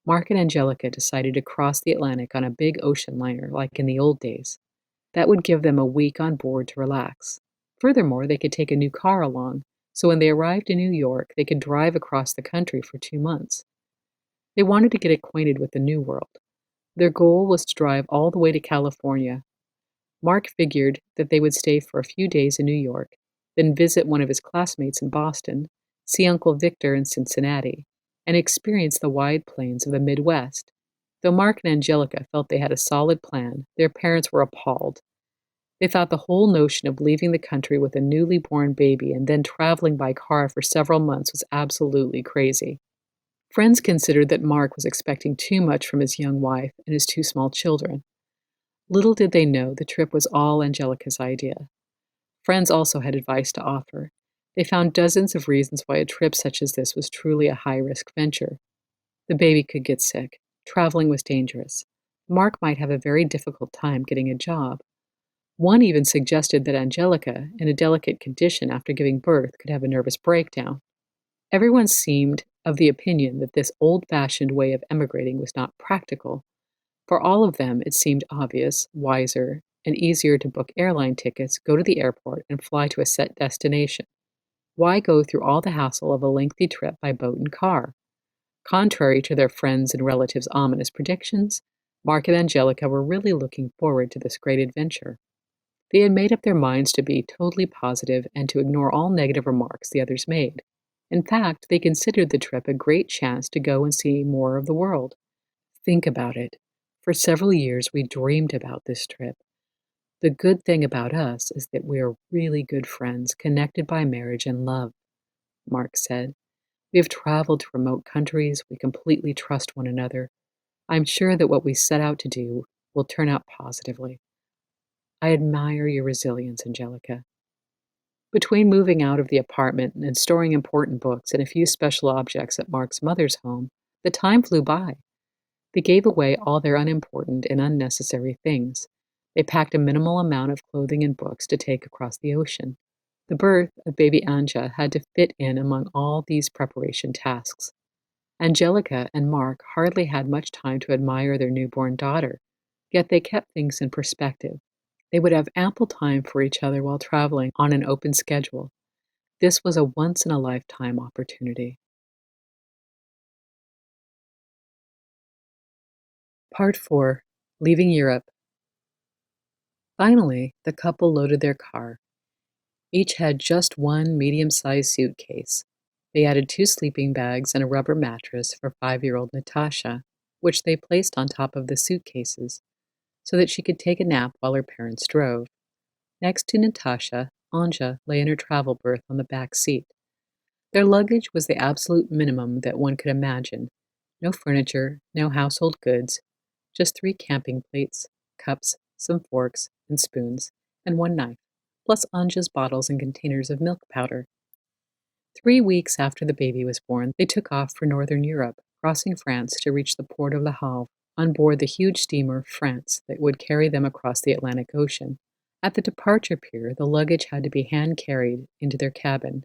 Mark and Angelica decided to cross the Atlantic on a big ocean liner like in the old days. That would give them a week on board to relax. Furthermore, they could take a new car along, so when they arrived in New York, they could drive across the country for 2 months. They wanted to get acquainted with the New World. Their goal was to drive all the way to California. Mark figured that they would stay for a few days in New York, then visit one of his classmates in Boston, see Uncle Victor in Cincinnati, and experience the wide plains of the Midwest. Though Mark and Angelica felt they had a solid plan, their parents were appalled. They thought the whole notion of leaving the country with a newly born baby and then traveling by car for several months was absolutely crazy. Friends considered that Mark was expecting too much from his young wife and his 2 small children. Little did they know the trip was all Angelica's idea. Friends also had advice to offer. They found dozens of reasons why a trip such as this was truly a high-risk venture. The baby could get sick. Traveling was dangerous. Mark might have a very difficult time getting a job. One even suggested that Angelica, in a delicate condition after giving birth, could have a nervous breakdown. Everyone seemed of the opinion that this old-fashioned way of emigrating was not practical. For all of them, it seemed obvious, wiser, and easier to book airline tickets, go to the airport, and fly to a set destination. Why go through all the hassle of a lengthy trip by boat and car? Contrary to their friends' and relatives' ominous predictions, Mark and Angelica were really looking forward to this great adventure. They had made up their minds to be totally positive and to ignore all negative remarks the others made. In fact, they considered the trip a great chance to go and see more of the world. Think about it. For several years, we dreamed about this trip. The good thing about us is that we are really good friends, connected by marriage and love, Mark said. We have traveled to remote countries. We completely trust one another. I'm sure that what we set out to do will turn out positively. I admire your resilience, Angelica. Between moving out of the apartment and storing important books and a few special objects at Mark's mother's home, the time flew by. They gave away all their unimportant and unnecessary things. They packed a minimal amount of clothing and books to take across the ocean. The birth of baby Anja had to fit in among all these preparation tasks. Angelica and Mark hardly had much time to admire their newborn daughter. Yet they kept things in perspective. They would have ample time for each other while traveling on an open schedule. This was a once-in-a-lifetime opportunity. Part 4. Leaving Europe. Finally, the couple loaded their car. Each had just one medium-sized suitcase. They added 2 sleeping bags and a rubber mattress for 5-year-old Natasha, which they placed on top of the suitcases so that she could take a nap while her parents drove. Next to Natasha, Anja lay in her travel berth on the back seat. Their luggage was the absolute minimum that one could imagine. No furniture, no household goods, just 3 camping plates, cups, some forks and spoons, and 1 knife, plus Anja's bottles and containers of milk powder. 3 weeks after the baby was born, they took off for northern Europe, crossing France to reach the port of Le Havre on board the huge steamer France that would carry them across the Atlantic Ocean. At the departure pier, the luggage had to be hand-carried into their cabin.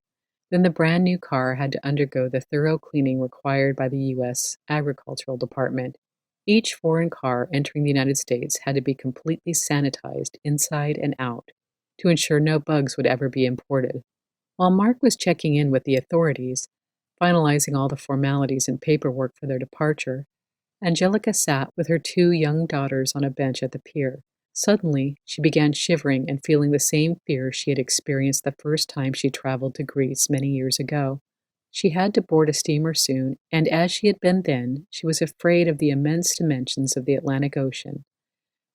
Then the brand new car had to undergo the thorough cleaning required by the U.S. Agricultural Department. Each foreign car entering the United States had to be completely sanitized inside and out to ensure no bugs would ever be imported. While Mark was checking in with the authorities, finalizing all the formalities and paperwork for their departure, Angelica sat with her 2 young daughters on a bench at the pier. Suddenly, she began shivering and feeling the same fear she had experienced the first time she traveled to Greece many years ago. She had to board a steamer soon, and as she had been then, she was afraid of the immense dimensions of the Atlantic Ocean.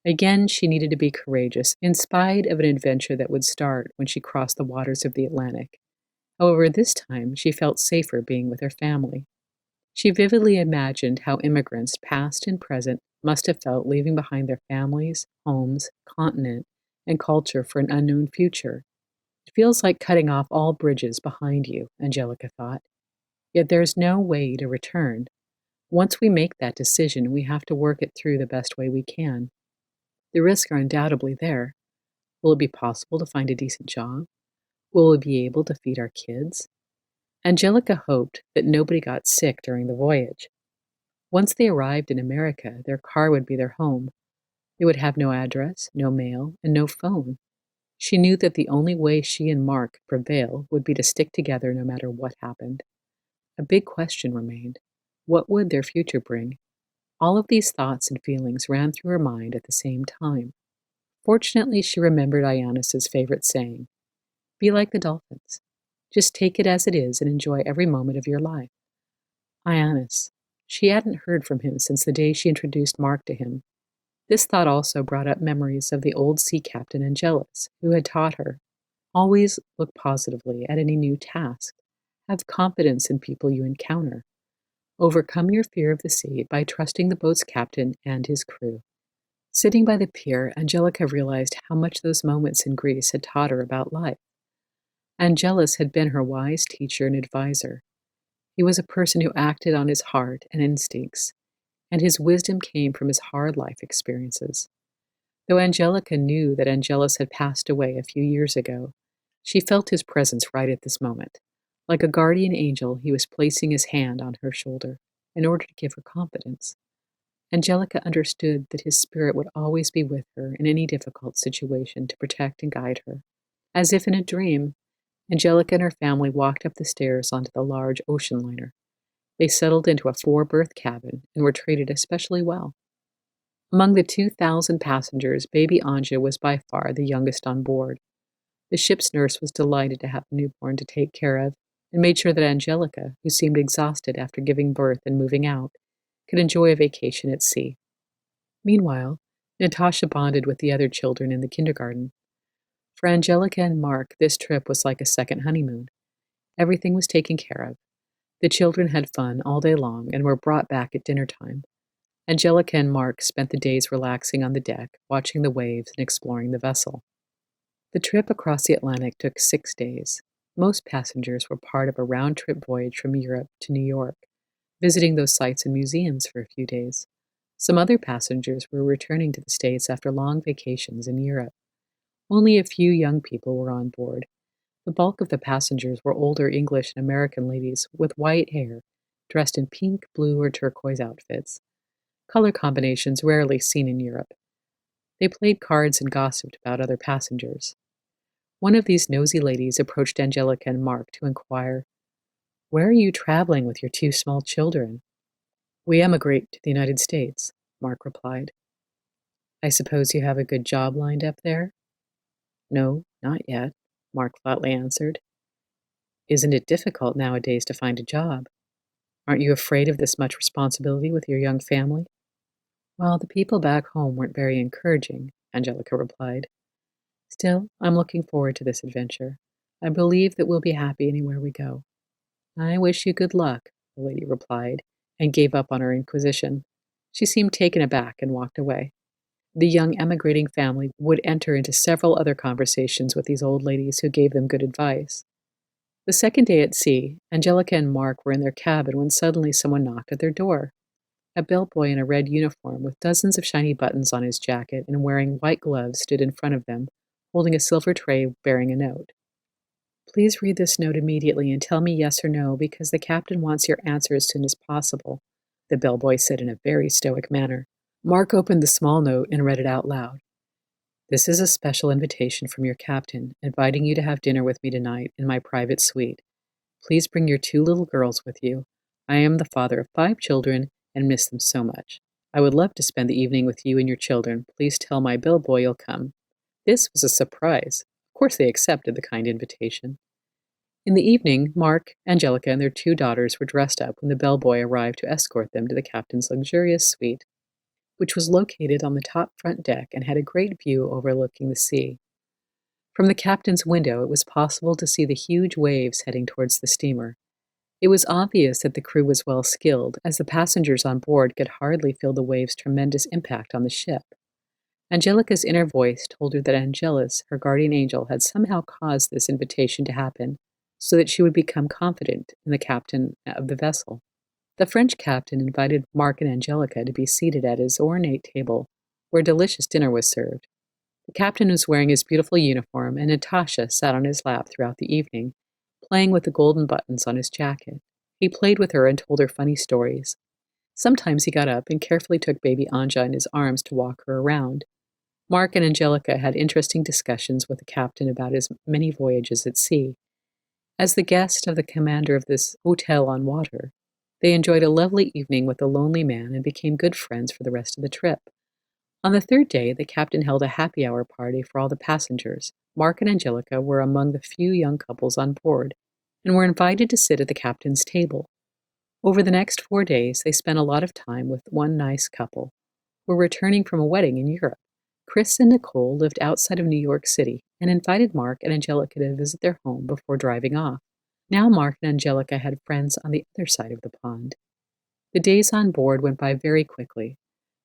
Again, she needed to be courageous, in spite of an adventure that would start when she crossed the waters of the Atlantic. However, this time she felt safer being with her family. She vividly imagined how immigrants, past and present, must have felt leaving behind their families, homes, continent, and culture for an unknown future. It feels like cutting off all bridges behind you, Angelica thought. Yet there is no way to return. Once we make that decision, we have to work it through the best way we can. The risks are undoubtedly there. Will it be possible to find a decent job? Will we be able to feed our kids? Angelica hoped that nobody got sick during the voyage. Once they arrived in America, their car would be their home. They would have no address, no mail, and no phone. She knew that the only way she and Mark could prevail would be to stick together no matter what happened. A big question remained. What would their future bring? All of these thoughts and feelings ran through her mind at the same time. Fortunately, she remembered Ionis's favorite saying, "Be like the dolphins. Just take it as it is and enjoy every moment of your life." Ionis. She hadn't heard from him since the day she introduced Mark to him. This thought also brought up memories of the old sea captain Angelus, who had taught her. Always look positively at any new task. Have confidence in people you encounter. Overcome your fear of the sea by trusting the boat's captain and his crew. Sitting by the pier, Angelica realized how much those moments in Greece had taught her about life. Angelus had been her wise teacher and advisor. He was a person who acted on his heart and instincts, and his wisdom came from his hard life experiences. Though Angelica knew that Angelus had passed away a few years ago, she felt his presence right at this moment. Like a guardian angel, he was placing his hand on her shoulder in order to give her confidence. Angelica understood that his spirit would always be with her in any difficult situation to protect and guide her. As if in a dream, Angelica and her family walked up the stairs onto the large ocean liner. They settled into a 4-berth cabin and were treated especially well. Among the 2,000 passengers, baby Anja was by far the youngest on board. The ship's nurse was delighted to have the newborn to take care of and made sure that Angelica, who seemed exhausted after giving birth and moving out, could enjoy a vacation at sea. Meanwhile, Natasha bonded with the other children in the kindergarten. For Angelica and Mark, this trip was like a second honeymoon. Everything was taken care of. The children had fun all day long and were brought back at dinner time. Angelica and Mark spent the days relaxing on the deck, watching the waves and exploring the vessel. The trip across the Atlantic took 6 days. Most passengers were part of a round-trip voyage from Europe to New York, visiting those sites and museums for a few days. Some other passengers were returning to the States after long vacations in Europe. Only a few young people were on board. The bulk of the passengers were older English and American ladies with white hair, dressed in pink, blue, or turquoise outfits, color combinations rarely seen in Europe. They played cards and gossiped about other passengers. One of these nosy ladies approached Angelica and Mark to inquire, "Where are you traveling with your two small children?" "We emigrate to the United States," Mark replied. "I suppose you have a good job lined up there?" "No, not yet," Mark flatly answered. "Isn't it difficult nowadays to find a job? Aren't you afraid of this much responsibility with your young family?" "Well, the people back home weren't very encouraging," Angelica replied. "Still, I'm looking forward to this adventure. I believe that we'll be happy anywhere we go." "I wish you good luck," the lady replied, and gave up on her inquisition. She seemed taken aback and walked away. The young emigrating family would enter into several other conversations with these old ladies who gave them good advice. The second day at sea, Angelica and Mark were in their cabin when suddenly someone knocked at their door. A bellboy in a red uniform with dozens of shiny buttons on his jacket and wearing white gloves stood in front of them, holding a silver tray bearing a note. "Please read this note immediately and tell me yes or no, because the captain wants your answer as soon as possible," the bellboy said in a very stoic manner. Mark opened the small note and read it out loud. "This is a special invitation from your captain, inviting you to have dinner with me tonight in my private suite. Please bring your two little girls with you. I am the father of 5 children and miss them so much. I would love to spend the evening with you and your children. Please tell my bellboy you'll come." This was a surprise. Of course, they accepted the kind invitation. In the evening, Mark, Angelica, and their 2 daughters were dressed up when the bellboy arrived to escort them to the captain's luxurious suite, which was located on the top front deck and had a great view overlooking the sea. From the captain's window, it was possible to see the huge waves heading towards the steamer. It was obvious that the crew was well skilled, as the passengers on board could hardly feel the waves' tremendous impact on the ship. Angelica's inner voice told her that Angelus, her guardian angel, had somehow caused this invitation to happen, so that she would become confident in the captain of the vessel. The French captain invited Mark and Angelica to be seated at his ornate table, where delicious dinner was served. The captain was wearing his beautiful uniform, and Natasha sat on his lap throughout the evening, playing with the golden buttons on his jacket. He played with her and told her funny stories. Sometimes he got up and carefully took baby Anja in his arms to walk her around. Mark and Angelica had interesting discussions with the captain about his many voyages at sea. As the guest of the commander of this hotel on water, they enjoyed a lovely evening with the lonely man and became good friends for the rest of the trip. On the third day, the captain held a happy hour party for all the passengers. Mark and Angelica were among the few young couples on board and were invited to sit at the captain's table. Over the next 4 days, they spent a lot of time with one nice couple who were returning from a wedding in Europe. Chris and Nicole lived outside of New York City and invited Mark and Angelica to visit their home before driving off. Now Mark and Angelica had friends on the other side of the pond. The days on board went by very quickly.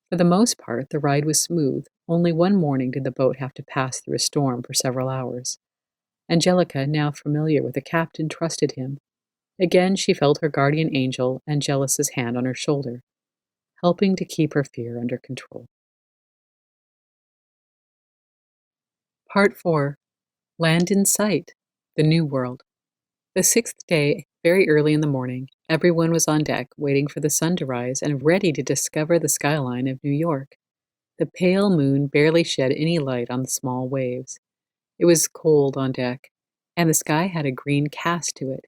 For the most part, the ride was smooth. Only one morning did the boat have to pass through a storm for several hours. Angelica, now familiar with the captain, trusted him. Again, she felt her guardian angel, Angelus's hand on her shoulder, helping to keep her fear under control. Part 4. Land in Sight. The New World. The 6th day, very early in the morning, everyone was on deck, waiting for the sun to rise and ready to discover the skyline of New York. The pale moon barely shed any light on the small waves. It was cold on deck, and the sky had a green cast to it.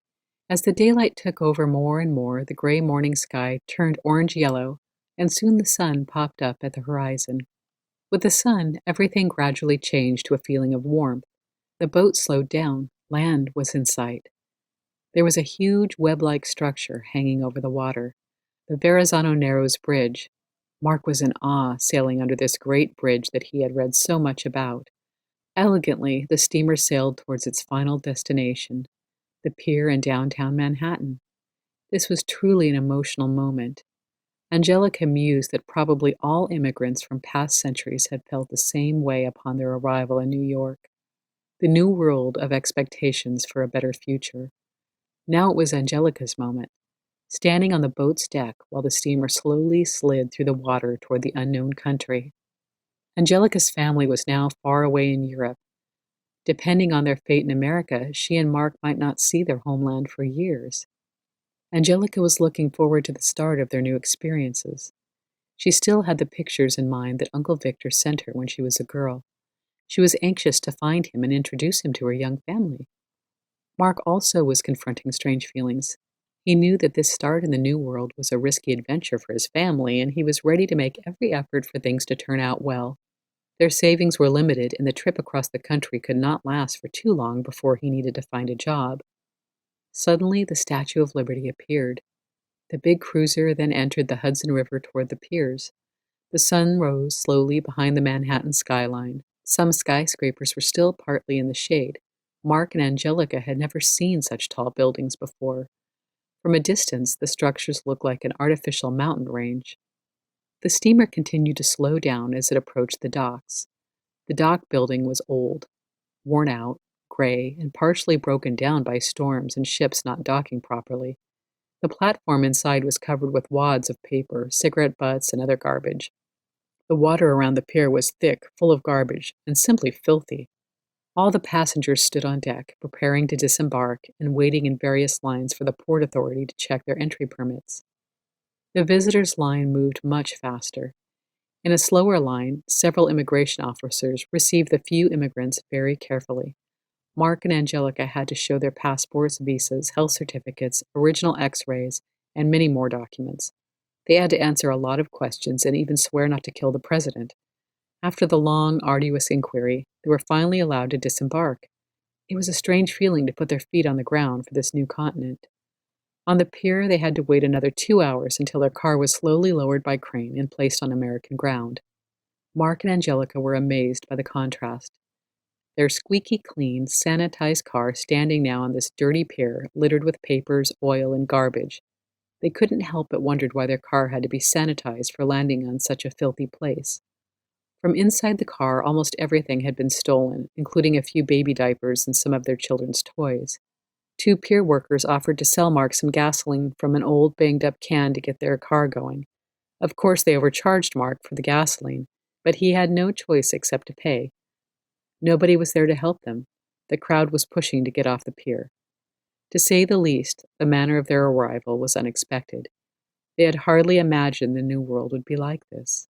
As the daylight took over more and more, the gray morning sky turned orange-yellow, and soon the sun popped up at the horizon. With the sun, everything gradually changed to a feeling of warmth. The boat slowed down. Land was in sight. There was a huge web-like structure hanging over the water, the Verrazano Narrows Bridge. Mark was in awe sailing under this great bridge that he had read so much about. Elegantly, the steamer sailed towards its final destination, the pier in downtown Manhattan. This was truly an emotional moment. Angelica mused that probably all immigrants from past centuries had felt the same way upon their arrival in New York. The new world of expectations for a better future. Now it was Angelica's moment, standing on the boat's deck while the steamer slowly slid through the water toward the unknown country. Angelica's family was now far away in Europe. Depending on their fate in America, she and Mark might not see their homeland for years. Angelica was looking forward to the start of their new experiences. She still had the pictures in mind that Uncle Victor sent her when she was a girl. She was anxious to find him and introduce him to her young family. Mark also was confronting strange feelings. He knew that this start in the new world was a risky adventure for his family, and he was ready to make every effort for things to turn out well. Their savings were limited, and the trip across the country could not last for too long before he needed to find a job. Suddenly, the Statue of Liberty appeared. The big cruiser then entered the Hudson River toward the piers. The sun rose slowly behind the Manhattan skyline. Some skyscrapers were still partly in the shade. Mark and Angelica had never seen such tall buildings before. From a distance, the structures looked like an artificial mountain range. The steamer continued to slow down as it approached the docks. The dock building was old, worn out, gray, and partially broken down by storms and ships not docking properly. The platform inside was covered with wads of paper, cigarette butts, and other garbage. The water around the pier was thick, full of garbage, and simply filthy. All the passengers stood on deck, preparing to disembark and waiting in various lines for the port authority to check their entry permits. The visitors' line moved much faster. In a slower line, several immigration officers received the few immigrants very carefully. Mark and Angelica had to show their passports, visas, health certificates, original x-rays, and many more documents. They had to answer a lot of questions and even swear not to kill the president. After the long, arduous inquiry, they were finally allowed to disembark. It was a strange feeling to put their feet on the ground for this new continent. On the pier, they had to wait another 2 hours until their car was slowly lowered by crane and placed on American ground. Mark and Angelica were amazed by the contrast. Their squeaky clean, sanitized car standing now on this dirty pier, littered with papers, oil, and garbage. They couldn't help but wondered why their car had to be sanitized for landing on such a filthy place. From inside the car, almost everything had been stolen, including a few baby diapers and some of their children's toys. 2 pier workers offered to sell Mark some gasoline from an old, banged-up can to get their car going. Of course, they overcharged Mark for the gasoline, but he had no choice except to pay. Nobody was there to help them. The crowd was pushing to get off the pier. To say the least, the manner of their arrival was unexpected. They had hardly imagined the new world would be like this.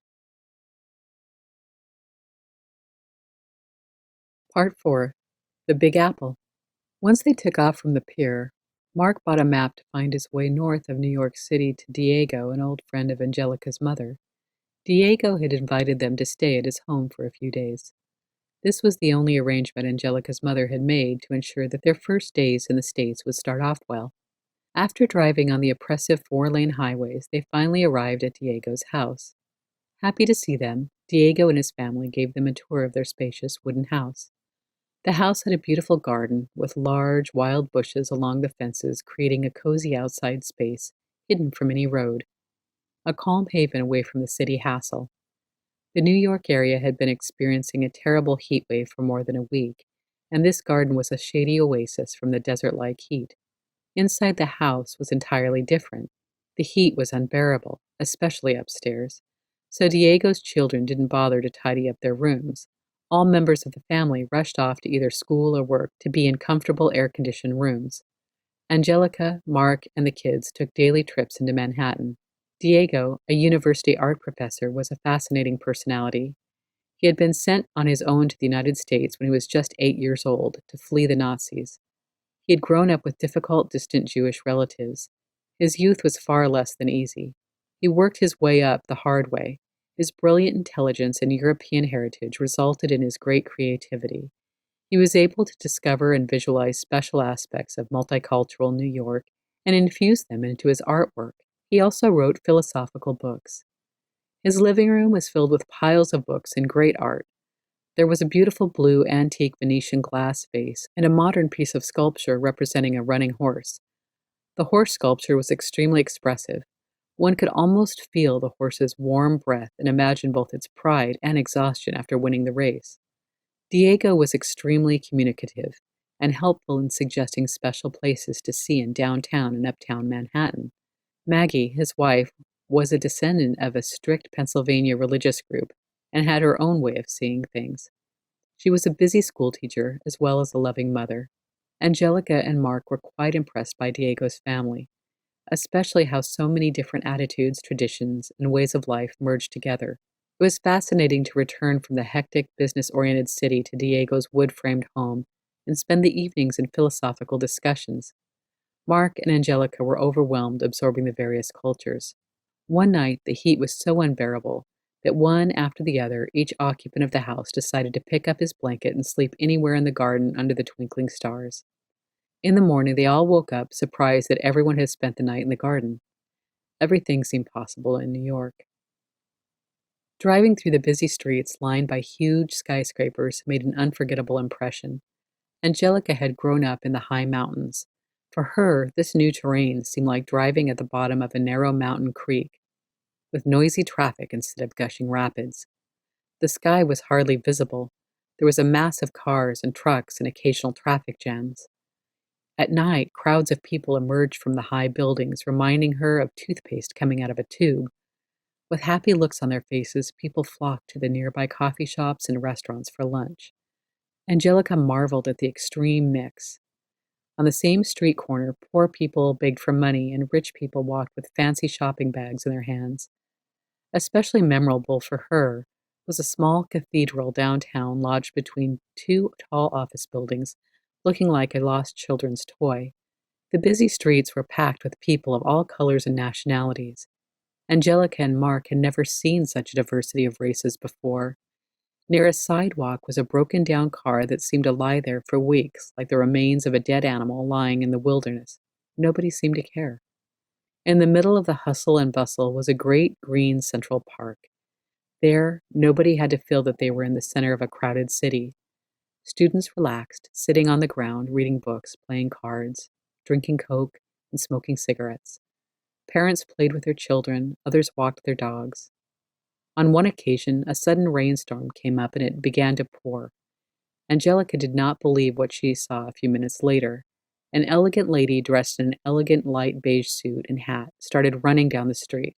Part 4. The Big Apple. Once they took off from the pier, Mark bought a map to find his way north of New York City to Diego, an old friend of Angelica's mother. Diego had invited them to stay at his home for a few days. This was the only arrangement Angelica's mother had made to ensure that their first days in the States would start off well. After driving on the oppressive 4-lane highways, they finally arrived at Diego's house. Happy to see them, Diego and his family gave them a tour of their spacious wooden house. The house had a beautiful garden with large, wild bushes along the fences, creating a cozy outside space hidden from any road, a calm haven away from the city hassle. The New York area had been experiencing a terrible heat wave for more than a week, and this garden was a shady oasis from the desert-like heat. Inside the house was entirely different. The heat was unbearable, especially upstairs, so Diego's children didn't bother to tidy up their rooms. All members of the family rushed off to either school or work to be in comfortable air-conditioned rooms. Angelica, Mark, and the kids took daily trips into Manhattan. Diego, a university art professor, was a fascinating personality. He had been sent on his own to the United States when he was just 8 years old to flee the Nazis. He had grown up with difficult, distant Jewish relatives. His youth was far less than easy. He worked his way up the hard way. His brilliant intelligence and European heritage resulted in his great creativity. He was able to discover and visualize special aspects of multicultural New York and infuse them into his artwork. He also wrote philosophical books. His living room was filled with piles of books and great art. There was a beautiful blue antique Venetian glass vase and a modern piece of sculpture representing a running horse. The horse sculpture was extremely expressive. One could almost feel the horse's warm breath and imagine both its pride and exhaustion after winning the race. Diego was extremely communicative and helpful in suggesting special places to see in downtown and uptown Manhattan. Maggie, his wife, was a descendant of a strict Pennsylvania religious group and had her own way of seeing things. She was a busy schoolteacher as well as a loving mother. Angelica and Mark were quite impressed by Diego's family. especially how so many different attitudes, traditions, and ways of life merged together. It was fascinating to return from the hectic, business-oriented city to Diego's wood-framed home and spend the evenings in philosophical discussions. Mark and Angelica were overwhelmed absorbing the various cultures. One night, the heat was so unbearable that one after the other, each occupant of the house decided to pick up his blanket and sleep anywhere in the garden under the twinkling stars. In the morning, they all woke up, surprised that everyone had spent the night in the garden. Everything seemed possible in New York. Driving through the busy streets lined by huge skyscrapers made an unforgettable impression. Angelica had grown up in the high mountains. For her, this new terrain seemed like driving at the bottom of a narrow mountain creek, with noisy traffic instead of gushing rapids. The sky was hardly visible. There was a mass of cars and trucks and occasional traffic jams. At night, crowds of people emerged from the high buildings, reminding her of toothpaste coming out of a tube. With happy looks on their faces, people flocked to the nearby coffee shops and restaurants for lunch. Angelica marveled at the extreme mix. On the same street corner, poor people begged for money and rich people walked with fancy shopping bags in their hands. Especially memorable for her was a small cathedral downtown lodged between two tall office buildings, looking like a lost children's toy. The busy streets were packed with people of all colors and nationalities. Angelica and Mark had never seen such a diversity of races before. Near a sidewalk was a broken-down car that seemed to lie there for weeks, like the remains of a dead animal lying in the wilderness. Nobody seemed to care. In the middle of the hustle and bustle was a great green central park. There, nobody had to feel that they were in the center of a crowded city. Students relaxed, sitting on the ground, reading books, playing cards, drinking Coke, and smoking cigarettes. Parents played with their children, others walked their dogs. On one occasion, a sudden rainstorm came up and it began to pour. Angelica did not believe what she saw a few minutes later. An elegant lady dressed in an elegant light beige suit and hat started running down the street.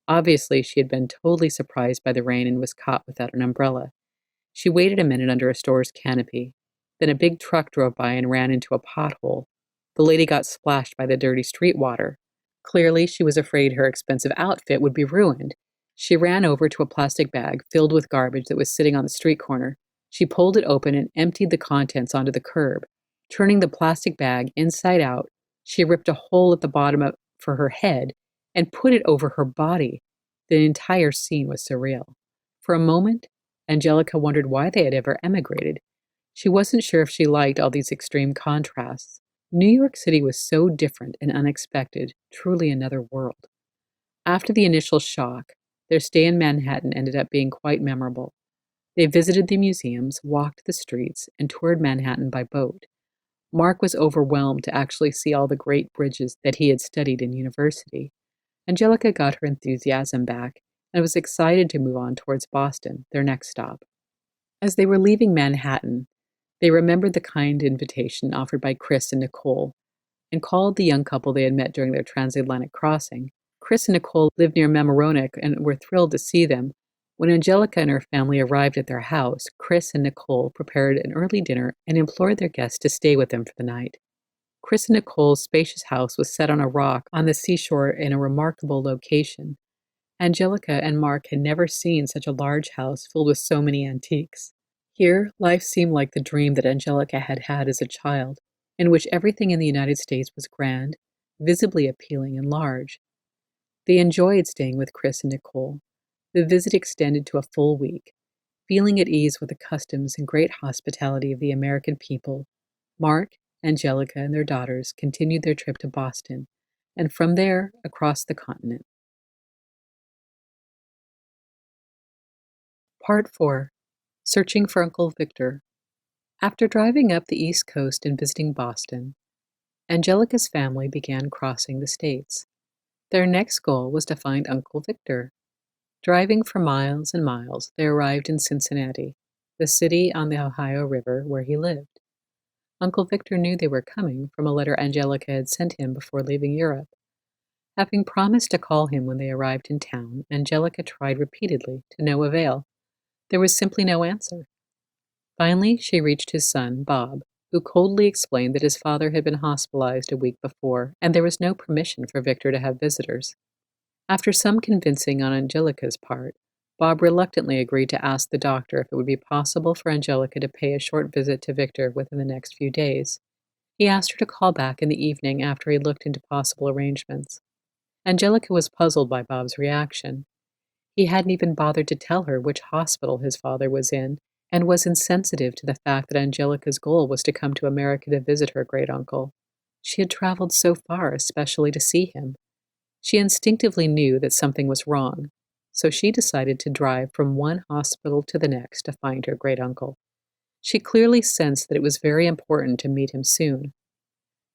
Obviously, she had been totally surprised by the rain and was caught without an umbrella. She waited a minute under a store's canopy. Then a big truck drove by and ran into a pothole. The lady got splashed by the dirty street water. Clearly, she was afraid her expensive outfit would be ruined. She ran over to a plastic bag filled with garbage that was sitting on the street corner. She pulled it open and emptied the contents onto the curb. Turning the plastic bag inside out, she ripped a hole at the bottom for her head and put it over her body. The entire scene was surreal. For a moment, Angelica wondered why they had ever emigrated. She wasn't sure if she liked all these extreme contrasts. New York City was so different and unexpected, truly another world. After the initial shock, their stay in Manhattan ended up being quite memorable. They visited the museums, walked the streets, and toured Manhattan by boat. Mark was overwhelmed to actually see all the great bridges that he had studied in university. Angelica got her enthusiasm back and was excited to move on towards Boston, their next stop. As they were leaving Manhattan, they remembered the kind invitation offered by Chris and Nicole and called the young couple they had met during their transatlantic crossing. Chris and Nicole lived near Mamaroneck and were thrilled to see them. When Angelica and her family arrived at their house, Chris and Nicole prepared an early dinner and implored their guests to stay with them for the night. Chris and Nicole's spacious house was set on a rock on the seashore in a remarkable location. Angelica and Mark had never seen such a large house filled with so many antiques. Here, life seemed like the dream that Angelica had had as a child, in which everything in the United States was grand, visibly appealing, and large. They enjoyed staying with Chris and Nicole. The visit extended to a full week. Feeling at ease with the customs and great hospitality of the American people, Mark, Angelica, and their daughters continued their trip to Boston, and from there across the continent. Part 4. Searching for Uncle Victor. After driving up the East Coast and visiting Boston, Angelica's family began crossing the states. Their next goal was to find Uncle Victor. Driving for miles and miles, they arrived in Cincinnati, the city on the Ohio River where he lived. Uncle Victor knew they were coming from a letter Angelica had sent him before leaving Europe. Having promised to call him when they arrived in town, Angelica tried repeatedly, to no avail. There was simply no answer. Finally, she reached his son, Bob, who coldly explained that his father had been hospitalized a week before, and there was no permission for Victor to have visitors. After some convincing on Angelica's part, Bob reluctantly agreed to ask the doctor if it would be possible for Angelica to pay a short visit to Victor within the next few days. He asked her to call back in the evening after he looked into possible arrangements. Angelica was puzzled by Bob's reaction. He hadn't even bothered to tell her which hospital his father was in, and was insensitive to the fact that Angelica's goal was to come to America to visit her great-uncle. She had traveled so far especially to see him. She instinctively knew that something was wrong, so she decided to drive from one hospital to the next to find her great-uncle. She clearly sensed that it was very important to meet him soon.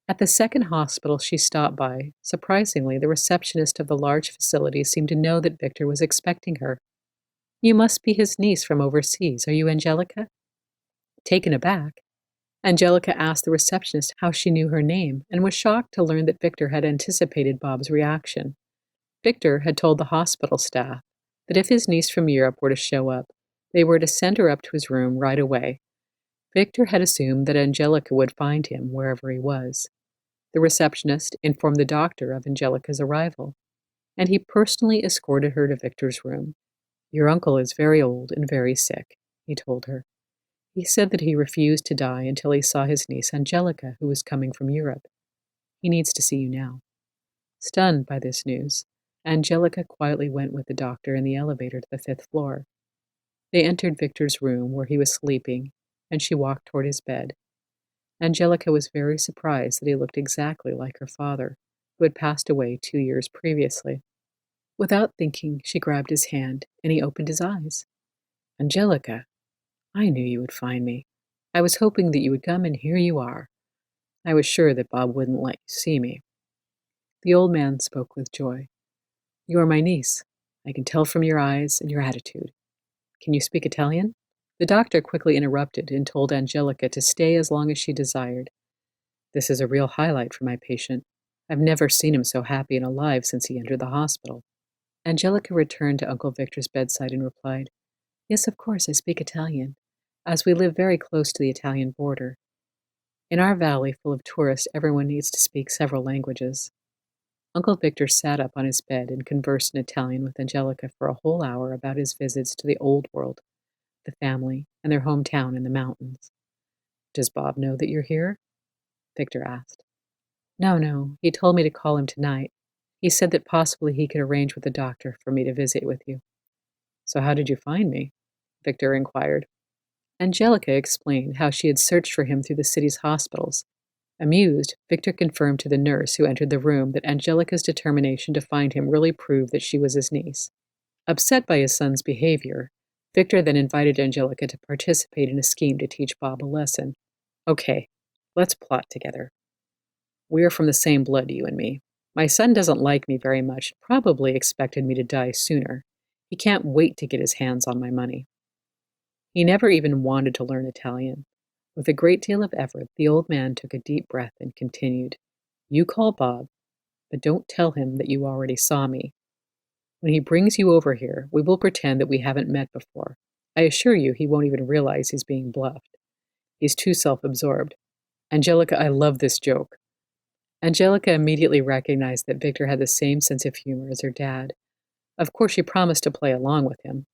At the second hospital she stopped by, surprisingly, the receptionist of the large facility seemed to know that Victor was expecting her. "You must be his niece from overseas. Are you Angelica?" Taken aback, Angelica asked the receptionist how she knew her name and was shocked to learn that Victor had anticipated Bob's reaction. Victor had told the hospital staff that if his niece from Europe were to show up, they were to send her up to his room right away. Victor had assumed that Angelica would find him wherever he was. The receptionist informed the doctor of Angelica's arrival, and he personally escorted her to Victor's room. "Your uncle is very old and very sick," he told her. "He said that he refused to die until he saw his niece Angelica, who was coming from Europe. He needs to see you now." Stunned by this news, Angelica quietly went with the doctor in the elevator to the 5th floor. They entered Victor's room, where he was sleeping, and she walked toward his bed. Angelica was very surprised that he looked exactly like her father, who had passed away 2 years previously. Without thinking, she grabbed his hand, and he opened his eyes. "Angelica, I knew you would find me. I was hoping that you would come, and here you are. I was sure that Bob wouldn't let you see me." The old man spoke with joy. "You are my niece. I can tell from your eyes and your attitude. Can you speak Italian?" The doctor quickly interrupted and told Angelica to stay as long as she desired. "This is a real highlight for my patient. I've never seen him so happy and alive since he entered the hospital." Angelica returned to Uncle Victor's bedside and replied, "Yes, of course, I speak Italian, as we live very close to the Italian border. In our valley full of tourists, everyone needs to speak several languages." Uncle Victor sat up on his bed and conversed in Italian with Angelica for a whole hour about his visits to the old world, the family, and their hometown in the mountains. "Does Bob know that you're here?" Victor asked. "No, no. He told me to call him tonight. He said that possibly he could arrange with the doctor for me to visit with you." "So how did you find me?" Victor inquired. Angelica explained how she had searched for him through the city's hospitals. Amused, Victor confirmed to the nurse who entered the room that Angelica's determination to find him really proved that she was his niece. Upset by his son's behavior, Victor then invited Angelica to participate in a scheme to teach Bob a lesson. "Okay, let's plot together. We are from the same blood, you and me. My son doesn't like me very much, probably expected me to die sooner. He can't wait to get his hands on my money." He never even wanted to learn Italian. With a great deal of effort, the old man took a deep breath and continued, "You call Bob, but don't tell him that you already saw me. When he brings you over here, we will pretend that we haven't met before. I assure you he won't even realize he's being bluffed. He's too self-absorbed. Angelica, I love this joke." Angelica immediately recognized that Victor had the same sense of humor as her dad. Of course, she promised to play along with him.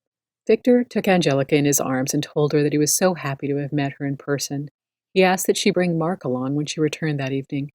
Victor took Angelica in his arms and told her that he was so happy to have met her in person. He asked that she bring Mark along when she returned that evening.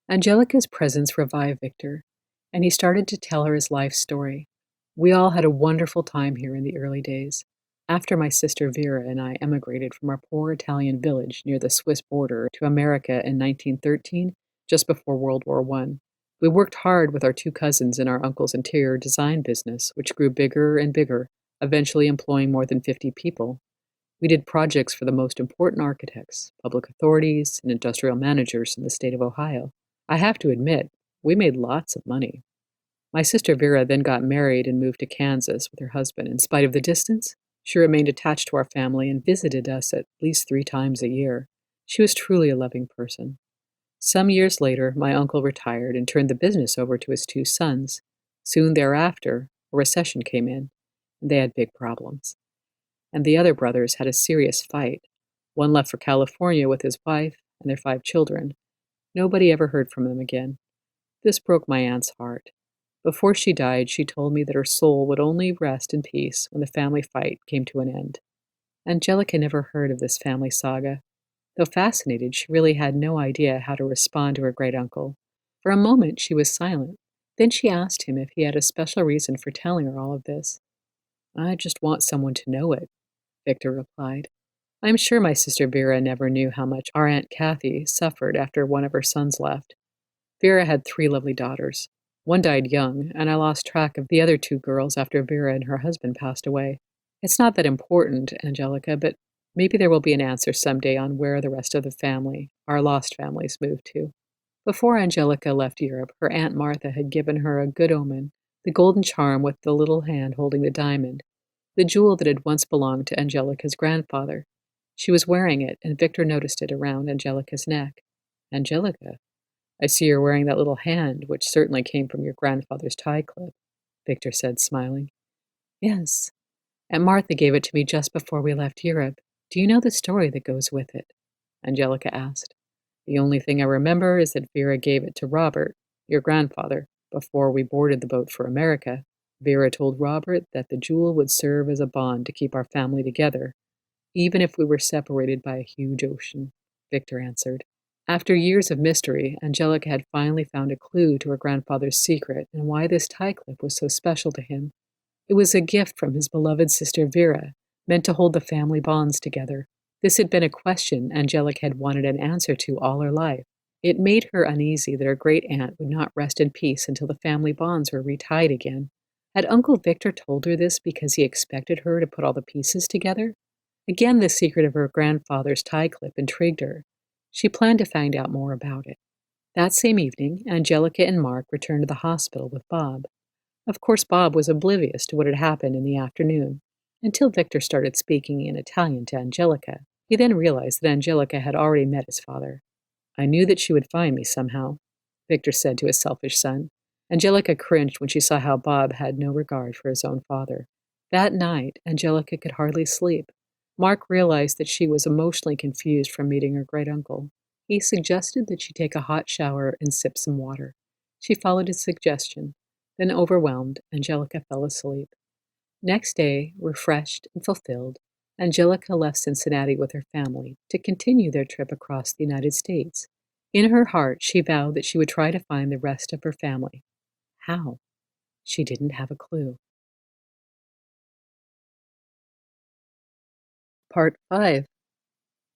Angelica's presence revived Victor, and he started to tell her his life story. "We all had a wonderful time here in the early days. After my sister Vera and I emigrated from our poor Italian village near the Swiss border to America in 1913, just before World War I. We worked hard with our two cousins in our uncle's interior design business, which grew bigger and bigger, eventually employing more than 50 people. We did projects for the most important architects, public authorities, and industrial managers in the state of Ohio. I have to admit, we made lots of money. My sister Vera then got married and moved to Kansas with her husband. In spite of the distance, she remained attached to our family and visited us at least 3 times a year. She was truly a loving person. Some years later, my uncle retired and turned the business over to his two sons. Soon thereafter, a recession came in, and they had big problems. And the other brothers had a serious fight. One left for California with his wife, and their 5 children. Nobody ever heard from them again. This broke my aunt's heart. Before she died, she told me that her soul would only rest in peace when the family fight came to an end. Angelica never heard of this family saga. Though fascinated, she really had no idea how to respond to her great uncle. For a moment, she was silent. Then she asked him if he had a special reason for telling her all of this. I just want someone to know it, Victor replied. I am sure my sister Vera never knew how much our Aunt Kathy suffered after one of her sons left. Vera had 3 lovely daughters. One died young, and I lost track of the other 2 girls after Vera and her husband passed away. It's not that important, Angelica, but maybe there will be an answer someday on where the rest of the family, our lost families, moved to. Before Angelica left Europe, her Aunt Martha had given her a good omen, the golden charm with the little hand holding the diamond, the jewel that had once belonged to Angelica's grandfather. She was wearing it, and Victor noticed it around Angelica's neck. Angelica, I see you're wearing that little hand, which certainly came from your grandfather's tie clip, Victor said, smiling. Yes, and Martha gave it to me just before we left Europe. Do you know the story that goes with it? Angelica asked. The only thing I remember is that Vera gave it to Robert, your grandfather, before we boarded the boat for America. Vera told Robert that the jewel would serve as a bond to keep our family together, even if we were separated by a huge ocean, Victor answered. After years of mystery, Angelica had finally found a clue to her grandfather's secret and why this tie clip was so special to him. It was a gift from his beloved sister Vera, meant to hold the family bonds together. This had been a question Angelica had wanted an answer to all her life. It made her uneasy that her great-aunt would not rest in peace until the family bonds were retied again. Had Uncle Victor told her this because he expected her to put all the pieces together? Again, the secret of her grandfather's tie clip intrigued her. She planned to find out more about it. That same evening, Angelica and Mark returned to the hospital with Bob. Of course, Bob was oblivious to what had happened in the afternoon, until Victor started speaking in Italian to Angelica. He then realized that Angelica had already met his father. I knew that she would find me somehow, Victor said to his selfish son. Angelica cringed when she saw how Bob had no regard for his own father. That night, Angelica could hardly sleep. Mark realized that she was emotionally confused from meeting her great-uncle. He suggested that she take a hot shower and sip some water. She followed his suggestion. Then, overwhelmed, Angelica fell asleep. Next day, refreshed and fulfilled, Angelica left Cincinnati with her family to continue their trip across the United States. In her heart, she vowed that she would try to find the rest of her family. How? She didn't have a clue. Part 5.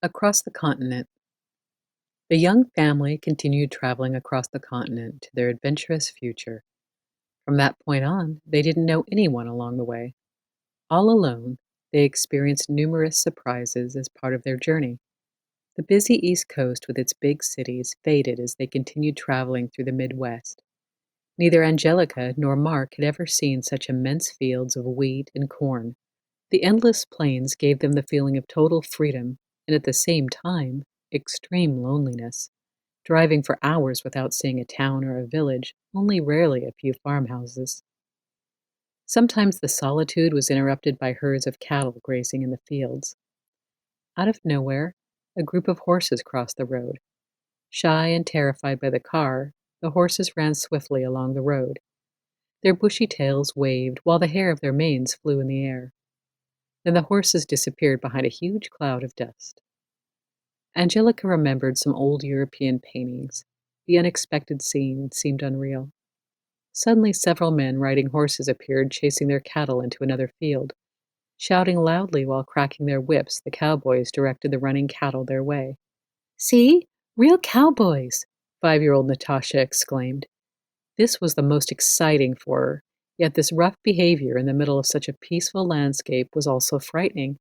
Across the Continent. The young family continued traveling across the continent to their adventurous future. From that point on, they didn't know anyone along the way. All alone, they experienced numerous surprises as part of their journey. The busy East Coast with its big cities faded as they continued traveling through the Midwest. Neither Angelica nor Mark had ever seen such immense fields of wheat and corn. The endless plains gave them the feeling of total freedom and at the same time, extreme loneliness. Driving for hours without seeing a town or a village, only rarely a few farmhouses. Sometimes the solitude was interrupted by herds of cattle grazing in the fields. Out of nowhere, a group of horses crossed the road. Shy and terrified by the car, the horses ran swiftly along the road. Their bushy tails waved while the hair of their manes flew in the air. Then the horses disappeared behind a huge cloud of dust. Angelica remembered some old European paintings. The unexpected scene seemed unreal. Suddenly, several men riding horses appeared, chasing their cattle into another field. Shouting loudly while cracking their whips, the cowboys directed the running cattle their way. See? Real cowboys! 5-year-old Natasha exclaimed. This was the most exciting for her, yet this rough behavior in the middle of such a peaceful landscape was also frightening.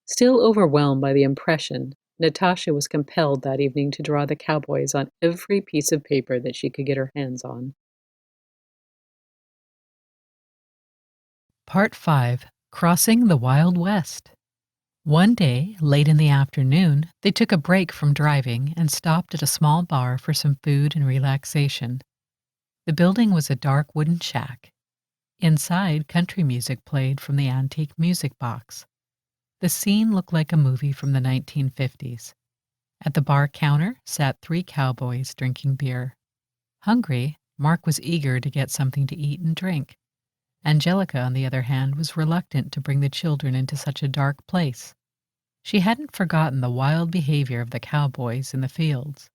Still overwhelmed by the impression, Natasha was compelled that evening to draw the cowboys on every piece of paper that she could get her hands on. Part 5. Crossing the Wild West. One day, late in the afternoon, they took a break from driving and stopped at a small bar for some food and relaxation. The building was a dark wooden shack. Inside, country music played from the antique music box. The scene looked like a movie from the 1950s. At the bar counter sat 3 cowboys drinking beer. Hungry, Mark was eager to get something to eat and drink. Angelica, on the other hand, was reluctant to bring the children into such a dark place. She hadn't forgotten the wild behavior of the cowboys in the fields.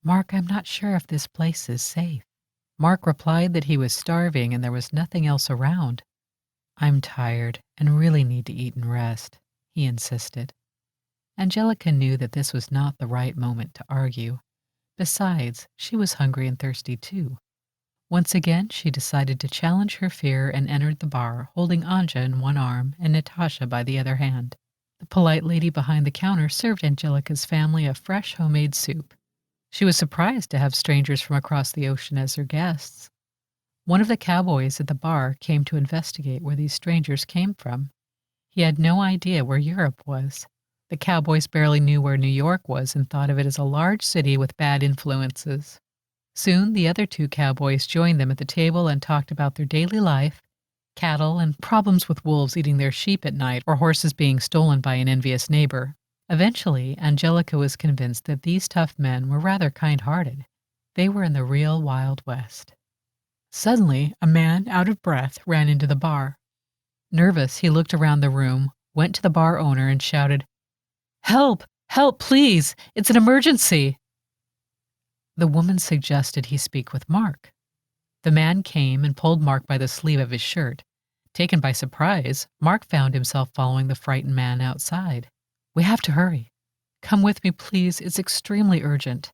"Mark, I'm not sure if this place is safe." Mark replied that he was starving and there was nothing else around. "I'm tired and really need to eat and rest," he insisted. Angelica knew that this was not the right moment to argue. Besides, she was hungry and thirsty too. Once again, she decided to challenge her fear and entered the bar, holding Anja in one arm and Natasha by the other hand. The polite lady behind the counter served Angelica's family a fresh homemade soup. She was surprised to have strangers from across the ocean as her guests. One of the cowboys at the bar came to investigate where these strangers came from. He had no idea where Europe was. The cowboys barely knew where New York was and thought of it as a large city with bad influences. Soon, the other 2 cowboys joined them at the table and talked about their daily life, cattle, and problems with wolves eating their sheep at night or horses being stolen by an envious neighbor. Eventually, Angelica was convinced that these tough men were rather kind-hearted. They were in the real Wild West. Suddenly, a man, out of breath, ran into the bar. Nervous, he looked around the room, went to the bar owner, and shouted, "Help! Help, please! It's an emergency!" The woman suggested he speak with Mark. The man came and pulled Mark by the sleeve of his shirt. Taken by surprise, Mark found himself following the frightened man outside. "We have to hurry. Come with me, please. It's extremely urgent."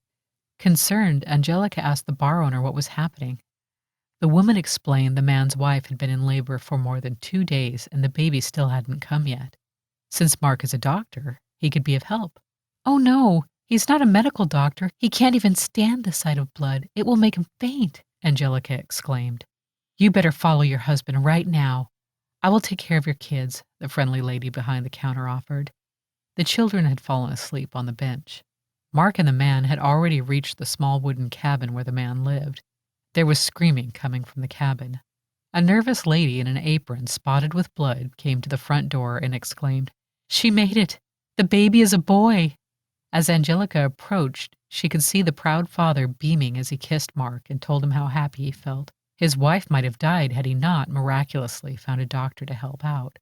Concerned, Angelica asked the bar owner what was happening. The woman explained the man's wife had been in labor for more than 2 days and the baby still hadn't come yet. Since Mark is a doctor, he could be of help. "Oh no, he's not a medical doctor. He can't even stand the sight of blood. It will make him faint," Angelica exclaimed. "You better follow your husband right now. I will take care of your kids," the friendly lady behind the counter offered. The children had fallen asleep on the bench. Mark and the man had already reached the small wooden cabin where the man lived. There was screaming coming from the cabin. A nervous lady in an apron spotted with blood came to the front door and exclaimed, "She made it! The baby is a boy!" As Angelica approached, she could see the proud father beaming as he kissed Mark and told him how happy he felt. His wife might have died had he not, miraculously, found a doctor to help out.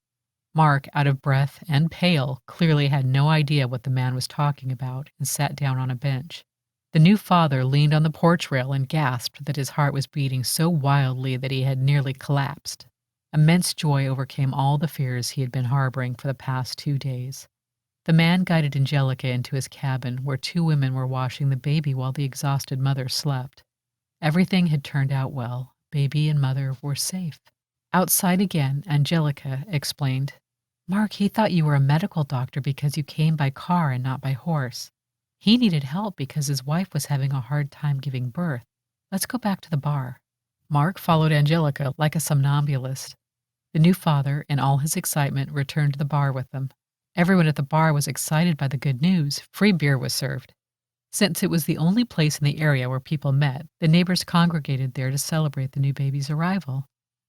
Mark, out of breath and pale, clearly had no idea what the man was talking about and sat down on a bench. The new father leaned on the porch rail and gasped that his heart was beating so wildly that he had nearly collapsed. Immense joy overcame all the fears he had been harboring for the past 2 days. The man guided Angelica into his cabin, where 2 women were washing the baby while the exhausted mother slept. Everything had turned out well. Baby and mother were safe. Outside again, Angelica explained, "Mark, he thought you were a medical doctor because you came by car and not by horse. He needed help because his wife was having a hard time giving birth. Let's go back to the bar." Mark followed Angelica like a somnambulist. The new father, in all his excitement, returned to the bar with them. Everyone at the bar was excited by the good news. Free beer was served. Since it was the only place in the area where people met, the neighbors congregated there to celebrate the new baby's arrival.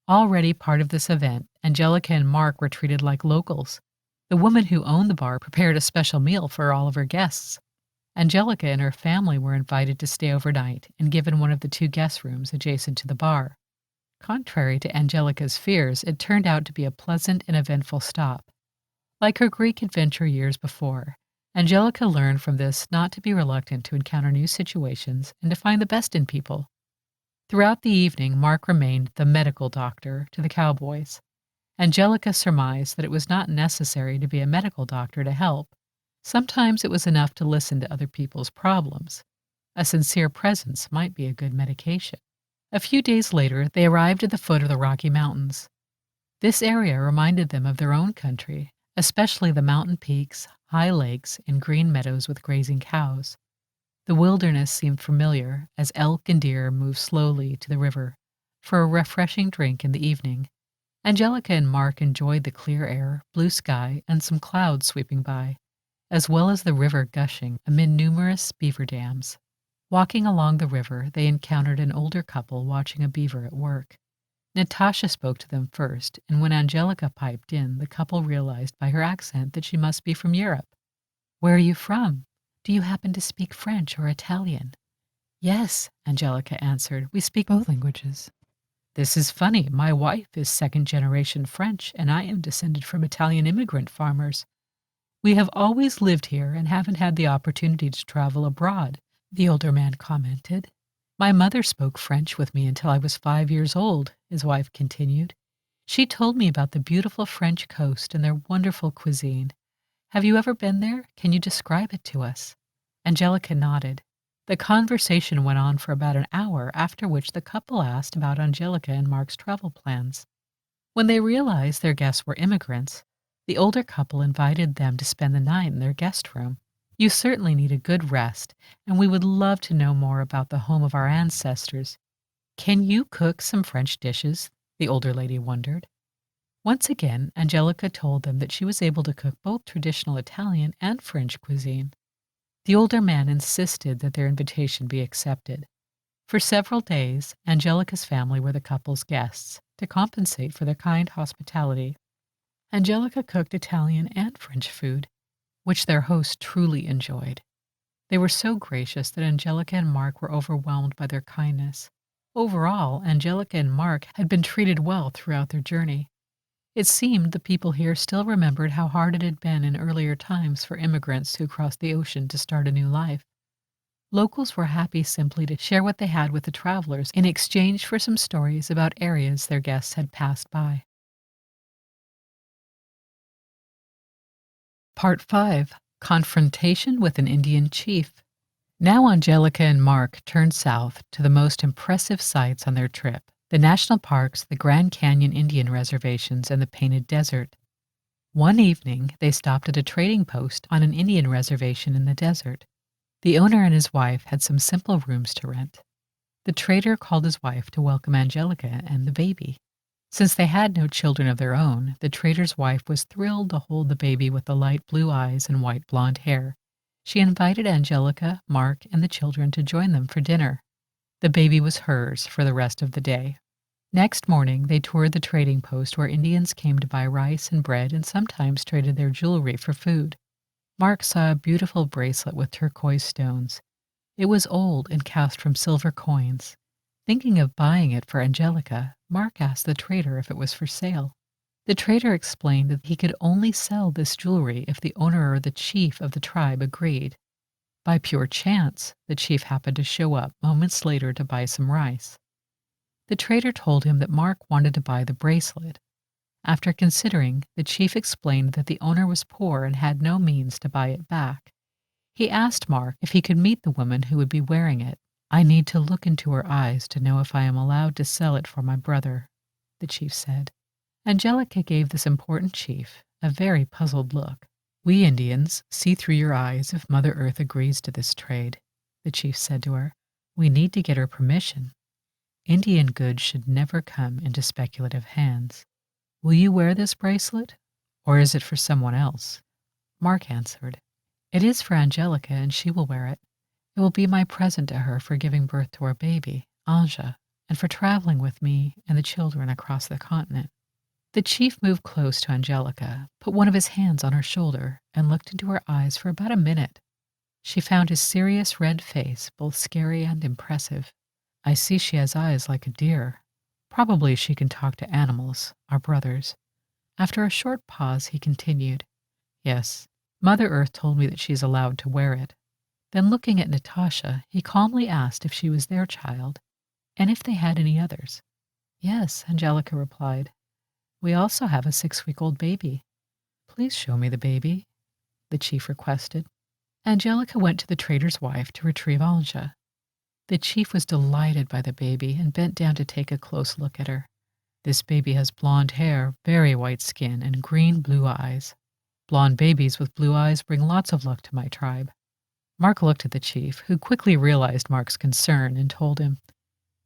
Already part of this event, Angelica and Mark were treated like locals. The woman who owned the bar prepared a special meal for all of her guests. Angelica and her family were invited to stay overnight and given one of the 2 guest rooms adjacent to the bar. Contrary to Angelica's fears, it turned out to be a pleasant and eventful stop. Like her Greek adventure years before, Angelica learned from this not to be reluctant to encounter new situations and to find the best in people. Throughout the evening, Mark remained the medical doctor to the cowboys. Angelica surmised that it was not necessary to be a medical doctor to help. Sometimes it was enough to listen to other people's problems. A sincere presence might be a good medication. A few days later, they arrived at the foot of the Rocky Mountains. This area reminded them of their own country, especially the mountain peaks, high lakes, and green meadows with grazing cows. The wilderness seemed familiar as elk and deer moved slowly to the river for a refreshing drink in the evening. Angelica and Mark enjoyed the clear air, blue sky, and some clouds sweeping by, as well as the river gushing amid numerous beaver dams. Walking along the river, they encountered an older couple watching a beaver at work. Natasha spoke to them first, and when Angelica piped in, the couple realized by her accent that she must be from Europe. "Where are you from?" Do you happen to speak French or Italian? Yes, Angelica answered. We speak both languages. This is funny. My wife is second generation French, and I am descended from Italian immigrant farmers. We have always lived here and haven't had the opportunity to travel abroad, the older man commented. My mother spoke French with me until I was 5 years old, his wife continued. She told me about the beautiful French coast and their wonderful cuisine. Have you ever been there? Can you describe it to us? Angelica nodded. The conversation went on for about an hour, after which the couple asked about Angelica and Mark's travel plans. When they realized their guests were immigrants, the older couple invited them to spend the night in their guest room. You certainly need a good rest, and we would love to know more about the home of our ancestors. Can you cook some French dishes? The older lady wondered. Once again, Angelica told them that she was able to cook both traditional Italian and French cuisine. The older man insisted that their invitation be accepted. For several days, Angelica's family were the couple's guests, to compensate for their kind hospitality. Angelica cooked Italian and French food, which their host truly enjoyed. They were so gracious that Angelica and Mark were overwhelmed by their kindness. Overall, Angelica and Mark had been treated well throughout their journey. It seemed the people here still remembered how hard it had been in earlier times for immigrants who crossed the ocean to start a new life. Locals were happy simply to share what they had with the travelers in exchange for some stories about areas their guests had passed by. Part 5. Confrontation with an Indian Chief. Now Angelica and Mark turned south to the most impressive sights on their trip: the national parks, the Grand Canyon Indian reservations, and the Painted Desert. One evening, they stopped at a trading post on an Indian reservation in the desert. The owner and his wife had some simple rooms to rent. The trader called his wife to welcome Angelica and the baby. Since they had no children of their own, the trader's wife was thrilled to hold the baby with the light blue eyes and white blonde hair. She invited Angelica, Mark, and the children to join them for dinner. The baby was hers for the rest of the day. Next morning, they toured the trading post where Indians came to buy rice and bread and sometimes traded their jewelry for food. Mark saw a beautiful bracelet with turquoise stones. It was old and cast from silver coins. Thinking of buying it for Angelica, Mark asked the trader if it was for sale. The trader explained that he could only sell this jewelry if the owner or the chief of the tribe agreed. By pure chance, the chief happened to show up moments later to buy some rice. The trader told him that Mark wanted to buy the bracelet. After considering, the chief explained that the owner was poor and had no means to buy it back. He asked Mark if he could meet the woman who would be wearing it. I need to look into her eyes to know if I am allowed to sell it for my brother, the chief said. Angelica gave this important chief a very puzzled look. We Indians see through your eyes if Mother Earth agrees to this trade, the chief said to her. We need to get her permission. Indian goods should never come into speculative hands. Will you wear this bracelet, or is it for someone else? Mark answered. It is for Angelica, and she will wear it. It will be my present to her for giving birth to our baby, Anja, and for traveling with me and the children across the continent. The chief moved close to Angelica, put one of his hands on her shoulder, and looked into her eyes for about a minute. She found his serious red face both scary and impressive. I see she has eyes like a deer. Probably she can talk to animals, our brothers. After a short pause, he continued, Yes, Mother Earth told me that she is allowed to wear it. Then looking at Natasha, he calmly asked if she was their child, and if they had any others. Yes, Angelica replied. We also have a 6-week-old baby. Please show me the baby, the chief requested. Angelica went to the trader's wife to retrieve Anja. The chief was delighted by the baby and bent down to take a close look at her. This baby has blonde hair, very white skin, and green-blue eyes. Blonde babies with blue eyes bring lots of luck to my tribe. Mark looked at the chief, who quickly realized Mark's concern and told him,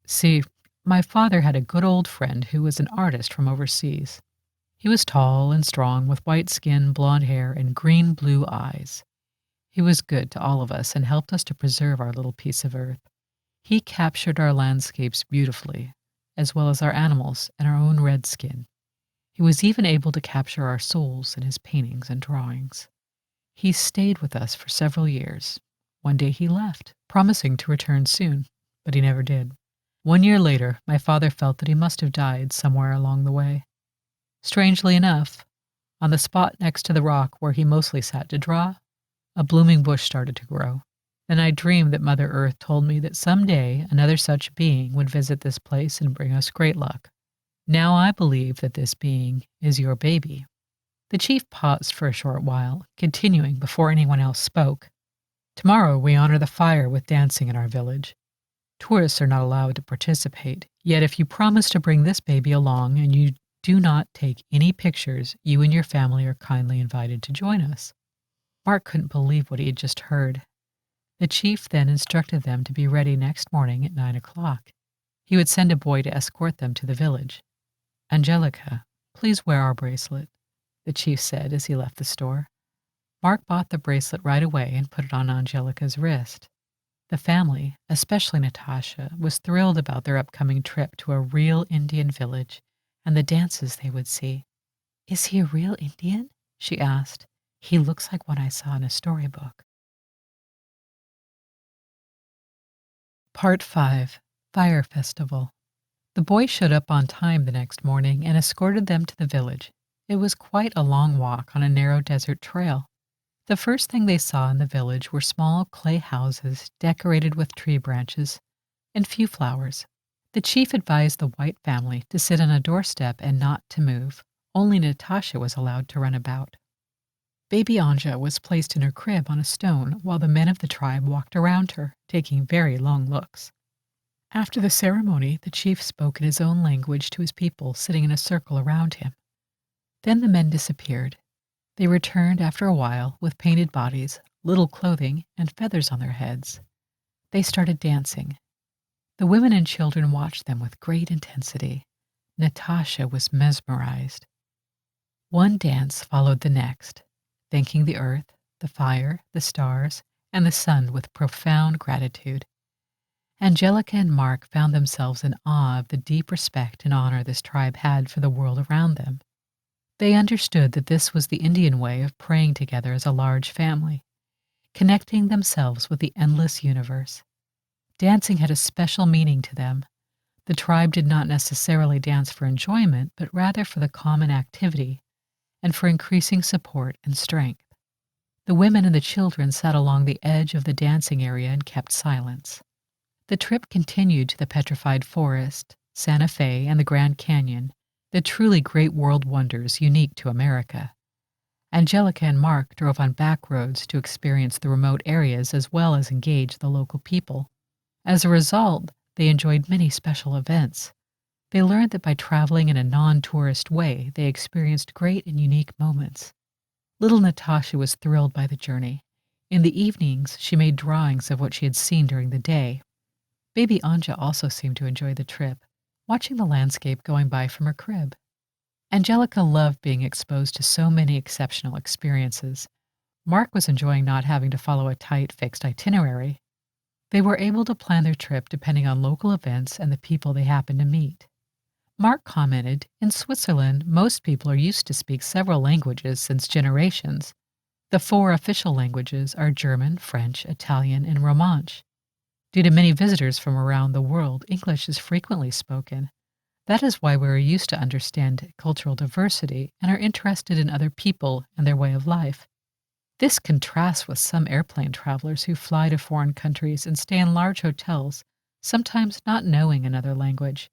See, my father had a good old friend who was an artist from overseas. He was tall and strong with white skin, blonde hair, and green-blue eyes. He was good to all of us and helped us to preserve our little piece of earth. He captured our landscapes beautifully, as well as our animals and our own red skin. He was even able to capture our souls in his paintings and drawings. He stayed with us for several years, One day he left, promising to return soon, but he never did. 1 year later, my father felt that he must have died somewhere along the way. Strangely enough, on the spot next to the rock where he mostly sat to draw, a blooming bush started to grow. Then I dreamed that Mother Earth told me that someday another such being would visit this place and bring us great luck. Now I believe that this being is your baby." The chief paused for a short while, continuing before anyone else spoke. "Tomorrow we honor the fire with dancing in our village. Tourists are not allowed to participate, yet if you promise to bring this baby along and you do not take any pictures, you and your family are kindly invited to join us." Mark couldn't believe what he had just heard. The chief then instructed them to be ready next morning at 9 o'clock. He would send a boy to escort them to the village. "Angelica, please wear our bracelet," the chief said as he left the store. Mark bought the bracelet right away and put it on Angelica's wrist. The family, especially Natasha, was thrilled about their upcoming trip to a real Indian village and the dances they would see. "Is he a real Indian?" she asked. "He looks like one I saw in a storybook." Part 5. Fire Festival. The boy showed up on time the next morning and escorted them to the village. It was quite a long walk on a narrow desert trail. The first thing they saw in the village were small clay houses decorated with tree branches and few flowers. The chief advised the white family to sit on a doorstep and not to move. Only Natasha was allowed to run about. Baby Anja was placed in her crib on a stone while the men of the tribe walked around her, taking very long looks. After the ceremony, the chief spoke in his own language to his people sitting in a circle around him. Then the men disappeared. They returned after a while with painted bodies, little clothing, and feathers on their heads. They started dancing. The women and children watched them with great intensity. Natasha was mesmerized. One dance followed the next, thanking the earth, the fire, the stars, and the sun with profound gratitude. Angelica and Mark found themselves in awe of the deep respect and honor this tribe had for the world around them. They understood that this was the Indian way of praying together as a large family, connecting themselves with the endless universe. Dancing had a special meaning to them. The tribe did not necessarily dance for enjoyment, but rather for the common activity and for increasing support and strength. The women and the children sat along the edge of the dancing area and kept silence. The trip continued to the Petrified Forest, Santa Fe, and the Grand Canyon, the truly great world wonders unique to America. Angelica and Mark drove on back roads to experience the remote areas as well as engage the local people. As a result, they enjoyed many special events. They learned that by traveling in a non-tourist way, they experienced great and unique moments. Little Natasha was thrilled by the journey. In the evenings, she made drawings of what she had seen during the day. Baby Anja also seemed to enjoy the trip, watching the landscape going by from her crib. Angelica loved being exposed to so many exceptional experiences. Mark was enjoying not having to follow a tight, fixed itinerary. They were able to plan their trip depending on local events and the people they happened to meet. Mark commented, "In Switzerland, most people are used to speak several languages since generations. The 4 official languages are German, French, Italian, and Romansh. Due to many visitors from around the world, English is frequently spoken. That is why we are used to understand cultural diversity and are interested in other people and their way of life. This contrasts with some airplane travelers who fly to foreign countries and stay in large hotels, sometimes not knowing another language.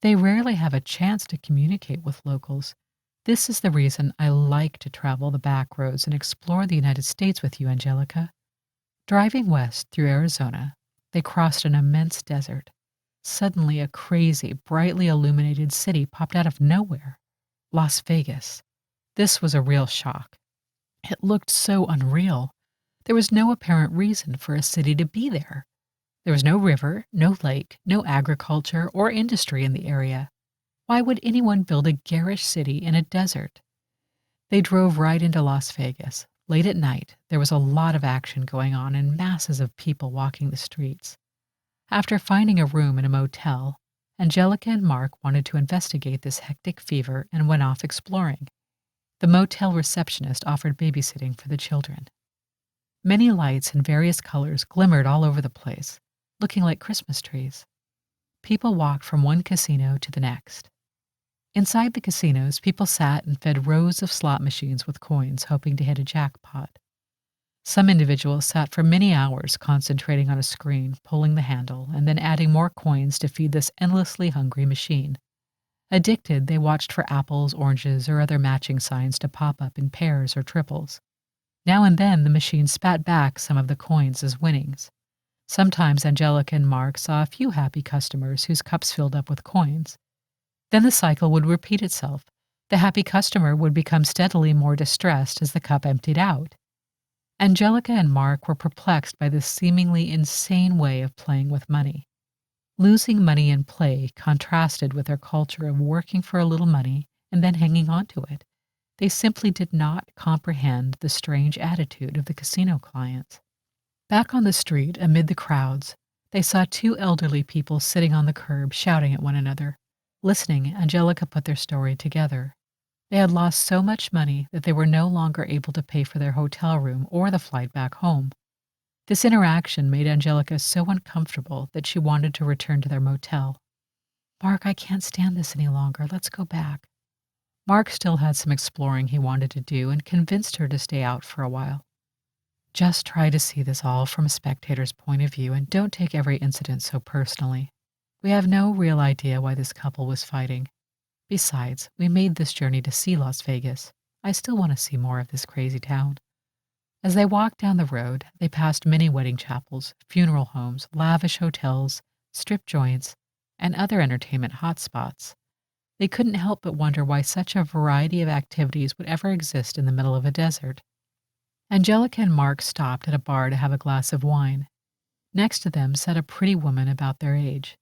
They rarely have a chance to communicate with locals. This is the reason I like to travel the back roads and explore the United States with you, Angelica." Driving west through Arizona, they crossed an immense desert. Suddenly, a crazy, brightly illuminated city popped out of nowhere. Las Vegas. This was a real shock. It looked so unreal. There was no apparent reason for a city to be there. There was no river, no lake, no agriculture or industry in the area. Why would anyone build a garish city in a desert? They drove right into Las Vegas. Late at night, there was a lot of action going on and masses of people walking the streets. After finding a room in a motel, Angelica and Mark wanted to investigate this hectic fever and went off exploring. The motel receptionist offered babysitting for the children. Many lights in various colors glimmered all over the place, looking like Christmas trees. People walked from one casino to the next. Inside the casinos, people sat and fed rows of slot machines with coins, hoping to hit a jackpot. Some individuals sat for many hours concentrating on a screen, pulling the handle, and then adding more coins to feed this endlessly hungry machine. Addicted, they watched for apples, oranges, or other matching signs to pop up in pairs or triples. Now and then, the machine spat back some of the coins as winnings. Sometimes Angelica and Mark saw a few happy customers whose cups filled up with coins. Then the cycle would repeat itself. The happy customer would become steadily more distressed as the cup emptied out. Angelica and Mark were perplexed by this seemingly insane way of playing with money. Losing money in play contrasted with their culture of working for a little money and then hanging on to it. They simply did not comprehend the strange attitude of the casino clients. Back on the street, amid the crowds, they saw two elderly people sitting on the curb shouting at one another. Listening, Angelica put their story together. They had lost so much money that they were no longer able to pay for their hotel room or the flight back home. This interaction made Angelica so uncomfortable that she wanted to return to their motel. "Mark, I can't stand this any longer. Let's go back." Mark still had some exploring he wanted to do and convinced her to stay out for a while. "Just try to see this all from a spectator's point of view and don't take every incident so personally. We have no real idea why this couple was fighting. Besides, we made this journey to see Las Vegas. I still want to see more of this crazy town." As they walked down the road, they passed many wedding chapels, funeral homes, lavish hotels, strip joints, and other entertainment hotspots. They couldn't help but wonder why such a variety of activities would ever exist in the middle of a desert. Angelica and Mark stopped at a bar to have a glass of wine. Next to them sat a pretty woman about their age,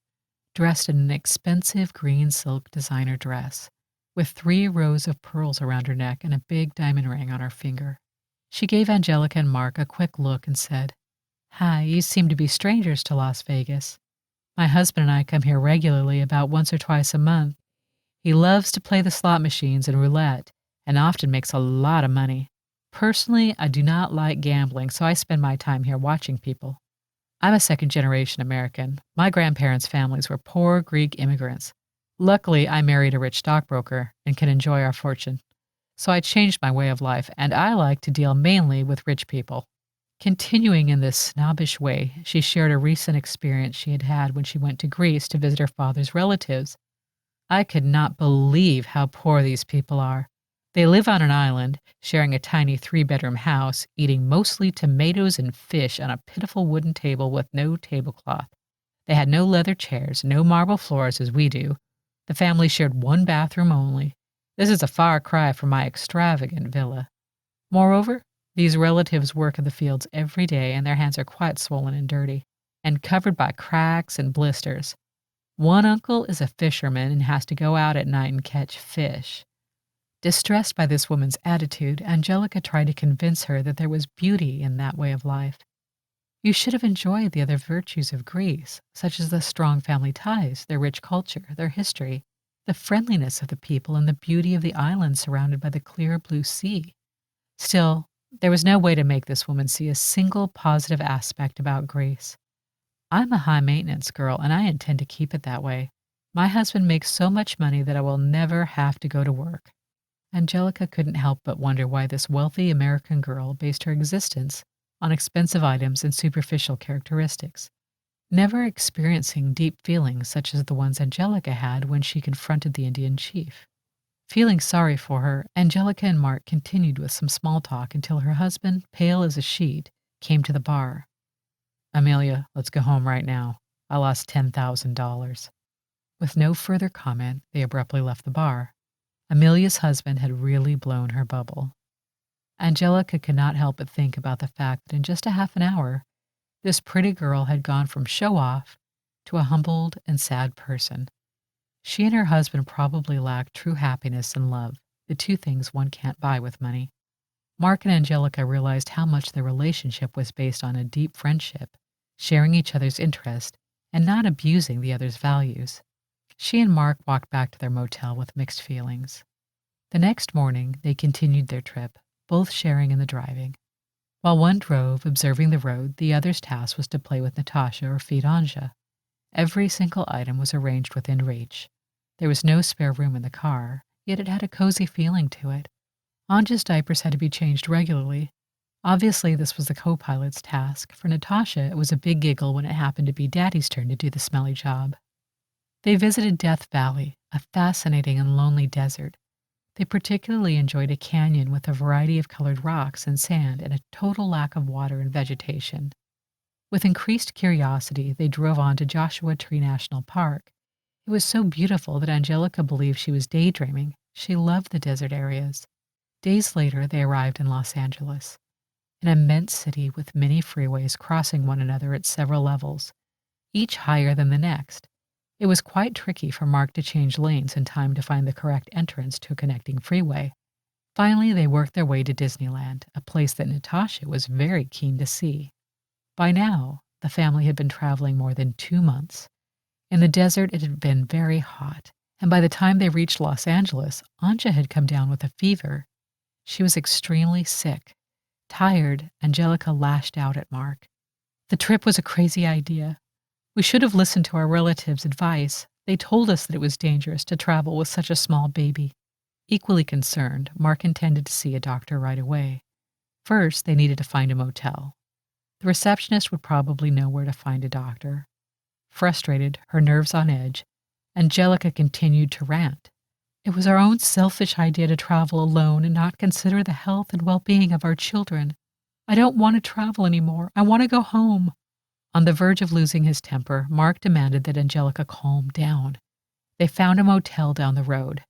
dressed in an expensive green silk designer dress, with 3 rows of pearls around her neck and a big diamond ring on her finger. She gave Angelica and Mark a quick look and said, "Hi, you seem to be strangers to Las Vegas. My husband and I come here regularly about once or twice a month. He loves to play the slot machines and roulette and often makes a lot of money. Personally, I do not like gambling, so I spend my time here watching people. I'm a second-generation American. My grandparents' families were poor Greek immigrants. Luckily, I married a rich stockbroker and can enjoy our fortune. So I changed my way of life, and I like to deal mainly with rich people." Continuing in this snobbish way, she shared a recent experience she had had when she went to Greece to visit her father's relatives. "I could not believe how poor these people are. They live on an island, sharing a tiny 3-bedroom house, eating mostly tomatoes and fish on a pitiful wooden table with no tablecloth. They had no leather chairs, no marble floors as we do. The family shared one bathroom only. This is a far cry from my extravagant villa. Moreover, these relatives work in the fields every day and their hands are quite swollen and dirty, and covered by cracks and blisters. One uncle is a fisherman and has to go out at night and catch fish." Distressed by this woman's attitude, Angelica tried to convince her that there was beauty in that way of life. "You should have enjoyed the other virtues of Greece, such as the strong family ties, their rich culture, their history, the friendliness of the people, and the beauty of the island surrounded by the clear blue sea." Still, there was no way to make this woman see a single positive aspect about Greece. "I'm a high maintenance girl, and I intend to keep it that way. My husband makes so much money that I will never have to go to work." Angelica couldn't help but wonder why this wealthy American girl based her existence on expensive items and superficial characteristics, never experiencing deep feelings such as the ones Angelica had when she confronted the Indian chief. Feeling sorry for her, Angelica and Mark continued with some small talk until her husband, pale as a sheet, came to the bar. "Amelia, let's go home right now. I lost $10,000. With no further comment, they abruptly left the bar. Amelia's husband had really blown her bubble. Angelica could not help but think about the fact that in just a half an hour, this pretty girl had gone from show off to a humbled and sad person. She and her husband probably lacked true happiness and love, the two things one can't buy with money. Mark and Angelica realized how much their relationship was based on a deep friendship, sharing each other's interest, and not abusing the other's values. She and Mark walked back to their motel with mixed feelings. The next morning, they continued their trip, both sharing in the driving. While one drove, observing the road, the other's task was to play with Natasha or feed Anja. Every single item was arranged within reach. There was no spare room in the car, yet it had a cozy feeling to it. Anja's diapers had to be changed regularly. Obviously, this was the co-pilot's task. For Natasha, it was a big giggle when it happened to be Daddy's turn to do the smelly job. They visited Death Valley, a fascinating and lonely desert. They particularly enjoyed a canyon with a variety of colored rocks and sand and a total lack of water and vegetation. With increased curiosity, they drove on to Joshua Tree National Park. It was so beautiful that Angelica believed she was daydreaming. She loved the desert areas. Days later, they arrived in Los Angeles, an immense city with many freeways crossing one another at several levels, each higher than the next. It was quite tricky for Mark to change lanes in time to find the correct entrance to a connecting freeway. Finally, they worked their way to Disneyland, a place that Natasha was very keen to see. By now, the family had been traveling more than 2 months. In the desert, it had been very hot, and by the time they reached Los Angeles, Anja had come down with a fever. She was extremely sick. Tired, Angelica lashed out at Mark. The trip was a crazy idea. We should have listened to our relatives' advice. They told us that it was dangerous to travel with such a small baby. Equally concerned, Mark intended to see a doctor right away. First, they needed to find a motel. The receptionist would probably know where to find a doctor. Frustrated, her nerves on edge, Angelica continued to rant. It was our own selfish idea to travel alone and not consider the health and well-being of our children. I don't want to travel anymore. I want to go home. On the verge of losing his temper, Mark demanded that Angelica calm down. They found a motel down the road.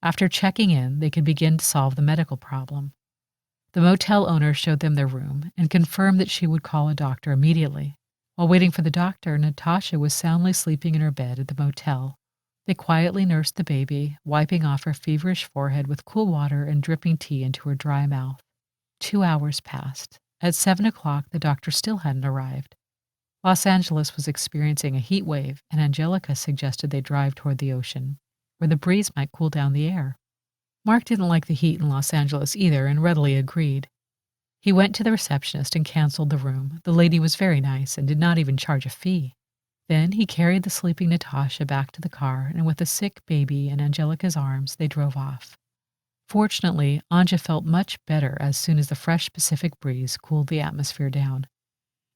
After checking in, they could begin to solve the medical problem. The motel owner showed them their room and confirmed that she would call a doctor immediately. While waiting for the doctor, Natasha was soundly sleeping in her bed at the motel. They quietly nursed the baby, wiping off her feverish forehead with cool water and dripping tea into her dry mouth. 2 hours passed. At 7 o'clock, the doctor still hadn't arrived. Los Angeles was experiencing a heat wave, and Angelica suggested they drive toward the ocean, where the breeze might cool down the air. Mark didn't like the heat in Los Angeles either and readily agreed. He went to the receptionist and canceled the room. The lady was very nice and did not even charge a fee. Then he carried the sleeping Natasha back to the car, and with the sick baby in Angelica's arms, they drove off. Fortunately, Anja felt much better as soon as the fresh Pacific breeze cooled the atmosphere down.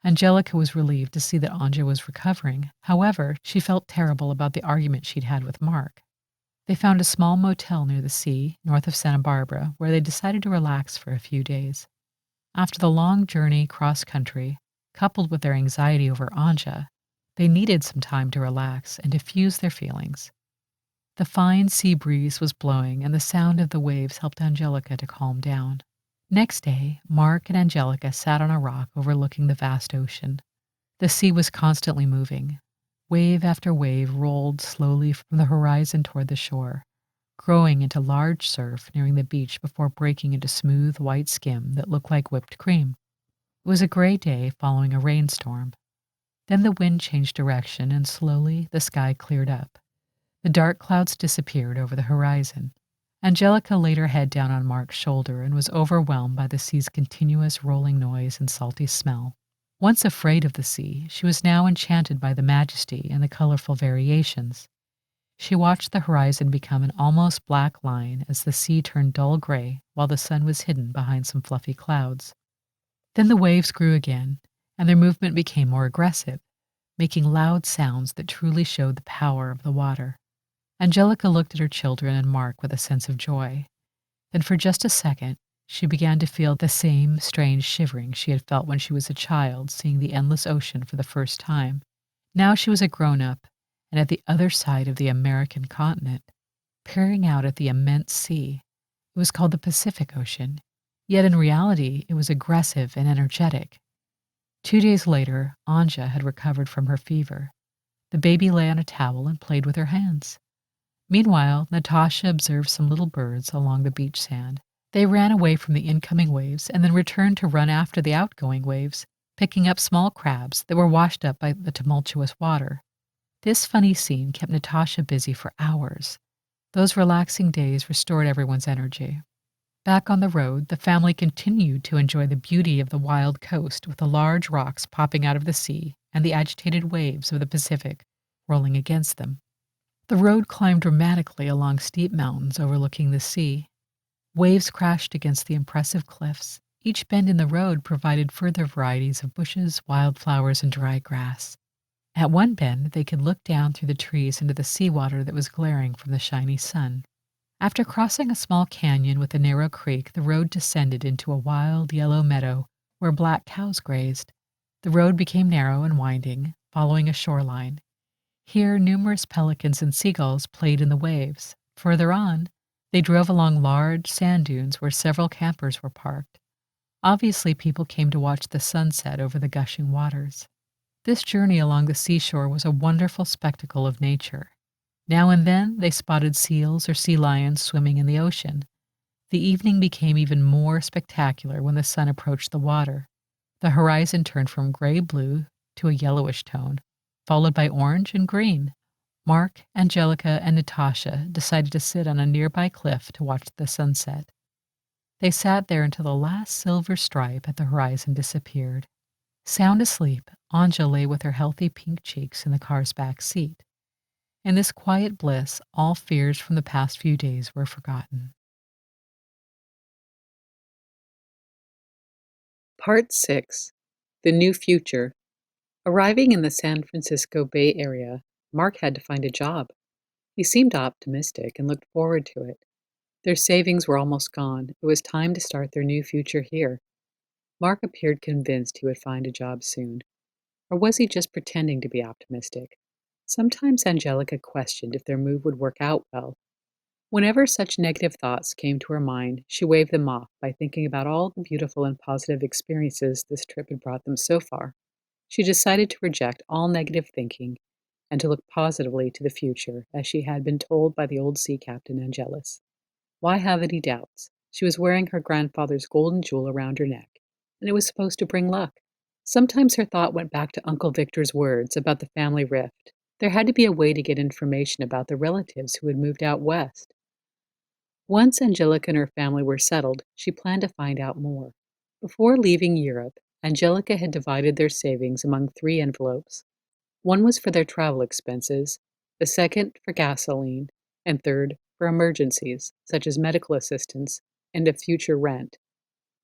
Angelica was relieved to see that Anja was recovering. However, she felt terrible about the argument she'd had with Mark. They found a small motel near the sea, north of Santa Barbara, where they decided to relax for a few days. After the long journey cross-country, coupled with their anxiety over Anja, they needed some time to relax and diffuse their feelings. The fine sea breeze was blowing, and the sound of the waves helped Angelica to calm down. Next day, Mark and Angelica sat on a rock overlooking the vast ocean. The sea was constantly moving. Wave after wave rolled slowly from the horizon toward the shore, growing into large surf nearing the beach before breaking into smooth white skim that looked like whipped cream. It was a gray day following a rainstorm. Then the wind changed direction and slowly the sky cleared up. The dark clouds disappeared over the horizon. Angelica laid her head down on Mark's shoulder and was overwhelmed by the sea's continuous rolling noise and salty smell. Once afraid of the sea, she was now enchanted by the majesty and the colorful variations. She watched the horizon become an almost black line as the sea turned dull gray while the sun was hidden behind some fluffy clouds. Then the waves grew again, and their movement became more aggressive, making loud sounds that truly showed the power of the water. Angelica looked at her children and Mark with a sense of joy. Then for just a second, she began to feel the same strange shivering she had felt when she was a child seeing the endless ocean for the first time. Now she was a grown-up and at the other side of the American continent, peering out at the immense sea. It was called the Pacific Ocean, yet in reality it was aggressive and energetic. 2 days later, Anja had recovered from her fever. The baby lay on a towel and played with her hands. Meanwhile, Natasha observed some little birds along the beach sand. They ran away from the incoming waves and then returned to run after the outgoing waves, picking up small crabs that were washed up by the tumultuous water. This funny scene kept Natasha busy for hours. Those relaxing days restored everyone's energy. Back on the road, the family continued to enjoy the beauty of the wild coast with the large rocks popping out of the sea and the agitated waves of the Pacific rolling against them. The road climbed dramatically along steep mountains overlooking the sea. Waves crashed against the impressive cliffs. Each bend in the road provided further varieties of bushes, wildflowers, and dry grass. At one bend, they could look down through the trees into the seawater that was glaring from the shiny sun. After crossing a small canyon with a narrow creek, the road descended into a wild yellow meadow where black cows grazed. The road became narrow and winding, following a shoreline. Here, numerous pelicans and seagulls played in the waves. Further on, they drove along large sand dunes where several campers were parked. Obviously, people came to watch the sunset over the gushing waters. This journey along the seashore was a wonderful spectacle of nature. Now and then, they spotted seals or sea lions swimming in the ocean. The evening became even more spectacular when the sun approached the water. The horizon turned from gray blue to a yellowish tone, followed by orange and green. Mark, Angelica, and Natasha decided to sit on a nearby cliff to watch the sunset. They sat there until the last silver stripe at the horizon disappeared. Sound asleep, Anja lay with her healthy pink cheeks in the car's back seat. In this quiet bliss, all fears from the past few days were forgotten. Part 6. The New Future. Arriving in the San Francisco Bay Area, Mark had to find a job. He seemed optimistic and looked forward to it. Their savings were almost gone. It was time to start their new future here. Mark appeared convinced he would find a job soon. Or was he just pretending to be optimistic? Sometimes Angelica questioned if their move would work out well. Whenever such negative thoughts came to her mind, she waved them off by thinking about all the beautiful and positive experiences this trip had brought them so far. She decided to reject all negative thinking and to look positively to the future, as she had been told by the old sea captain Angelus. Why have any doubts? She was wearing her grandfather's golden jewel around her neck, and it was supposed to bring luck. Sometimes her thought went back to Uncle Victor's words about the family rift. There had to be a way to get information about the relatives who had moved out west. Once Angelica and her family were settled, she planned to find out more. Before leaving Europe, Angelica had divided their savings among 3 envelopes. One was for their travel expenses, the second for gasoline, and third for emergencies, such as medical assistance and a future rent.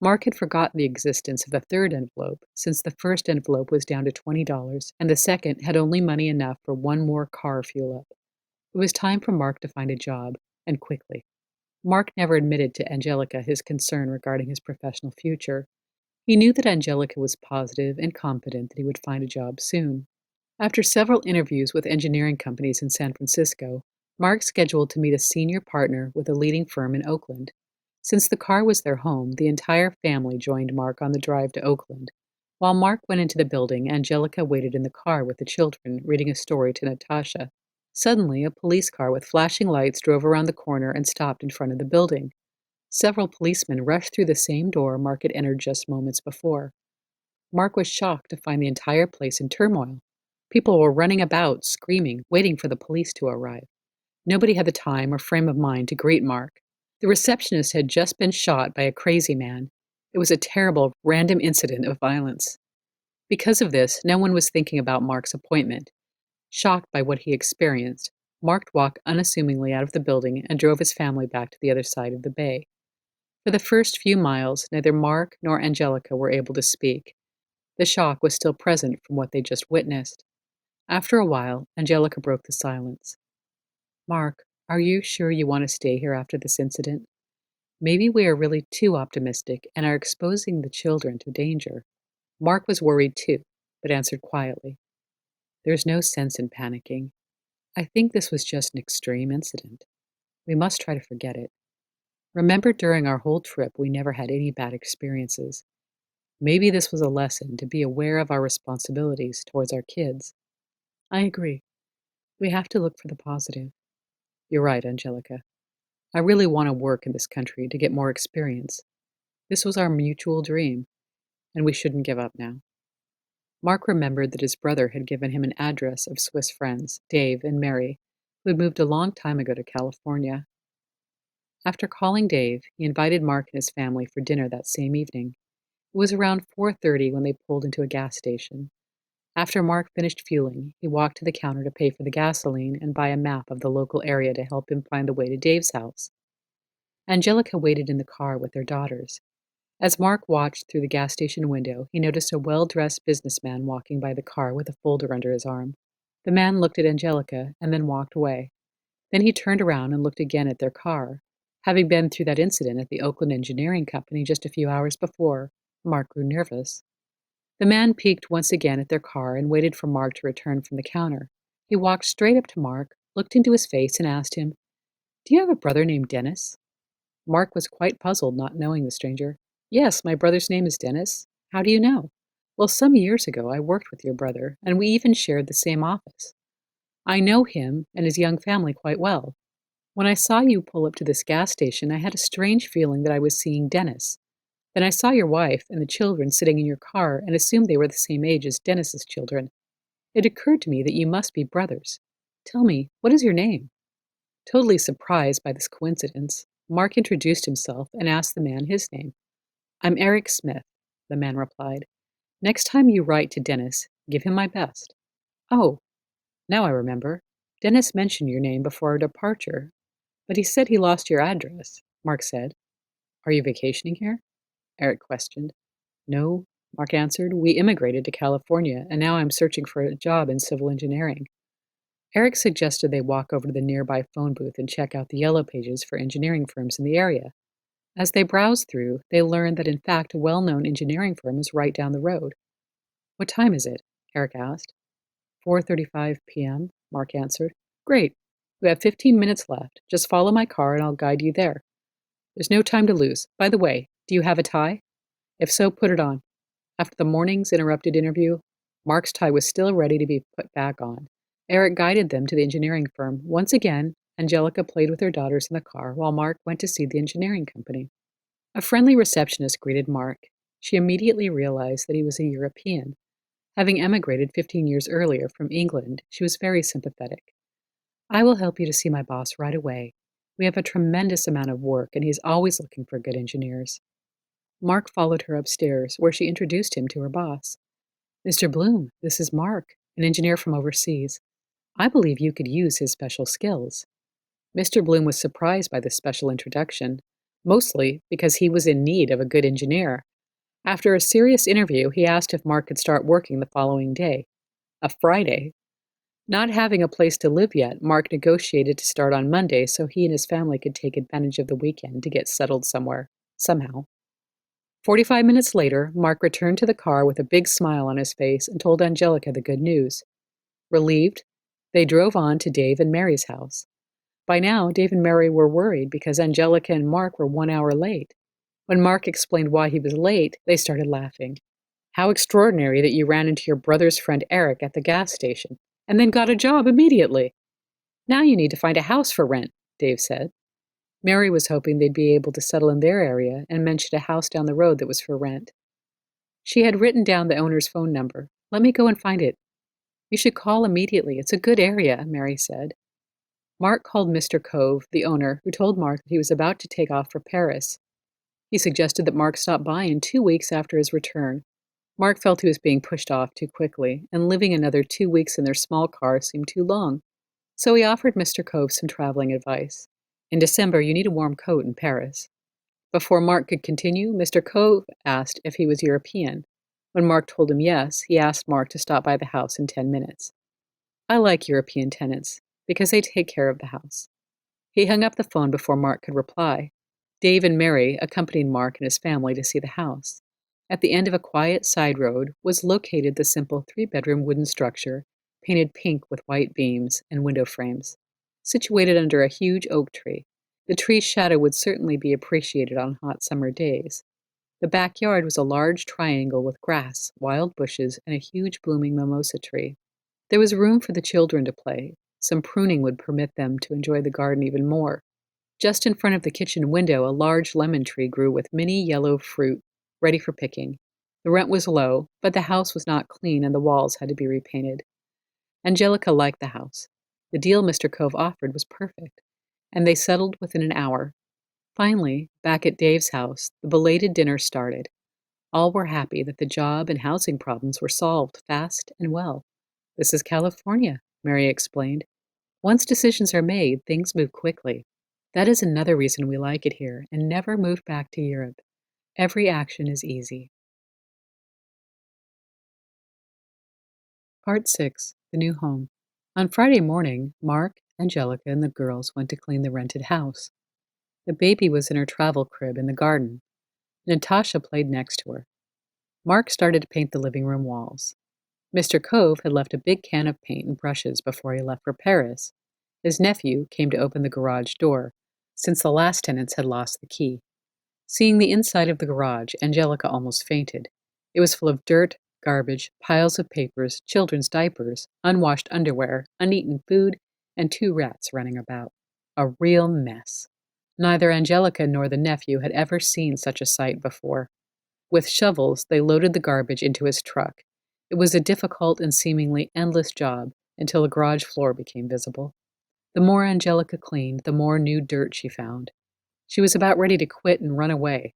Mark had forgotten the existence of the third envelope, since the first envelope was down to $20 and the second had only money enough for one more car fuel up. It was time for Mark to find a job, and quickly. Mark never admitted to Angelica his concern regarding his professional future. He knew that Angelica was positive and confident that he would find a job soon. After several interviews with engineering companies in San Francisco, Mark scheduled to meet a senior partner with a leading firm in Oakland. Since the car was their home, the entire family joined Mark on the drive to Oakland. While Mark went into the building, Angelica waited in the car with the children, reading a story to Natasha. Suddenly, a police car with flashing lights drove around the corner and stopped in front of the building. Several policemen rushed through the same door Mark had entered just moments before. Mark was shocked to find the entire place in turmoil. People were running about, screaming, waiting for the police to arrive. Nobody had the time or frame of mind to greet Mark. The receptionist had just been shot by a crazy man. It was a terrible, random incident of violence. Because of this, no one was thinking about Mark's appointment. Shocked by what he experienced, Mark walked unassumingly out of the building and drove his family back to the other side of the bay. For the first few miles, neither Mark nor Angelica were able to speak. The shock was still present from what they just witnessed. After a while, Angelica broke the silence. Mark, are you sure you want to stay here after this incident? Maybe we are really too optimistic and are exposing the children to danger. Mark was worried too, but answered quietly. There's no sense in panicking. I think this was just an extreme incident. We must try to forget it. Remember, during our whole trip, we never had any bad experiences. Maybe this was a lesson to be aware of our responsibilities towards our kids. I agree. We have to look for the positive. You're right, Angelica. I really want to work in this country to get more experience. This was our mutual dream, and we shouldn't give up now. Mark remembered that his brother had given him an address of Swiss friends, Dave and Mary, who had moved a long time ago to California. After calling Dave, he invited Mark and his family for dinner that same evening. It was around 4:30 when they pulled into a gas station. After Mark finished fueling, he walked to the counter to pay for the gasoline and buy a map of the local area to help him find the way to Dave's house. Angelica waited in the car with their daughters. As Mark watched through the gas station window, he noticed a well-dressed businessman walking by the car with a folder under his arm. The man looked at Angelica and then walked away. Then he turned around and looked again at their car. Having been through that incident at the Oakland Engineering Company just a few hours before, Mark grew nervous. The man peeked once again at their car and waited for Mark to return from the counter. He walked straight up to Mark, looked into his face, and asked him, "Do you have a brother named Dennis?" Mark was quite puzzled, not knowing the stranger. "Yes, my brother's name is Dennis. How do you know?" "Well, some years ago I worked with your brother, and we even shared the same office. I know him and his young family quite well. When I saw you pull up to this gas station, I had a strange feeling that I was seeing Dennis. Then I saw your wife and the children sitting in your car and assumed they were the same age as Dennis's children. It occurred to me that you must be brothers. Tell me, what is your name?" Totally surprised by this coincidence, Mark introduced himself and asked the man his name. "I'm Eric Smith," the man replied. "Next time you write to Dennis, give him my best." "Oh, now I remember. Dennis mentioned your name before our departure, but he said he lost your address," Mark said. "Are you vacationing here?" Eric questioned. "No," Mark answered. "We immigrated to California, and now I'm searching for a job in civil engineering." Eric suggested they walk over to the nearby phone booth and check out the yellow pages for engineering firms in the area. As they browsed through, they learned that in fact a well-known engineering firm is right down the road. "What time is it?" Eric asked. 4:35 p.m., Mark answered. "Great. We have 15 minutes left. Just follow my car and I'll guide you there. There's no time to lose. By the way, do you have a tie? If so, put it on." After the morning's interrupted interview, Mark's tie was still ready to be put back on. Eric guided them to the engineering firm. Once again, Angelica played with her daughters in the car while Mark went to see the engineering company. A friendly receptionist greeted Mark. She immediately realized that he was a European. Having emigrated 15 years earlier from England, she was very sympathetic. "I will help you to see my boss right away. We have a tremendous amount of work, and he's always looking for good engineers." Mark followed her upstairs, where she introduced him to her boss. "Mr. Bloom, this is Mark, an engineer from overseas. I believe you could use his special skills." Mr. Bloom was surprised by this special introduction, mostly because he was in need of a good engineer. After a serious interview, he asked if Mark could start working the following day, a Friday. Not having a place to live yet, Mark negotiated to start on Monday so he and his family could take advantage of the weekend to get settled somewhere, somehow. 45 minutes later, Mark returned to the car with a big smile on his face and told Angelica the good news. Relieved, they drove on to Dave and Mary's house. By now, Dave and Mary were worried because Angelica and Mark were 1 hour late. When Mark explained why he was late, they started laughing. "How extraordinary that you ran into your brother's friend Eric at the gas station, and then got a job immediately. Now you need to find a house for rent," Dave said. Mary was hoping they'd be able to settle in their area and mentioned a house down the road that was for rent. She had written down the owner's phone number. "Let me go and find it." "You should call immediately. It's a good area," Mary said. Mark called Mr. Cove, the owner, who told Mark that he was about to take off for Paris. He suggested that Mark stop by in 2 weeks after his return. Mark felt he was being pushed off too quickly, and living another 2 weeks in their small car seemed too long. So he offered Mr. Cove some traveling advice. "In December, you need a warm coat in Paris." Before Mark could continue, Mr. Cove asked if he was European. When Mark told him yes, he asked Mark to stop by the house in 10 minutes. "I like European tenants, because they take care of the house." He hung up the phone before Mark could reply. Dave and Mary accompanied Mark and his family to see the house. At the end of a quiet side road was located the simple 3-bedroom wooden structure, painted pink with white beams and window frames, situated under a huge oak tree. The tree's shadow would certainly be appreciated on hot summer days. The backyard was a large triangle with grass, wild bushes, and a huge blooming mimosa tree. There was room for the children to play. Some pruning would permit them to enjoy the garden even more. Just in front of the kitchen window, a large lemon tree grew with many yellow fruit, ready for picking. The rent was low, but the house was not clean and the walls had to be repainted. Angelica liked the house. The deal Mr. Cove offered was perfect, and they settled within an hour. Finally, back at Dave's house, the belated dinner started. All were happy that the job and housing problems were solved fast and well. "This is California," Mary explained. "Once decisions are made, things move quickly. That is another reason we like it here and never moved back to Europe. Every action is easy." Part 6. The New Home. On Friday morning, Mark, Angelica, and the girls went to clean the rented house. The baby was in her travel crib in the garden. Natasha played next to her. Mark started to paint the living room walls. Mr. Cove had left a big can of paint and brushes before he left for Paris. His nephew came to open the garage door, since the last tenants had lost the key. Seeing the inside of the garage, Angelica almost fainted. It was full of dirt, garbage, piles of papers, children's diapers, unwashed underwear, uneaten food, and 2 rats running about. A real mess. Neither Angelica nor the nephew had ever seen such a sight before. With shovels, they loaded the garbage into his truck. It was a difficult and seemingly endless job until the garage floor became visible. The more Angelica cleaned, the more new dirt she found. She was about ready to quit and run away.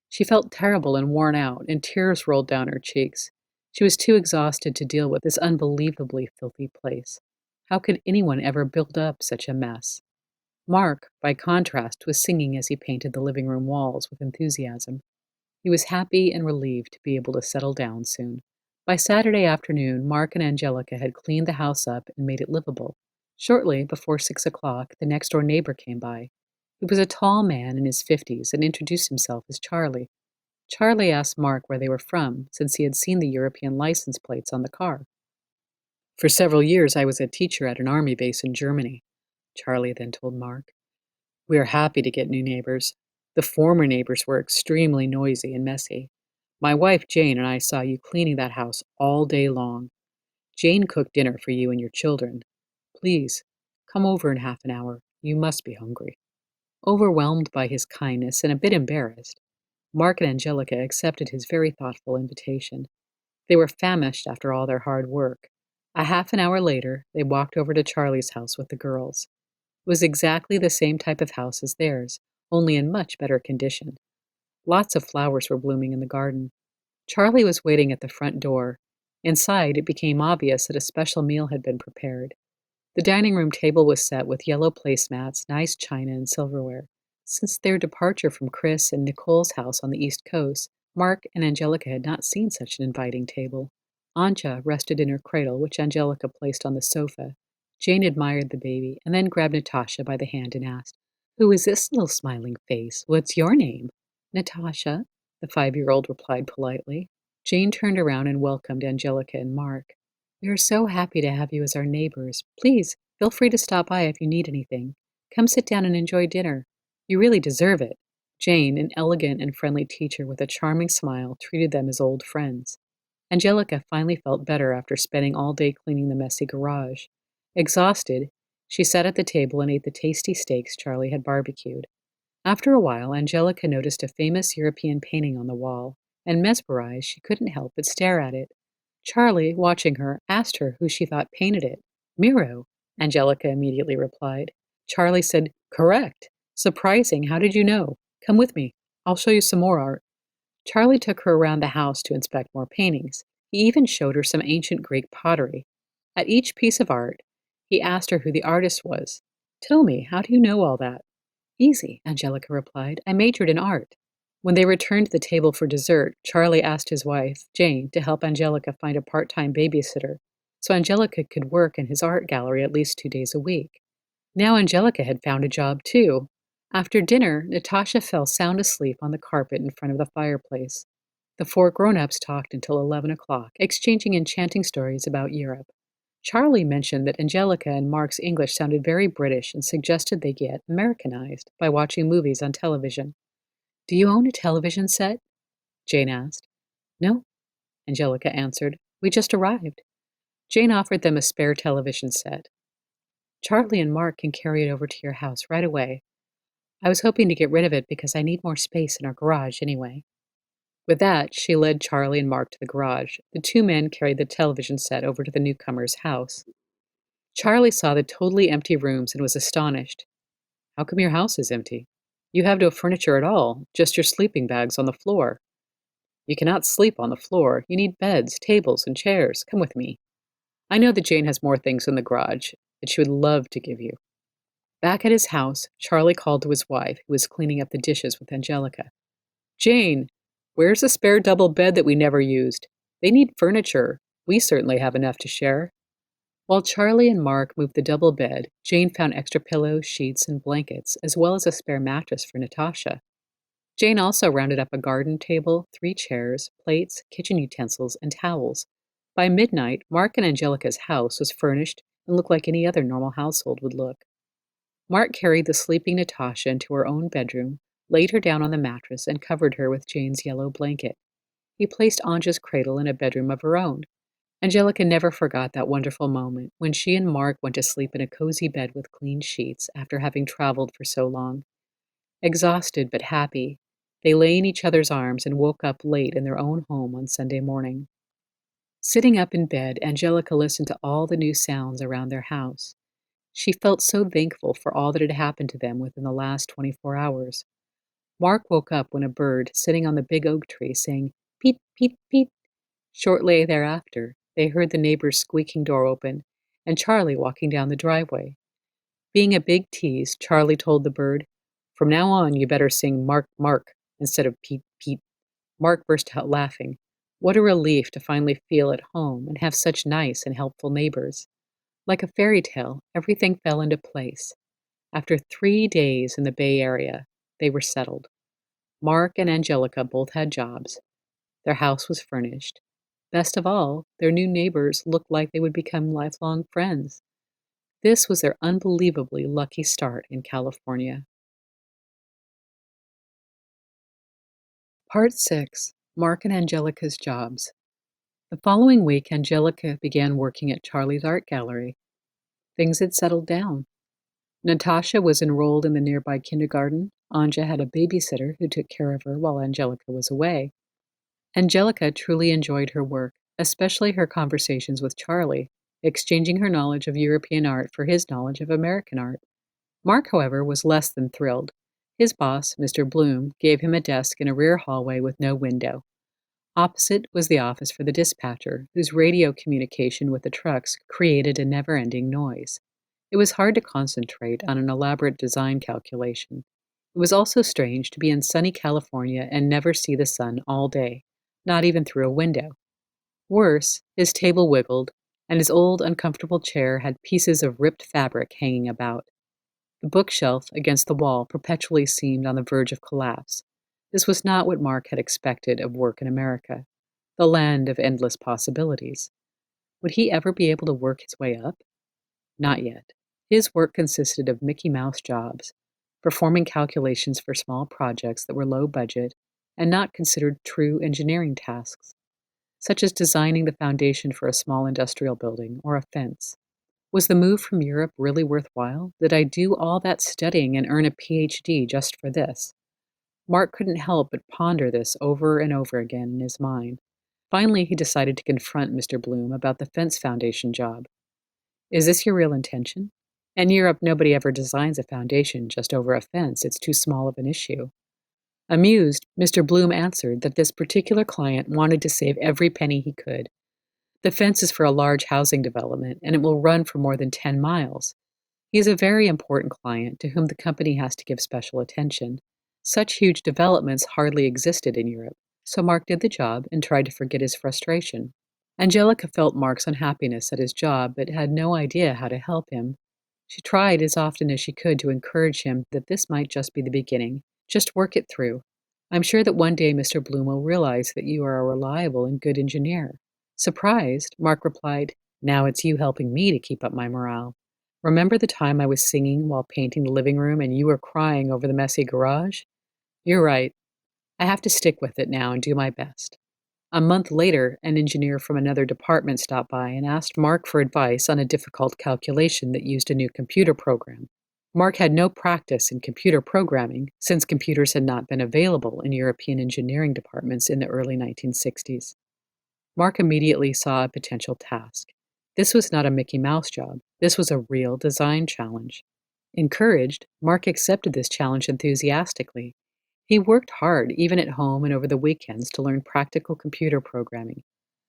She felt terrible and worn out, and tears rolled down her cheeks. She was too exhausted to deal with this unbelievably filthy place. How could anyone ever build up such a mess? Mark, by contrast, was singing as he painted the living room walls with enthusiasm. He was happy and relieved to be able to settle down soon. By Saturday afternoon, Mark and Angelica had cleaned the house up and made it livable. Shortly before 6 o'clock, the next-door neighbor came by. He was a tall man in his 50s and introduced himself as Charlie. Charlie asked Mark where they were from, since he had seen the European license plates on the car. "For several years, I was a teacher at an army base in Germany," Charlie then told Mark. "We are happy to get new neighbors. The former neighbors were extremely noisy and messy. My wife, Jane, and I saw you cleaning that house all day long. Jane cooked dinner for you and your children. Please, come over in half an hour. You must be hungry." Overwhelmed by his kindness and a bit embarrassed, Mark and Angelica accepted his very thoughtful invitation. They were famished after all their hard work. A half an hour later, they walked over to Charlie's house with the girls. It was exactly the same type of house as theirs, only in much better condition. Lots of flowers were blooming in the garden. Charlie was waiting at the front door. Inside, it became obvious that a special meal had been prepared. The dining room table was set with yellow placemats, nice china, and silverware. Since their departure from Chris and Nicole's house on the East Coast, Mark and Angelica had not seen such an inviting table. Anja rested in her cradle, which Angelica placed on the sofa. Jane admired the baby and then grabbed Natasha by the hand and asked, "Who is this little smiling face? What's your name?" "Natasha," the 5-year-old replied politely. Jane turned around and welcomed Angelica and Mark. "We are so happy to have you as our neighbors. Please, feel free to stop by if you need anything. Come sit down and enjoy dinner. You really deserve it." Jane, an elegant and friendly teacher with a charming smile, treated them as old friends. Angelica finally felt better after spending all day cleaning the messy garage. Exhausted, she sat at the table and ate the tasty steaks Charlie had barbecued. After a while, Angelica noticed a famous European painting on the wall, and mesmerized, she couldn't help but stare at it. Charlie, watching her, asked her who she thought painted it. "Miro," Angelica immediately replied. Charlie said, "Correct. Surprising. How did you know? Come with me. I'll show you some more art." Charlie took her around the house to inspect more paintings. He even showed her some ancient Greek pottery. At each piece of art, he asked her who the artist was. "Tell me, how do you know all that?" "Easy," Angelica replied. "I majored in art." When they returned to the table for dessert, Charlie asked his wife, Jane, to help Angelica find a part-time babysitter, so Angelica could work in his art gallery at least 2 days a week. Now Angelica had found a job too. After dinner, Natasha fell sound asleep on the carpet in front of the fireplace. The 4 grown-ups talked until 11 o'clock, exchanging enchanting stories about Europe. Charlie mentioned that Angelica and Mark's English sounded very British and suggested they get Americanized by watching movies on television. "Do you own a television set?" Jane asked. "No," Angelica answered. "We just arrived." Jane offered them a spare television set. "Charlie and Mark can carry it over to your house right away. I was hoping to get rid of it because I need more space in our garage anyway." With that, she led Charlie and Mark to the garage. The 2 men carried the television set over to the newcomer's house. Charlie saw the totally empty rooms and was astonished. "How come your house is empty?" You have no furniture at all, just your sleeping bags on the floor. You cannot sleep on the floor. You need beds, tables, and chairs. Come with me. I know that Jane has more things in the garage that she would love to give you." Back at his house, Charlie called to his wife, who was cleaning up the dishes with Angelica. "Jane, where's the spare double bed that we never used? They need furniture. We certainly have enough to share." While Charlie and Mark moved the double bed, Jane found extra pillows, sheets, and blankets, as well as a spare mattress for Natasha. Jane also rounded up a garden table, 3 chairs, plates, kitchen utensils, and towels. By midnight, Mark and Angelica's house was furnished and looked like any other normal household would look. Mark carried the sleeping Natasha into her own bedroom, laid her down on the mattress, and covered her with Jane's yellow blanket. He placed Anja's cradle in a bedroom of her own. Angelica never forgot that wonderful moment when she and Mark went to sleep in a cozy bed with clean sheets after having traveled for so long. Exhausted but happy, they lay in each other's arms and woke up late in their own home on Sunday morning. Sitting up in bed, Angelica listened to all the new sounds around their house. She felt so thankful for all that had happened to them within the last 24 hours. Mark woke up when a bird sitting on the big oak tree sang, "Peet, peet, peet." Shortly thereafter, they heard the neighbor's squeaking door open and Charlie walking down the driveway. Being a big tease, Charlie told the bird, "From now on, you better sing Mark, Mark instead of Pete, Pete." Mark burst out laughing. What a relief to finally feel at home and have such nice and helpful neighbors. Like a fairy tale, everything fell into place. After 3 days in the Bay Area, they were settled. Mark and Angelica both had jobs. Their house was furnished. Best of all, their new neighbors looked like they would become lifelong friends. This was their unbelievably lucky start in California. Part 6. Mark and Angelica's Jobs. The following week, Angelica began working at Charlie's art gallery. Things had settled down. Natasha was enrolled in the nearby kindergarten. Anja had a babysitter who took care of her while Angelica was away. Angelica truly enjoyed her work, especially her conversations with Charlie, exchanging her knowledge of European art for his knowledge of American art. Mark, however, was less than thrilled. His boss, Mr. Bloom, gave him a desk in a rear hallway with no window. Opposite was the office for the dispatcher, whose radio communication with the trucks created a never-ending noise. It was hard to concentrate on an elaborate design calculation. It was also strange to be in sunny California and never see the sun all day, not even through a window. Worse, his table wiggled, and his old, uncomfortable chair had pieces of ripped fabric hanging about. The bookshelf against the wall perpetually seemed on the verge of collapse. This was not what Mark had expected of work in America, the land of endless possibilities. Would he ever be able to work his way up? Not yet. His work consisted of Mickey Mouse jobs, performing calculations for small projects that were low budget and not considered true engineering tasks, such as designing the foundation for a small industrial building or a fence. Was the move from Europe really worthwhile? Did I do all that studying and earn a PhD just for this? Mark couldn't help but ponder this over and over again in his mind. Finally, he decided to confront Mr. Bloom about the fence foundation job. "Is this your real intention? In Europe, nobody ever designs a foundation just over a fence. It's too small of an issue." Amused, Mr. Bloom answered that this particular client wanted to save every penny he could. "The fence is for a large housing development, and it will run for more than 10 miles. He is a very important client to whom the company has to give special attention. Such huge developments hardly existed in Europe, so Mark did the job and tried to forget his frustration. Angelica felt Mark's unhappiness at his job, but had no idea how to help him. She tried as often as she could to encourage him that this might just be the beginning. Just work it through. "I'm sure that one day Mr. Bloom will realize that you are a reliable and good engineer." Surprised, Mark replied, "Now it's you helping me to keep up my morale. Remember the time I was singing while painting the living room and you were crying over the messy garage? You're right. I have to stick with it now and do my best." A month later, an engineer from another department stopped by and asked Mark for advice on a difficult calculation that used a new computer program. Mark had no practice in computer programming since computers had not been available in European engineering departments in the early 1960s. Mark immediately saw a potential task. This was not a Mickey Mouse job. This was a real design challenge. Encouraged, Mark accepted this challenge enthusiastically. He worked hard, even at home and over the weekends, to learn practical computer programming.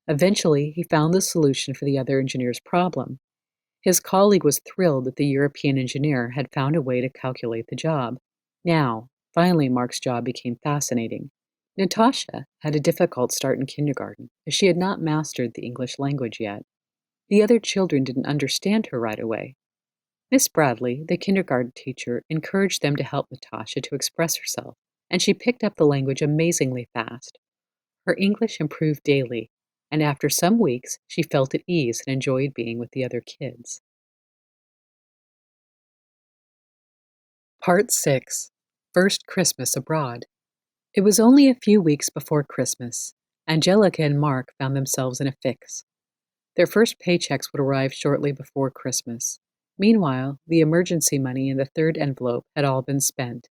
Eventually, he found the solution for the other engineer's problem. His colleague was thrilled that the European engineer had found a way to calculate the job. Now, finally, Mark's job became fascinating. Natasha had a difficult start in kindergarten, as she had not mastered the English language yet. The other children didn't understand her right away. Miss Bradley, the kindergarten teacher, encouraged them to help Natasha to express herself, and she picked up the language amazingly fast. Her English improved daily, and after some weeks, she felt at ease and enjoyed being with the other kids. Part 6. First Christmas Abroad. It was only a few weeks before Christmas. Angelica and Mark found themselves in a fix. Their first paychecks would arrive shortly before Christmas. Meanwhile, the emergency money in the third envelope had all been spent.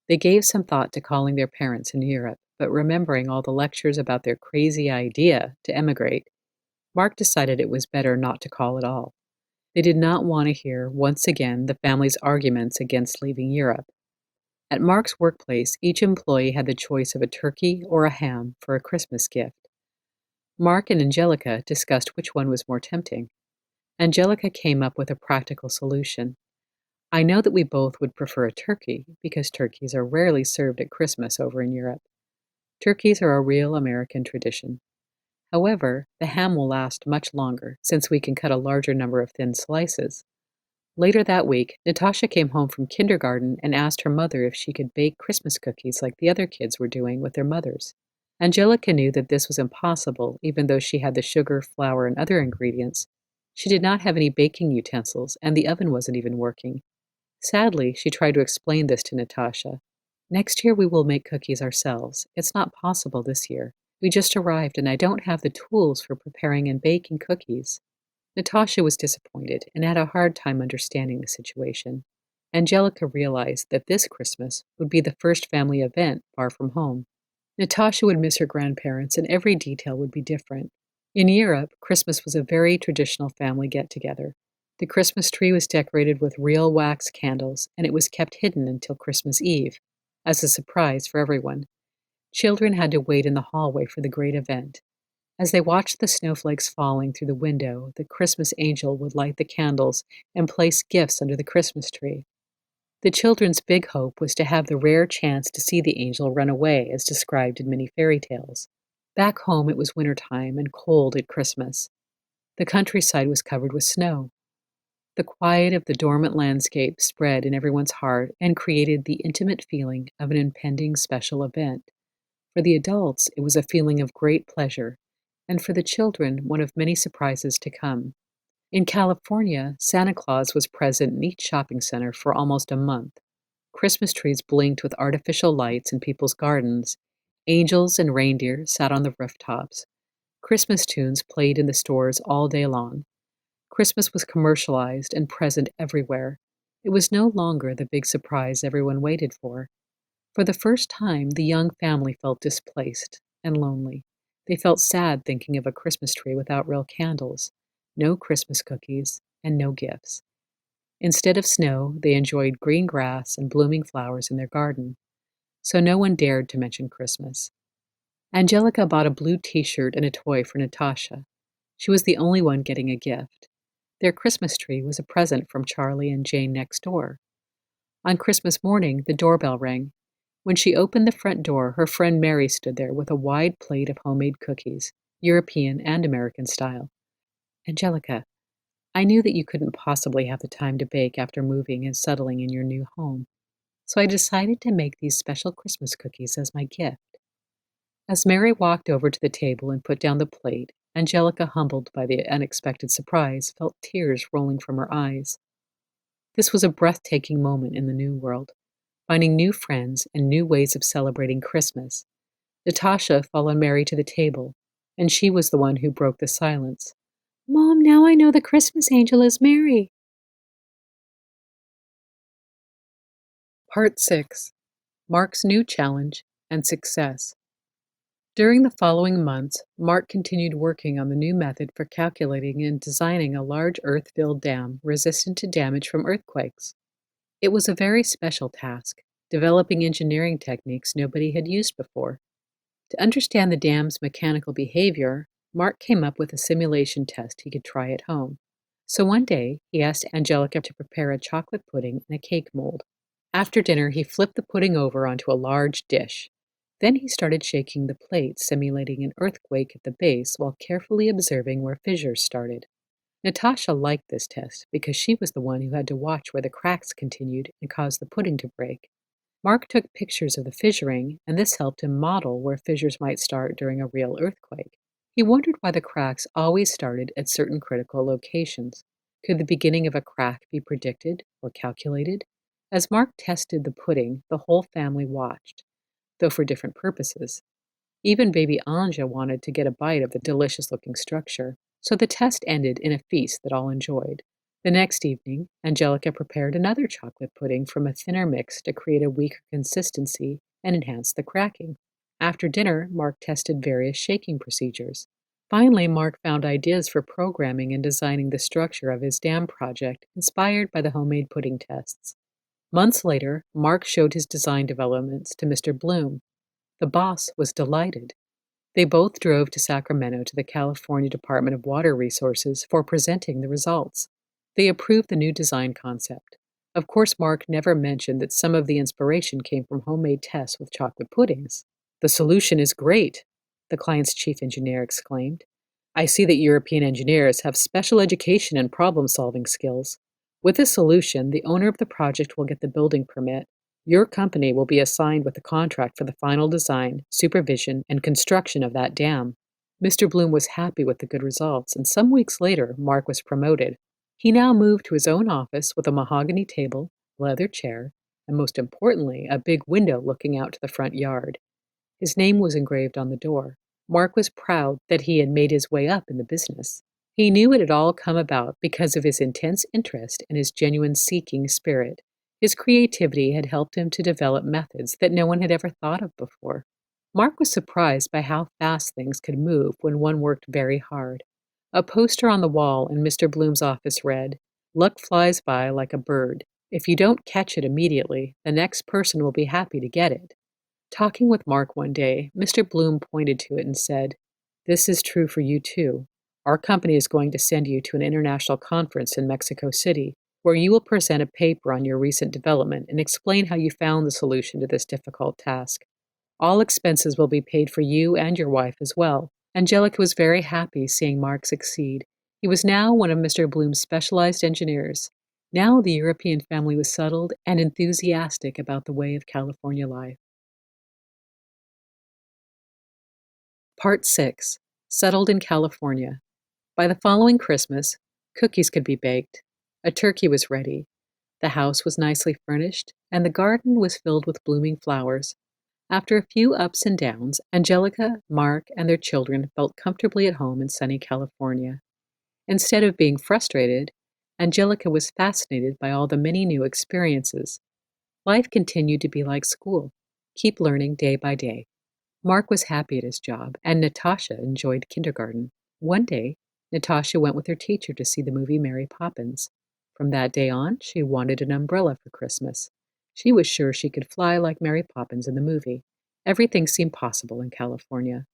They gave some thought to calling their parents in Europe, but remembering all the lectures about their crazy idea to emigrate, Mark decided it was better not to call at all. They did not want to hear, once again, the family's arguments against leaving Europe. At Mark's workplace, each employee had the choice of a turkey or a ham for a Christmas gift. Mark and Angelica discussed which one was more tempting. Angelica came up with a practical solution. I know that we both would prefer a turkey because turkeys are rarely served at Christmas over in Europe. Turkeys are a real American tradition. However, the ham will last much longer since we can cut a larger number of thin slices. Later that week, Natasha came home from kindergarten and asked her mother if she could bake Christmas cookies like the other kids were doing with their mothers. Angelica knew that this was impossible, even though she had the sugar, flour, and other ingredients. She did not have any baking utensils, and the oven wasn't even working. Sadly, she tried to explain this to Natasha. Next year we will make cookies ourselves. It's not possible this year. We just arrived and I don't have the tools for preparing and baking cookies. Natasha was disappointed and had a hard time understanding the situation. Angelica realized that this Christmas would be the first family event far from home. Natasha would miss her grandparents and every detail would be different. In Europe, Christmas was a very traditional family get-together. The Christmas tree was decorated with real wax candles, and it was kept hidden until Christmas Eve, as a surprise for everyone. Children had to wait in the hallway for the great event. As they watched the snowflakes falling through the window, the Christmas angel would light the candles and place gifts under the Christmas tree. The children's big hope was to have the rare chance to see the angel run away, as described in many fairy tales. Back home, it was wintertime and cold at Christmas. The countryside was covered with snow. The quiet of the dormant landscape spread in everyone's heart and created the intimate feeling of an impending special event. For the adults, it was a feeling of great pleasure, and for the children, one of many surprises to come. In California, Santa Claus was present in each shopping center for almost a month. Christmas trees blinked with artificial lights in people's gardens. Angels and reindeer sat on the rooftops. Christmas tunes played in the stores all day long. Christmas was commercialized and present everywhere. It was no longer the big surprise everyone waited for. For the first time, the young family felt displaced and lonely. They felt sad thinking of a Christmas tree without real candles, no Christmas cookies, and no gifts. Instead of snow, they enjoyed green grass and blooming flowers in their garden. So no one dared to mention Christmas. Angelica bought a blue t-shirt and a toy for Natasha. She was the only one getting a gift. Their Christmas tree was a present from Charlie and Jane next door. On Christmas morning, the doorbell rang. When she opened the front door, her friend Mary stood there with a wide plate of homemade cookies, European and American style. Angelica, I knew that you couldn't possibly have the time to bake after moving and settling in your new home, so I decided to make these special Christmas cookies as my gift. As Mary walked over to the table and put down the plate, Angelica, humbled by the unexpected surprise, felt tears rolling from her eyes. This was a breathtaking moment in the new world, finding new friends and new ways of celebrating Christmas. Natasha followed Mary to the table, and she was the one who broke the silence. Mom, now I know the Christmas angel is Mary. Part 6. Mark's new challenge and success. During the following months, Mark continued working on the new method for calculating and designing a large earth-filled dam resistant to damage from earthquakes. It was a very special task, developing engineering techniques nobody had used before. To understand the dam's mechanical behavior, Mark came up with a simulation test he could try at home. So one day, he asked Angelica to prepare a chocolate pudding in a cake mold. After dinner, he flipped the pudding over onto a large dish. Then he started shaking the plate, simulating an earthquake at the base while carefully observing where fissures started. Natasha liked this test because she was the one who had to watch where the cracks continued and caused the pudding to break. Mark took pictures of the fissuring, and this helped him model where fissures might start during a real earthquake. He wondered why the cracks always started at certain critical locations. Could the beginning of a crack be predicted or calculated? As Mark tested the pudding, the whole family watched, though for different purposes. Even baby Anja wanted to get a bite of the delicious looking structure, so the test ended in a feast that all enjoyed. The next evening, Angelica prepared another chocolate pudding from a thinner mix to create a weaker consistency and enhance the cracking. After dinner, Mark tested various shaking procedures. Finally, Mark found ideas for programming and designing the structure of his dam project, inspired by the homemade pudding tests. Months later, Mark showed his design developments to Mr. Bloom. The boss was delighted. They both drove to Sacramento to the California Department of Water Resources for presenting the results. They approved the new design concept. Of course, Mark never mentioned that some of the inspiration came from homemade tests with chocolate puddings. "The solution is great," the client's chief engineer exclaimed. "I see that European engineers have special education and problem-solving skills. With this solution, the owner of the project will get the building permit. Your company will be assigned with the contract for the final design, supervision, and construction of that dam." Mr. Bloom was happy with the good results, and some weeks later, Mark was promoted. He now moved to his own office with a mahogany table, leather chair, and most importantly, a big window looking out to the front yard. His name was engraved on the door. Mark was proud that he had made his way up in the business. He knew it had all come about because of his intense interest and his genuine seeking spirit. His creativity had helped him to develop methods that no one had ever thought of before. Mark was surprised by how fast things could move when one worked very hard. A poster on the wall in Mr. Bloom's office read, "Luck flies by like a bird. If you don't catch it immediately, the next person will be happy to get it." Talking with Mark one day, Mr. Bloom pointed to it and said, "This is true for you too. Our company is going to send you to an international conference in Mexico City, where you will present a paper on your recent development and explain how you found the solution to this difficult task. All expenses will be paid for you and your wife as well." Angelica was very happy seeing Mark succeed. He was now one of Mr. Bloom's specialized engineers. Now the European family was settled and enthusiastic about the way of California life. Part 6. Settled in California. By the following Christmas, cookies could be baked, a turkey was ready, the house was nicely furnished, and the garden was filled with blooming flowers. After a few ups and downs, Angelica, Mark, and their children felt comfortably at home in sunny California. Instead of being frustrated, Angelica was fascinated by all the many new experiences. Life continued to be like school. Keep learning day by day. Mark was happy at his job, and Natasha enjoyed kindergarten. One day, Natasha went with her teacher to see the movie Mary Poppins. From that day on, she wanted an umbrella for Christmas. She was sure she could fly like Mary Poppins in the movie. Everything seemed possible in California.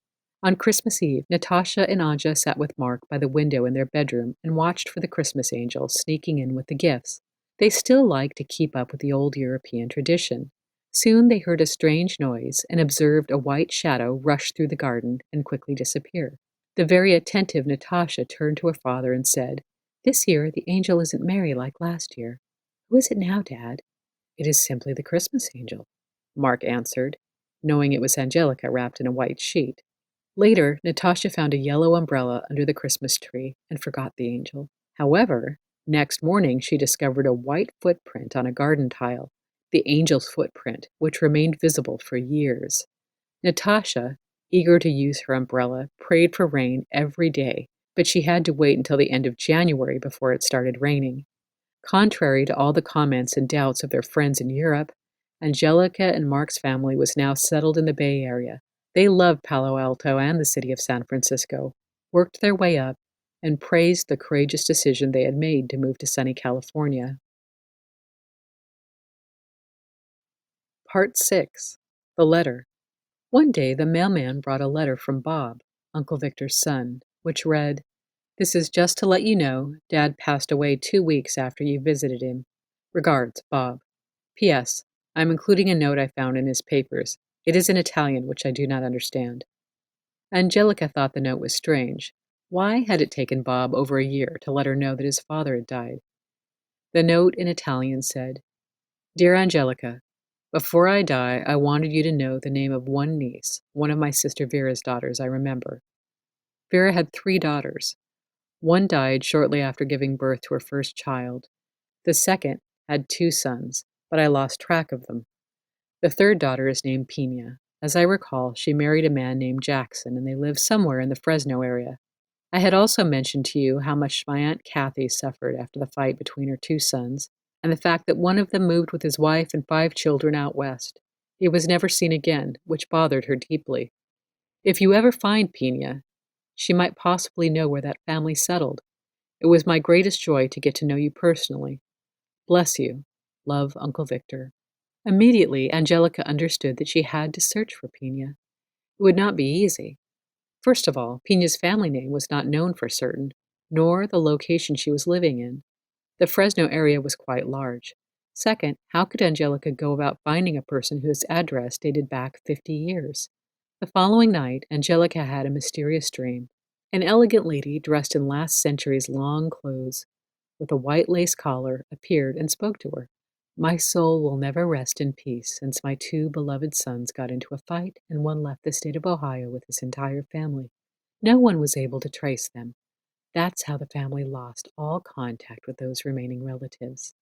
On Christmas Eve, Natasha and Anja sat with Mark by the window in their bedroom and watched for the Christmas angels sneaking in with the gifts. They still liked to keep up with the old European tradition. Soon they heard a strange noise and observed a white shadow rush through the garden and quickly disappear. The very attentive Natasha turned to her father and said, "This year the angel isn't Mary like last year." "Who is it now, Dad?" "It is simply the Christmas angel," Mark answered, knowing it was Angelica wrapped in a white sheet. Later, Natasha found a yellow umbrella under the Christmas tree and forgot the angel. However, next morning she discovered a white footprint on a garden tile, the angel's footprint, which remained visible for years. Natasha, eager to use her umbrella, prayed for rain every day, but she had to wait until the end of January before it started raining. Contrary to all the comments and doubts of their friends in Europe, Angelica and Mark's family was now settled in the Bay Area. They loved Palo Alto and the city of San Francisco, worked their way up, and praised the courageous decision they had made to move to sunny California. Part 6. The Letter. One day the mailman brought a letter from Bob, Uncle Victor's son, which read, "This is just to let you know Dad passed away 2 weeks after you visited him. Regards, Bob. P.S. I'm including a note I found in his papers. It is in Italian, which I do not understand." Angelica thought the note was strange. Why had it taken Bob over a year to let her know that his father had died? The note in Italian said, "Dear Angelica, before I die, I wanted you to know the name of one niece, one of my sister Vera's daughters I remember. Vera had 3 daughters. One died shortly after giving birth to her first child. The second had 2 sons, but I lost track of them. The third daughter is named Pina. As I recall, she married a man named Jackson, and they live somewhere in the Fresno area. I had also mentioned to you how much my Aunt Kathy suffered after the fight between her 2 sons, and the fact that one of them moved with his wife and 5 children out west. He was never seen again, which bothered her deeply. If you ever find Pina, she might possibly know where that family settled. It was my greatest joy to get to know you personally. Bless you. Love, Uncle Victor." Immediately, Angelica understood that she had to search for Pina. It would not be easy. First of all, Pina's family name was not known for certain, nor the location she was living in. The Fresno area was quite large. Second, how could Angelica go about finding a person whose address dated back 50 years? The following night, Angelica had a mysterious dream. An elegant lady dressed in last century's long clothes, with a white lace collar, appeared and spoke to her. "My soul will never rest in peace since my 2 beloved sons got into a fight and one left the state of Ohio with his entire family. No one was able to trace them. That's how the family lost all contact with those remaining relatives.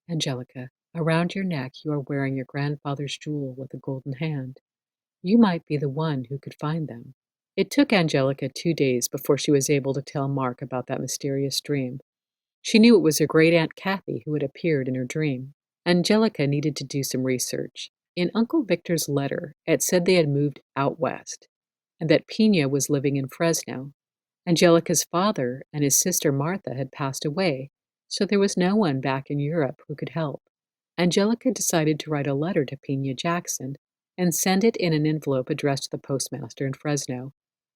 Angelica, around your neck you are wearing your grandfather's jewel with a golden hand. You might be the one who could find them." It took Angelica 2 days before she was able to tell Mark about that mysterious dream. She knew it was her great Aunt Kathy who had appeared in her dream. Angelica needed to do some research. In Uncle Victor's letter, it said they had moved out west, and that Pina was living in Fresno. Angelica's father and his sister Martha had passed away, so there was no one back in Europe who could help. Angelica decided to write a letter to Pina Jackson and send it in an envelope addressed to the postmaster in Fresno,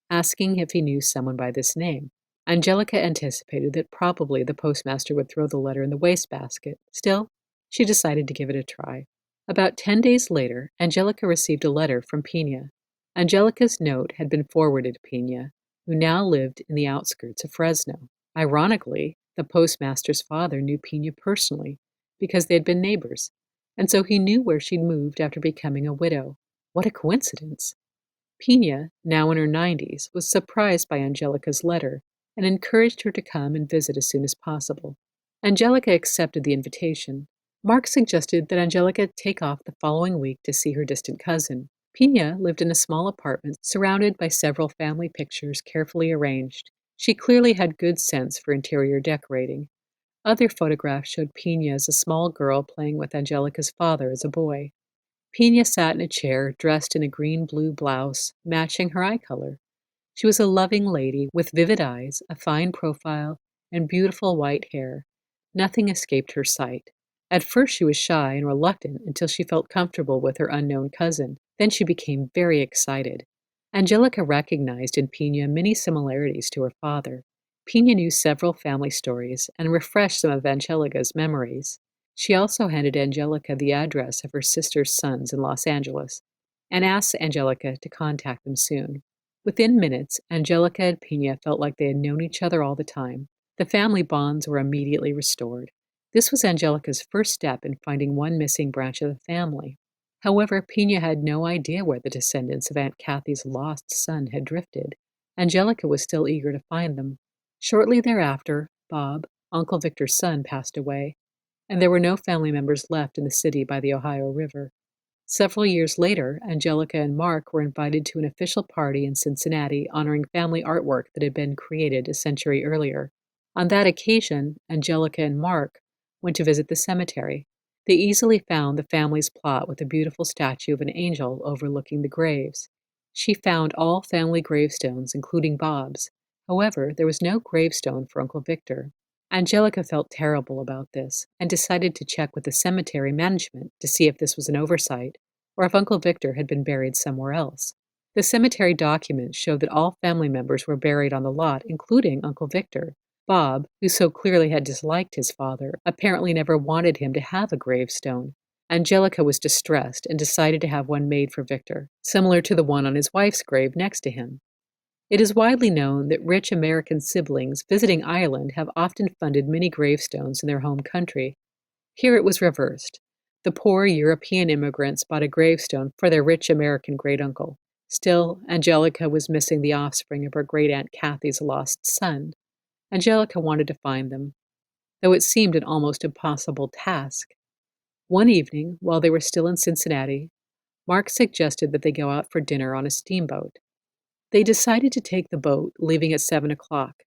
asking if he knew someone by this name. Angelica anticipated that probably the postmaster would throw the letter in the wastebasket. Still, she decided to give it a try. About 10 days later, Angelica received a letter from Pina. Angelica's note had been forwarded to Pina, who now lived in the outskirts of Fresno. Ironically, the postmaster's father knew Pina personally because they had been neighbors, and so he knew where she'd moved after becoming a widow. What a coincidence! Pina, now in her 90s, was surprised by Angelica's letter and encouraged her to come and visit as soon as possible. Angelica accepted the invitation. Mark suggested that Angelica take off the following week to see her distant cousin. Pina lived in a small apartment surrounded by several family pictures carefully arranged. She clearly had good sense for interior decorating. Other photographs showed Pina as a small girl playing with Angelica's father as a boy. Pina sat in a chair, dressed in a green-blue blouse, matching her eye color. She was a loving lady with vivid eyes, a fine profile, and beautiful white hair. Nothing escaped her sight. At first she was shy and reluctant until she felt comfortable with her unknown cousin. Then she became very excited. Angelica recognized in Pina many similarities to her father. Pina knew several family stories and refreshed some of Angelica's memories. She also handed Angelica the address of her sister's sons in Los Angeles and asked Angelica to contact them soon. Within minutes, Angelica and Pina felt like they had known each other all the time. The family bonds were immediately restored. This was Angelica's first step in finding one missing branch of the family. However, Pina had no idea where the descendants of Aunt Kathy's lost son had drifted. Angelica was still eager to find them. Shortly thereafter, Bob, Uncle Victor's son, passed away, and there were no family members left in the city by the Ohio River. Several years later, Angelica and Mark were invited to an official party in Cincinnati honoring family artwork that had been created a century earlier. On that occasion, Angelica and Mark went to visit the cemetery. They easily found the family's plot with a beautiful statue of an angel overlooking the graves. She found all family gravestones, including Bob's. However, there was no gravestone for Uncle Victor. Angelica felt terrible about this and decided to check with the cemetery management to see if this was an oversight. or if Uncle Victor had been buried somewhere else. The cemetery documents showed that all family members were buried on the lot, including Uncle Victor. Bob, who so clearly had disliked his father, apparently never wanted him to have a gravestone. Angelica was distressed and decided to have one made for Victor, similar to the one on his wife's grave next to him. It is widely known that rich American siblings visiting Ireland have often funded many gravestones in their home country. Here it was reversed. The poor European immigrants bought a gravestone for their rich American great-uncle. Still, Angelica was missing the offspring of her great-aunt Kathy's lost son. Angelica wanted to find them, though it seemed an almost impossible task. One evening, while they were still in Cincinnati, Mark suggested that they go out for dinner on a steamboat. They decided to take the boat, leaving at 7 o'clock.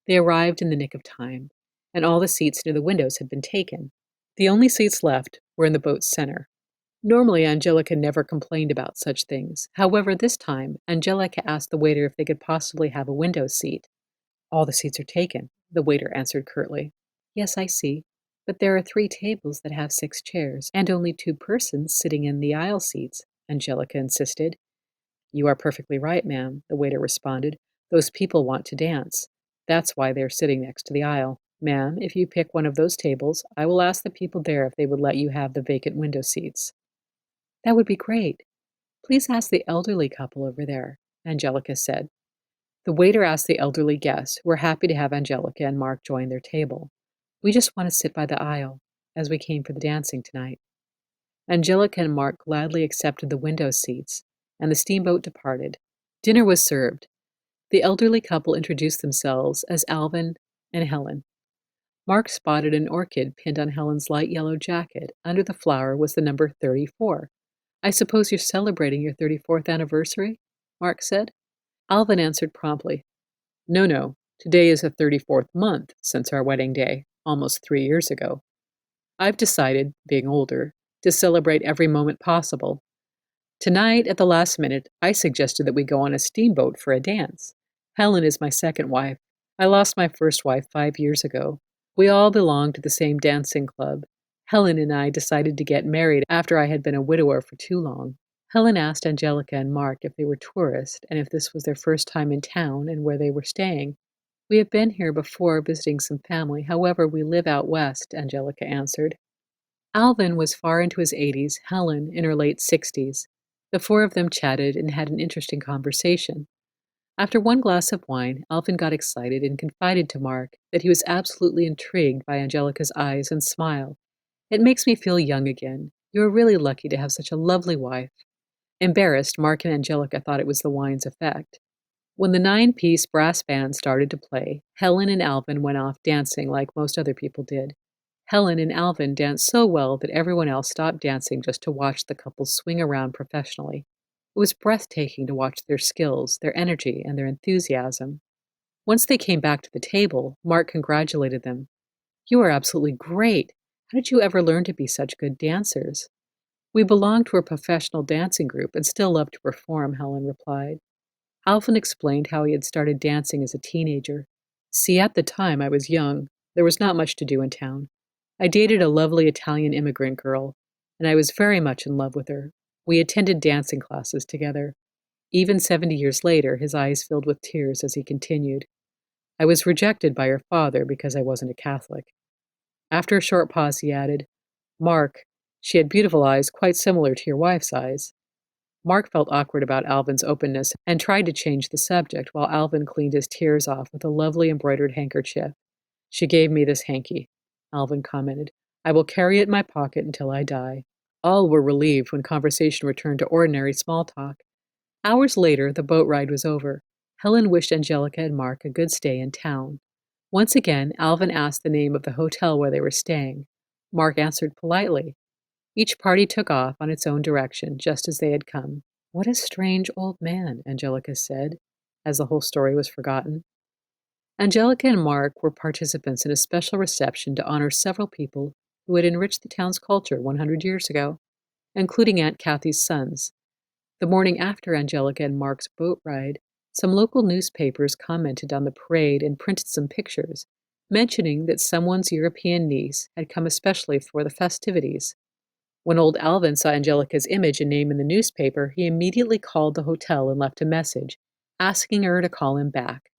They arrived in the nick of time, and all the seats near the windows had been taken. The only seats left were in the boat's center. Normally, Angelica never complained about such things. However, this time, Angelica asked the waiter if they could possibly have a window seat. "All the seats are taken," the waiter answered curtly. "Yes, I see. But there are 3 tables that have 6 chairs, and only 2 persons sitting in the aisle seats," Angelica insisted. "You are perfectly right, ma'am," the waiter responded. "Those people want to dance. That's why they're sitting next to the aisle. Ma'am, if you pick one of those tables, I will ask the people there if they would let you have the vacant window seats." "That would be great. Please ask the elderly couple over there," Angelica said. The waiter asked the elderly guests, who were happy to have Angelica and Mark join their table. "We just want to sit by the aisle, as we came for the dancing tonight." Angelica and Mark gladly accepted the window seats, and the steamboat departed. Dinner was served. The elderly couple introduced themselves as Alvin and Helen. Mark spotted an orchid pinned on Helen's light yellow jacket. Under the flower was the number 34. "I suppose you're celebrating your 34th anniversary?" Mark said. Alvin answered promptly, "No, no. Today is the 34th month since our wedding day, almost 3 years ago. I've decided, being older, to celebrate every moment possible. Tonight, at the last minute, I suggested that we go on a steamboat for a dance. Helen is my second wife. I lost my first wife 5 years ago. We all belong to the same dancing club. Helen and I decided to get married after I had been a widower for too long." Helen asked Angelica and Mark if they were tourists and if this was their first time in town and where they were staying. "We have been here before visiting some family. However, we live out west," Angelica answered. Alvin was far into his 80s, Helen in her late 60s. The 4 of them chatted and had an interesting conversation. After 1 glass of wine, Alvin got excited and confided to Mark that he was absolutely intrigued by Angelica's eyes and smile. "It makes me feel young again. You are really lucky to have such a lovely wife." Embarrassed, Mark and Angelica thought it was the wine's effect. When the 9-piece brass band started to play, Helen and Alvin went off dancing like most other people did. Helen and Alvin danced so well that everyone else stopped dancing just to watch the couple swing around professionally. It was breathtaking to watch their skills, their energy, and their enthusiasm. Once they came back to the table, Mark congratulated them. "You are absolutely great. How did you ever learn to be such good dancers?" "We belong to a professional dancing group and still love to perform," Helen replied. Alvin explained how he had started dancing as a teenager. "See, at the time I was young. There was not much to do in town. I dated a lovely Italian immigrant girl, and I was very much in love with her. We attended dancing classes together." Even 70 years later, his eyes filled with tears as he continued. "I was rejected by her father because I wasn't a Catholic." After a short pause, he added, "Mark, she had beautiful eyes quite similar to your wife's eyes." Mark felt awkward about Alvin's openness and tried to change the subject while Alvin cleaned his tears off with a lovely embroidered handkerchief. "She gave me this hanky," Alvin commented. "I will carry it in my pocket until I die." All were relieved when conversation returned to ordinary small talk. Hours later, the boat ride was over. Helen wished Angelica and Mark a good stay in town. Once again, Alvin asked the name of the hotel where they were staying. Mark answered politely. Each party took off on its own direction, just as they had come. "What a strange old man," Angelica said, as the whole story was forgotten. Angelica and Mark were participants in a special reception to honor several people who had enriched the town's culture 100 years ago, including Aunt Kathy's sons. The morning after Angelica and Mark's boat ride, some local newspapers commented on the parade and printed some pictures, mentioning that someone's European niece had come especially for the festivities. When old Alvin saw Angelica's image and name in the newspaper, he immediately called the hotel and left a message, asking her to call him back.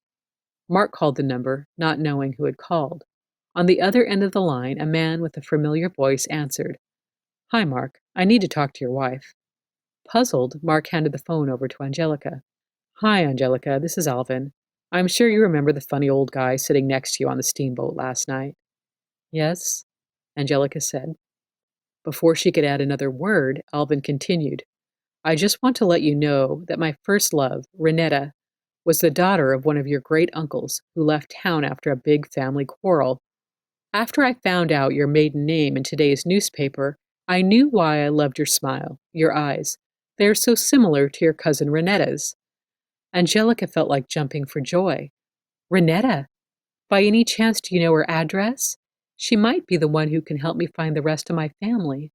Mark called the number, not knowing who had called. On the other end of the line, a man with a familiar voice answered. "Hi, Mark. I need to talk to your wife." Puzzled, Mark handed the phone over to Angelica. "Hi, Angelica. This is Alvin. I'm sure you remember the funny old guy sitting next to you on the steamboat last night." "Yes," Angelica said. Before she could add another word, Alvin continued. "I just want to let you know that my first love, Renetta, was the daughter of one of your great uncles who left town after a big family quarrel. After I found out your maiden name in today's newspaper, I knew why I loved your smile, your eyes. They are so similar to your cousin Renetta's." Angelica felt like jumping for joy. "Renetta? By any chance do you know her address? She might be the one who can help me find the rest of my family."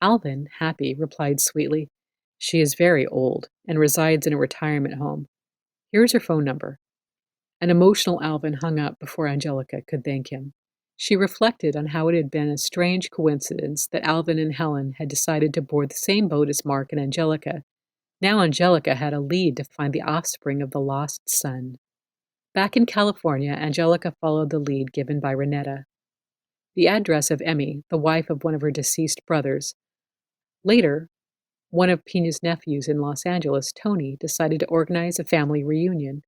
Alvin, happy, replied sweetly, "She is very old and resides in a retirement home. Here's her phone number." An emotional Alvin hung up before Angelica could thank him. She reflected on how it had been a strange coincidence that Alvin and Helen had decided to board the same boat as Mark and Angelica. Now Angelica had a lead to find the offspring of the lost son. Back in California, Angelica followed the lead given by Renetta. The address of Emmy, the wife of one of her deceased brothers. Later, one of Pina's nephews in Los Angeles, Tony, decided to organize a family reunion.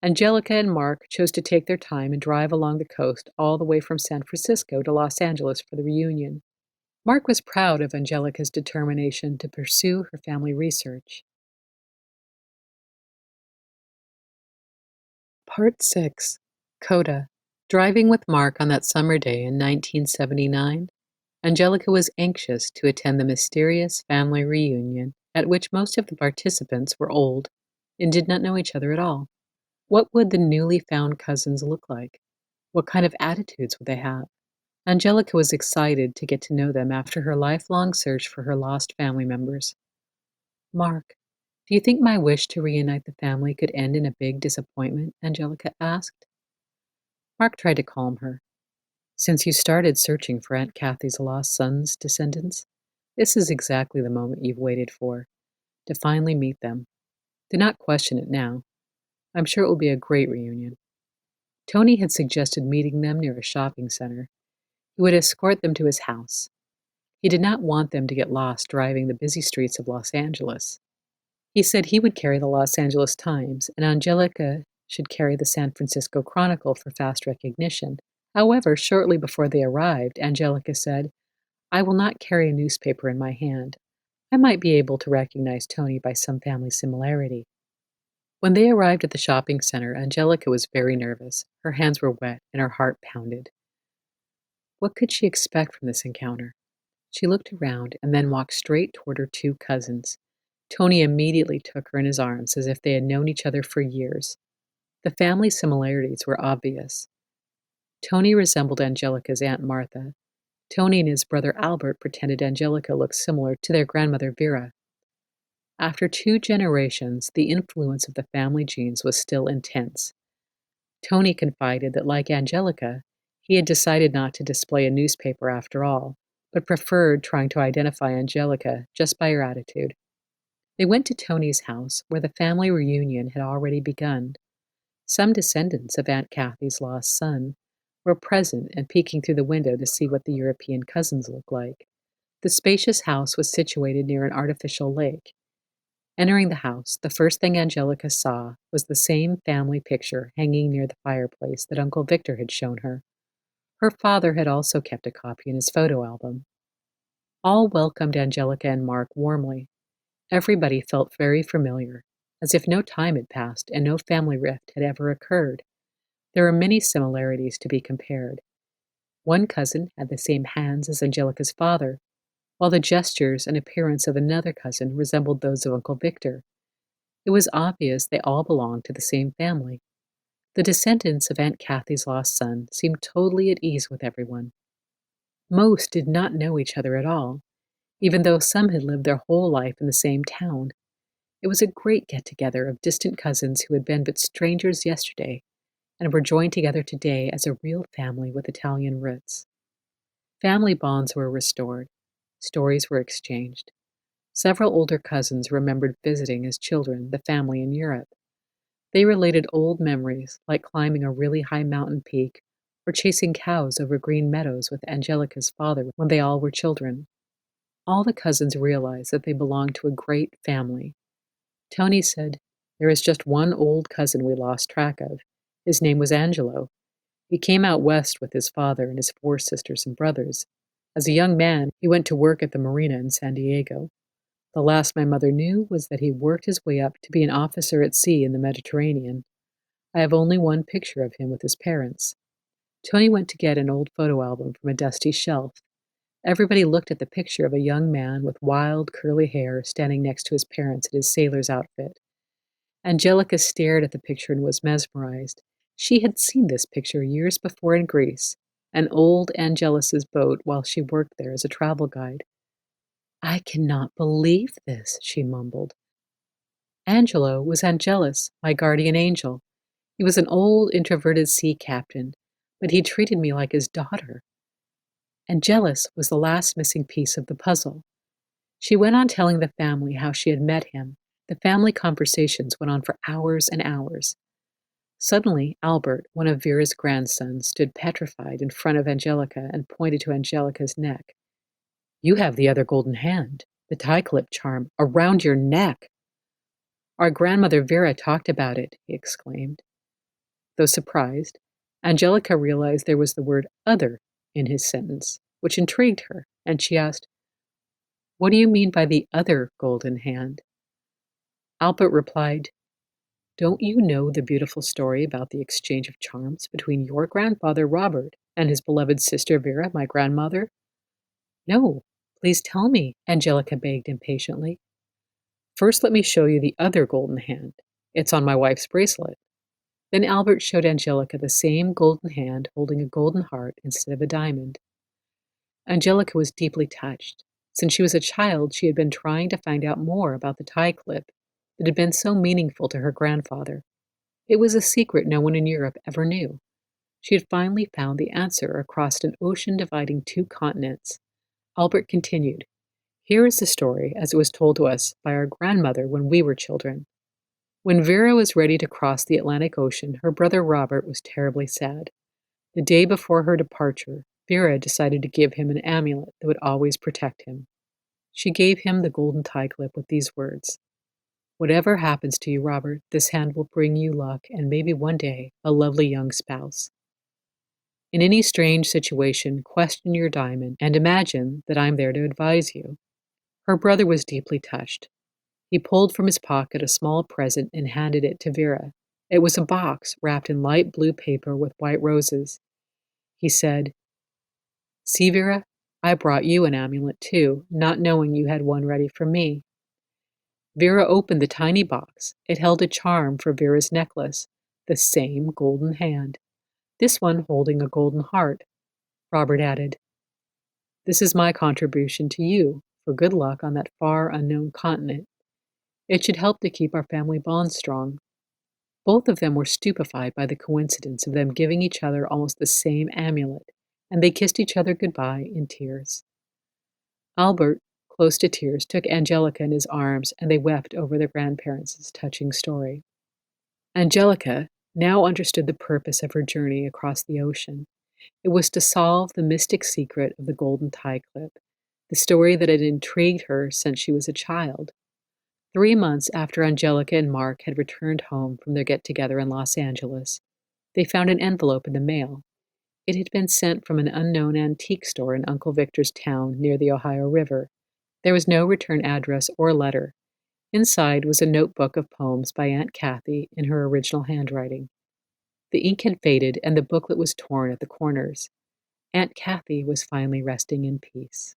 Angelica and Mark chose to take their time and drive along the coast all the way from San Francisco to Los Angeles for the reunion. Mark was proud of Angelica's determination to pursue her family research. Part 6. Coda. Driving with Mark on that summer day in 1979, Angelica was anxious to attend the mysterious family reunion at which most of the participants were old and did not know each other at all. What would the newly found cousins look like? What kind of attitudes would they have? Angelica was excited to get to know them after her lifelong search for her lost family members. "Mark, do you think my wish to reunite the family could end in a big disappointment?" Angelica asked. Mark tried to calm her. "Since you started searching for Aunt Kathy's lost son's descendants, this is exactly the moment you've waited for, to finally meet them. Do not question it now. I'm sure it will be a great reunion." Tony had suggested meeting them near a shopping center. He would escort them to his house. He did not want them to get lost driving the busy streets of Los Angeles. He said he would carry the Los Angeles Times, and Angelica should carry the San Francisco Chronicle for fast recognition. However, shortly before they arrived, Angelica said, "I will not carry a newspaper in my hand. I might be able to recognize Tony by some family similarity." When they arrived at the shopping center, Angelica was very nervous. Her hands were wet and her heart pounded. What could she expect from this encounter? She looked around and then walked straight toward her two cousins. Tony immediately took her in his arms as if they had known each other for years. The family similarities were obvious. Tony resembled Angelica's Aunt Martha. Tony and his brother Albert pretended Angelica looked similar to their grandmother Vera. After 2 generations, the influence of the family genes was still intense. Tony confided that, like Angelica, he had decided not to display a newspaper after all, but preferred trying to identify Angelica just by her attitude. They went to Tony's house, where the family reunion had already begun. Some descendants of Aunt Kathy's lost son were present and peeking through the window to see what the European cousins looked like. The spacious house was situated near an artificial lake. Entering the house, the first thing Angelica saw was the same family picture hanging near the fireplace that Uncle Victor had shown her. Her father had also kept a copy in his photo album. All welcomed Angelica and Mark warmly. Everybody felt very familiar, as if no time had passed and no family rift had ever occurred. There were many similarities to be compared. One cousin had the same hands as Angelica's father, while the gestures and appearance of another cousin resembled those of Uncle Victor. It was obvious they all belonged to the same family. The descendants of Aunt Kathy's lost son seemed totally at ease with everyone. Most did not know each other at all, even though some had lived their whole life in the same town. It was a great get-together of distant cousins who had been but strangers yesterday and were joined together today as a real family with Italian roots. Family bonds were restored. Stories were exchanged. Several older cousins remembered visiting as children the family in Europe. They related old memories, like climbing a really high mountain peak or chasing cows over green meadows with Angelica's father when they all were children. All the cousins realized that they belonged to a great family. Tony said, "There is just one old cousin we lost track of. His name was Angelo. He came out west with his father and his four sisters and brothers. As a young man, he went to work at the marina in San Diego. The last my mother knew was that he worked his way up to be an officer at sea in the Mediterranean. I have only one picture of him with his parents." Tony went to get an old photo album from a dusty shelf. Everybody looked at the picture of a young man with wild, curly hair standing next to his parents in his sailor's outfit. Angelica stared at the picture and was mesmerized. She had seen this picture years before in Greece, an old Angelus's boat while she worked there as a travel guide. "I cannot believe this," she mumbled. Angelo was Angelus, my guardian angel. He was an old, introverted sea captain, but he treated me like his daughter. Angelus was the last missing piece of the puzzle. She went on telling the family how she had met him. The family conversations went on for hours and hours. Suddenly, Albert, one of Vera's grandsons, stood petrified in front of Angelica and pointed to Angelica's neck. "You have the other golden hand, the tie clip charm, around your neck." "Our grandmother Vera talked about it," he exclaimed. Though surprised, Angelica realized there was the word other in his sentence, which intrigued her, and she asked, "What do you mean by the other golden hand?" Albert replied, "Don't you know the beautiful story about the exchange of charms between your grandfather Robert and his beloved sister Vera, my grandmother?" "No, please tell me," Angelica begged impatiently. "First, let me show you the other golden hand. It's on my wife's bracelet." Then Albert showed Angelica the same golden hand holding a golden heart instead of a diamond. Angelica was deeply touched. Since she was a child, she had been trying to find out more about the tie clip that had been so meaningful to her grandfather. It was a secret no one in Europe ever knew. She had finally found the answer across an ocean dividing two continents. Albert continued, "Here is the story as it was told to us by our grandmother when we were children. When Vera was ready to cross the Atlantic Ocean, her brother Robert was terribly sad. The day before her departure, Vera decided to give him an amulet that would always protect him. She gave him the golden tie clip with these words: 'Whatever happens to you, Robert, this hand will bring you luck and maybe one day a lovely young spouse. In any strange situation, question your diamond and imagine that I'm there to advise you.'" Her brother was deeply touched. He pulled from his pocket a small present and handed it to Vera. It was a box wrapped in light blue paper with white roses. He said, "See, Vera, I brought you an amulet too, not knowing you had one ready for me." Vera opened the tiny box. It held a charm for Vera's necklace, the same golden hand, this one holding a golden heart. Robert added, "This is my contribution to you for good luck on that far unknown continent. It should help to keep our family bond strong." Both of them were stupefied by the coincidence of them giving each other almost the same amulet, and they kissed each other goodbye in tears. Albert, close to tears, took Angelica in his arms, and they wept over their grandparents' touching story. Angelica now understood the purpose of her journey across the ocean. It was to solve the mystic secret of the golden tie clip, the story that had intrigued her since she was a child. 3 months after Angelica and Mark had returned home from their get-together in Los Angeles, they found an envelope in the mail. It had been sent from an unknown antique store in Uncle Victor's town near the Ohio River. There was no return address or letter. Inside was a notebook of poems by Aunt Kathy in her original handwriting. The ink had faded and the booklet was torn at the corners. Aunt Kathy was finally resting in peace.